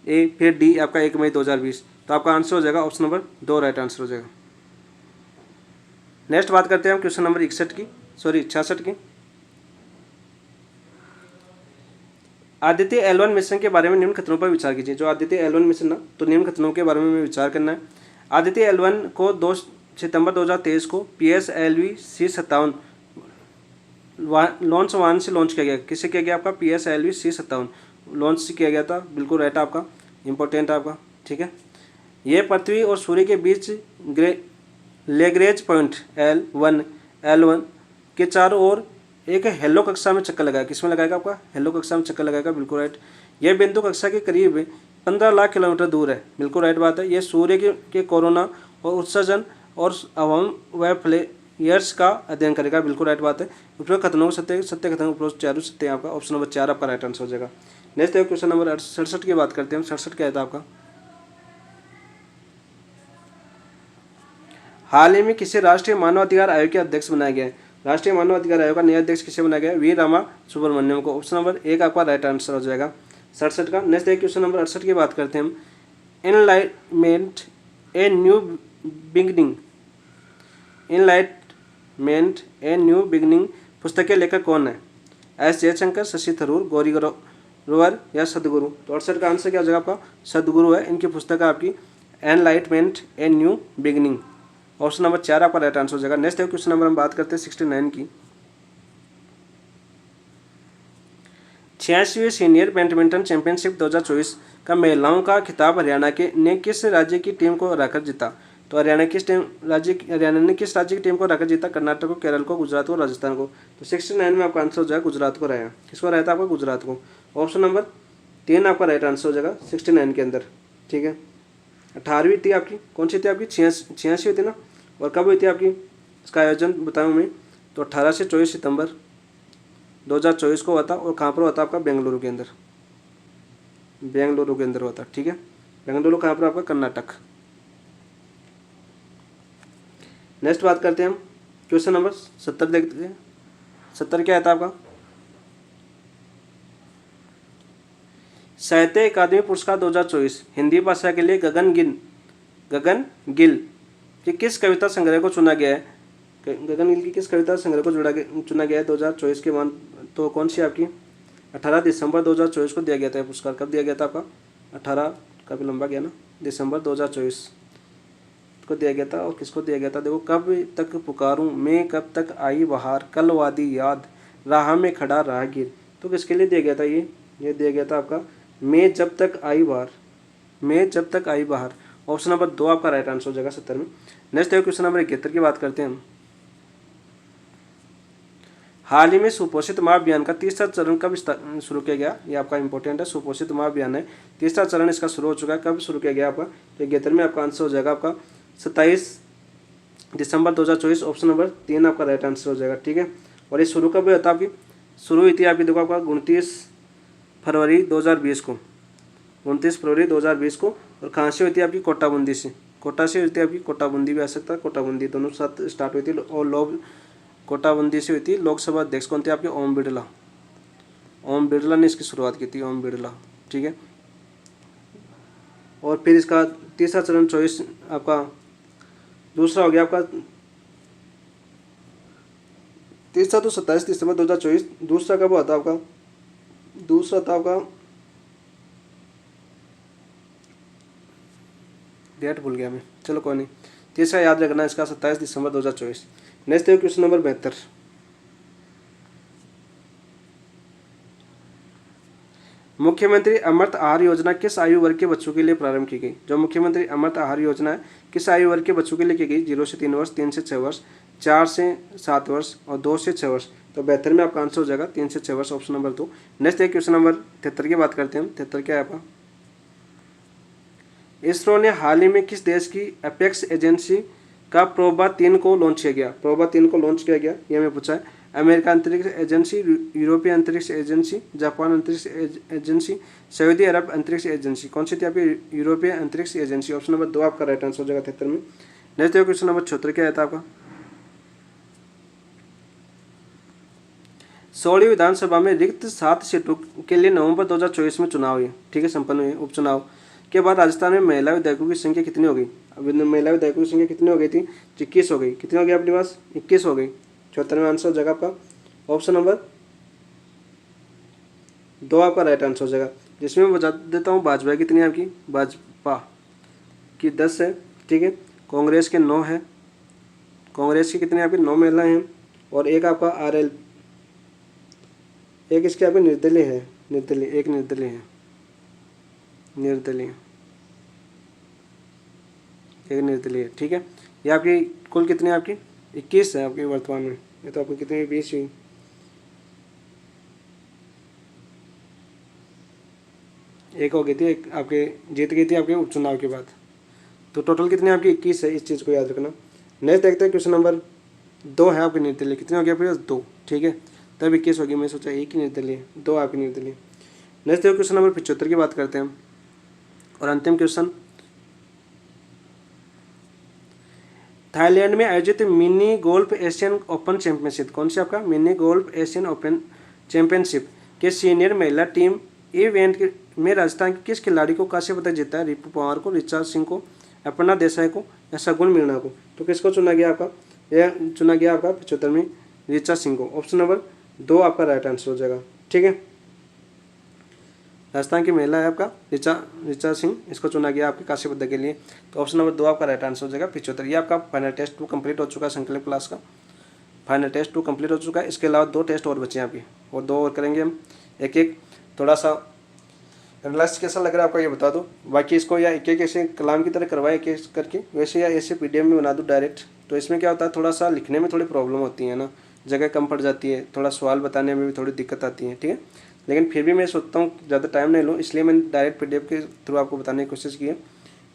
A, फिर D आपका 1 मई 2020। तो आपका आंसर हो जाएगा ऑप्शन नंबर 2 राइट आंसर हो जाएगा। नेक्स्ट बात करते हैं हम क्वेश्चन नंबर 66 की। आदित्य L1 मिशन के बारे में निम्न कथनों पर विचार कीजिए। जो आदित्य L1 मिशन ना, तो निम्न कथनों के बारे में विचार करना है। आदित्य L1 को 2 सितंबर 2023 को PSLV C57 लॉन्च वाहन से लॉन्च किया गया। किससे किया गया आपका, PSLV C57 लॉन्च किया गया था, बिल्कुल राइट आपका, इंपॉर्टेंट आपका, ठीक है। ये पृथ्वी और सूर्य के बीच लेग्रेज पॉइंट L1 के चारों ओर एक हेलो कक्षा में चक्कर लगाएगा। किसमें लगाएगा आपका, हेलो कक्षा में चक्कर लगाएगा, बिल्कुल राइट। यह बिंदु कक्षा के करीब 15 लाख किलोमीटर दूर है, बिल्कुल राइट बात है। यह सूर्य के कोरोना और उत्सर्जन और अवम व फ्लेयर्स का अध्ययन करेगा, बिल्कुल राइट बात है। उपरोक्त कथनों सत्य कथन उपरोक्त चारों सत्य आपका, ऑप्शन नंबर 4 आपका राइट आंसर हो जाएगा। नेक्स्ट क्वेश्चन नंबर 67 की बात करते हैं हम। 67 क्या था आपका, हाल ही में किसे राष्ट्रीय मानवाधिकार आयोग के अध्यक्ष बनाया गया है। राष्ट्रीय मानव अधिकार आयोग का नया अध्यक्ष किसे बनाया गया? वी रामा सुब्रमण्यम को। ऑप्शन नंबर 1 आपका राइट आंसर हो जाएगा 67 का। नेक्स्ट देखिए क्वेश्चन नंबर 68 की बात करते हैं हम। Enlightenment a new beginning, enlightenment a new beginning पुस्तक के लेखक कौन है? एस जयशंकर, शशि थरूर, गौरी ग्रोवर या सदगुरु? तो 68 का आंसर क्या हो जाएगा आपका? सदगुरु है। इनकी पुस्तक है आपकी enlightenment a new beginning. Option number 4 आपका राइट आंसर हो जाएगा। नेक्स्ट क्वेश्चन नंबर हम बात करते हैं 69 की। 86वीं सीनियर बैडमिंटन चैंपियनशिप 2024 का महिलाओं का खिताब हरियाणा के ने किस राज्य की टीम को हराकर जीता? तो हरियाणा ने किस राज्य की टीम को हराकर जीता? कर्नाटक को, केरल को, गुजरात को, राजस्थान को? तो 69 में आपका आंसर हो जाएगा गुजरात को रहेगा। किसको रहता है आपका? गुजरात को। ऑप्शन नंबर 3 आपका राइट आंसर हो जाएगा 69 के अंदर। ठीक है। 18वीं थी आपकी, कौन सी थी आपकी? 86वीं थी ना। और कब हुई थी आपकी? इसका आयोजन बताऊँ मैं तो 18 से 24 सितंबर 2024 को हुआ था। और कहाँ पर हुआ था आपका? बेंगलुरु के अंदर, बेंगलुरु के अंदर हुआ था। ठीक है। बेंगलुरु कहाँ पर आपका? कर्नाटक। नेक्स्ट बात करते हैं हम क्वेश्चन नंबर 70 देखते हैं। 70 क्या आता है आपका? साहित्य अकादमी पुरस्कार 2024 हिंदी भाषा के लिए गगन गिल की किस कविता संग्रह को चुना गया है? गगन गिल की किस कविता संग्रह को चुना गया है 2024 के मान? तो कौन सी आपकी? 18 दिसंबर 2024 को दिया गया था पुरस्कार। कब दिया गया था आपका? 18 का भी लंबा गया ना, दिसंबर 2024 को दिया गया था। और किसको दिया गया था? देखो, कब तक पुकारूं मैं, कब तक आई बहार, कल वादी याद, राह में खड़ा राहगीर। तो किसके लिए दिया गया था ये दिया गया था आपका मैं जब तक आई बहार, मैं जब तक आई बहार। ऑप्शन नंबर 2 आपका राइट आंसर हो जाएगा 70 में। नेक्स्ट है क्वेश्चन नंबर 71 की बात करते हैं हम। हाल ही में सुपोषित माह अभियान का तीसरा चरण कब शुरू किया गया? ये आपका इंपॉर्टेंट है। सुपोषित माह अभियान है, तीसरा चरण इसका शुरू हो चुका है। कब शुरू किया गया आपका? तो 71 में आपका आंसर हो जाएगा आपका 27 दिसंबर 2024। ऑप्शन नंबर 3 आपका राइट आंसर हो जाएगा। ठीक है। और ये शुरू कब हुआ था आपकी? शुरू हुई थी आपकी, देखो आपका 29 फरवरी 2020 को, 29 फरवरी 2020 को। और कहाँ से हुई थी आपकी? कोटाबंदी से। कोटा से हुई थी आपकी, कोटाबंदी भी आ सकता है, कोटाबंदी दोनों साथ स्टार्ट हुई थी। और कोटाबंदी से हुई थी। लोकसभा अध्यक्ष कौन थे आपके? ओम बिरला। ओम बिरला ने इसकी शुरुआत की थी, ओम बिरला। ठीक है। और फिर इसका तीसरा चरण 24 आपका दूसरा हो गया आपका, तीसरा तो 27 दिसंबर 2024। दूसरा कब हुआ था आपका? दूसरा था आपका, डेट भूल गया मैं, चलो कोई नहीं। तीसरा याद रखना इसका 27 दिसंबर 2024। नेक्स्ट है क्वेश्चन नंबर 72। मुख्यमंत्री अमृत आहार योजना किस आयु वर्ग के बच्चों के लिए प्रारंभ की गई? जो मुख्यमंत्री अमृत आहार योजना है किस आयु वर्ग के बच्चों के लिए की गई? 0 से 3 वर्ष, 3 से 6 वर्ष, 4 से 7 वर्ष और 2 से 6 वर्ष। तो 72 में आपका आंसर हो जाएगा 3 से 6 वर्ष। Option number 2। नेक्स्ट है क्वेश्चन नंबर 73 की बात करते हैं हम। 73 क्या है आपका? इसरो ने हाल ही में किस देश की अपेक्स एजेंसी का प्रोबा 3 को लॉन्च किया गया? प्रोबा 3 को लॉन्च किया गया, ये हमें पूछा है। अमेरिका अंतरिक्ष एजेंसी, यूरोपीय अंतरिक्ष एजेंसी, जापान अंतरिक्ष एजेंसी, सऊदी अरब अंतरिक्ष एजेंसी? कौन सी थी आपकी? यूरोपीय अंतरिक्ष एजेंसी। ऑप्शन नंबर 2 आपका राइट आंसर हो जाएगा 73 में। नेक्स्ट क्वेश्चन नंबर 74 क्या था आपका? 16वीं विधानसभा में रिक्त 7 सीटों के लिए नवंबर 2024 में चुनाव हुए। ठीक है, संपन्न हुए। उपचुनाव के बाद राजस्थान में महिला विधायकों की संख्या कितनी हो गई? अब महिला विधायकों की संख्या कितनी हो गई थी? 21 हो गई। कितनी हो गई अपने पास? 21 हो गई। 74 में आंसर हो जाएगा आपका ऑप्शन नंबर 2 आपका राइट आंसर हो जाएगा। जिसमें मैं बता देता हूँ भाजपा कितनी है आपकी? भाजपा की 10 है। ठीक है। कांग्रेस के 9 है। कांग्रेस की कितनी आपकी? 9 महिलाएं हैं। और एक आपका RL, एक इसके आपकी निर्दलीय है, निर्दलीय, एक निर्दलीय है, निर्दलीय, एक निर्दलीय। ठीक है। ये आपकी कुल कितनी है आपकी? 21 है आपकी वर्तमान में। ये तो आपकी कितनी? 20 हुई। एक हो गई थी, एक आपके जीत गई थी आपके उपचुनाव के बाद। तो टोटल कितनी आपकी? 21 है। इस चीज़ को याद रखना। नेक्स्ट देखते हैं क्वेश्चन नंबर 2 है आपकी निर्दलीय। कितनी हो गई आपके पास? 2। ठीक है। तब 21 होगी, मैं सोचा एक ही निर्दलीय, 2 आपकी निर्दलीय। नेक्स्ट देखो क्वेश्चन नंबर 75 की बात करते हैं हम। और अंतिम क्वेश्चन, थाईलैंड में आयोजित mini golf Asian open championship, कौन सी आपका mini golf Asian open championship के सीनियर महिला टीम इवेंट में राजस्थान के किस खिलाड़ी को कांस्य पदक जीता है? रिपु पवार को, ऋचा सिंह को, अपर्णा देसाई को या सगुन मीणा को? तो किसको चुना गया आपका? यह चुना गया आपका 75वीं ऋचा सिंह को। ऑप्शन नंबर 2 आपका राइट आंसर हो जाएगा। ठीक है, राजस्थान की महिला है आपका ऋचा सिंह, इसको चुना गया आपके कांस्य पदक के लिए। तो ऑप्शन नंबर 2 आपका राइट आंसर हो जाएगा 75। ये आपका फाइनल टेस्ट 2 कंप्लीट हो चुका है, संकल्प क्लास का फाइनल टेस्ट 2 कंप्लीट हो चुका है। इसके अलावा 2 टेस्ट और बचे हैं आपके, और 2 और करेंगे हम एक एक। थोड़ा सा एनालिसिस कैसा लग रहा है आपका ये बता दो। बाकी इसको या एक एक ऐसे कलाम की तरह करवाए एक एक करके, वैसे या ऐसे PDF में बना दूँ डायरेक्ट। तो इसमें क्या होता है, थोड़ा सा लिखने में थोड़ी प्रॉब्लम होती है ना, जगह कम पड़ जाती है, थोड़ा सवाल बताने में भी थोड़ी दिक्कत आती है। ठीक है, लेकिन फिर भी मैं सोचता हूँ ज़्यादा टाइम नहीं लूँ, इसलिए मैंने डायरेक्ट PDF के थ्रू आपको बताने की कोशिश की है।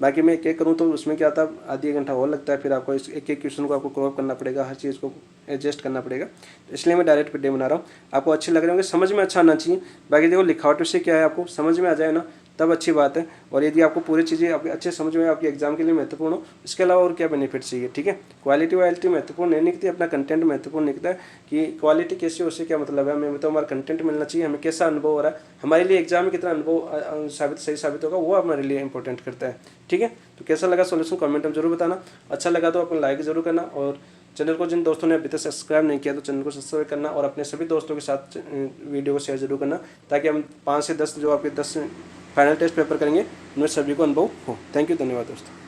बाकी मैं एक एक करूँ तो उसमें क्या था, आधी एक घंटा और लगता है, फिर आपको इस एक एक क्वेश्चन को आपको क्रॉप करना पड़ेगा, हर चीज़ को एडजस्ट करना पड़ेगा। इसलिए मैं डायरेक्ट PDF बना रहा हूँ। आपको अच्छे लग रहे होंगे, समझ में अच्छा आना चाहिए। बाकी देखो लिखावट से क्या है, आपको समझ में आ जाए ना तब अच्छी बात है। और यदि आपको पूरी चीज़ें आपके अच्छे समझ में आपके एग्जाम के लिए महत्वपूर्ण हो, इसके अलावा और क्या बेनिफिट चाहिए। ठीक है, क्वालिटी वालिटी महत्वपूर्ण नहीं निकलती, अपना कंटेंट महत्वपूर्ण निकलता है कि क्वालिटी कैसी हो, उससे क्या मतलब है, हमें तो हमारा कंटेंट मिलना चाहिए, हमें कैसा अनुभव हो रहा है, हमारे लिए एग्जाम में कितना अनुभव सही साबित होगा, वो हमारे लिए इंपॉर्टेंट करता है। ठीक है, तो कैसा लगा सोल्यूशन कमेंट में जरूर बताना। अच्छा लगा तो अपना लाइक जरूर करना, और चैनल को जिन दोस्तों ने अभी तक सब्सक्राइब नहीं किया तो चैनल को सब्सक्राइब करना, और अपने सभी दोस्तों के साथ वीडियो को शेयर जरूर करना, ताकि हम 5 से 10 जो आपके 10 फाइनल टेस्ट पेपर करेंगे उनमें सभी को अनुभव हो। थैंक यू, धन्यवाद दोस्तों।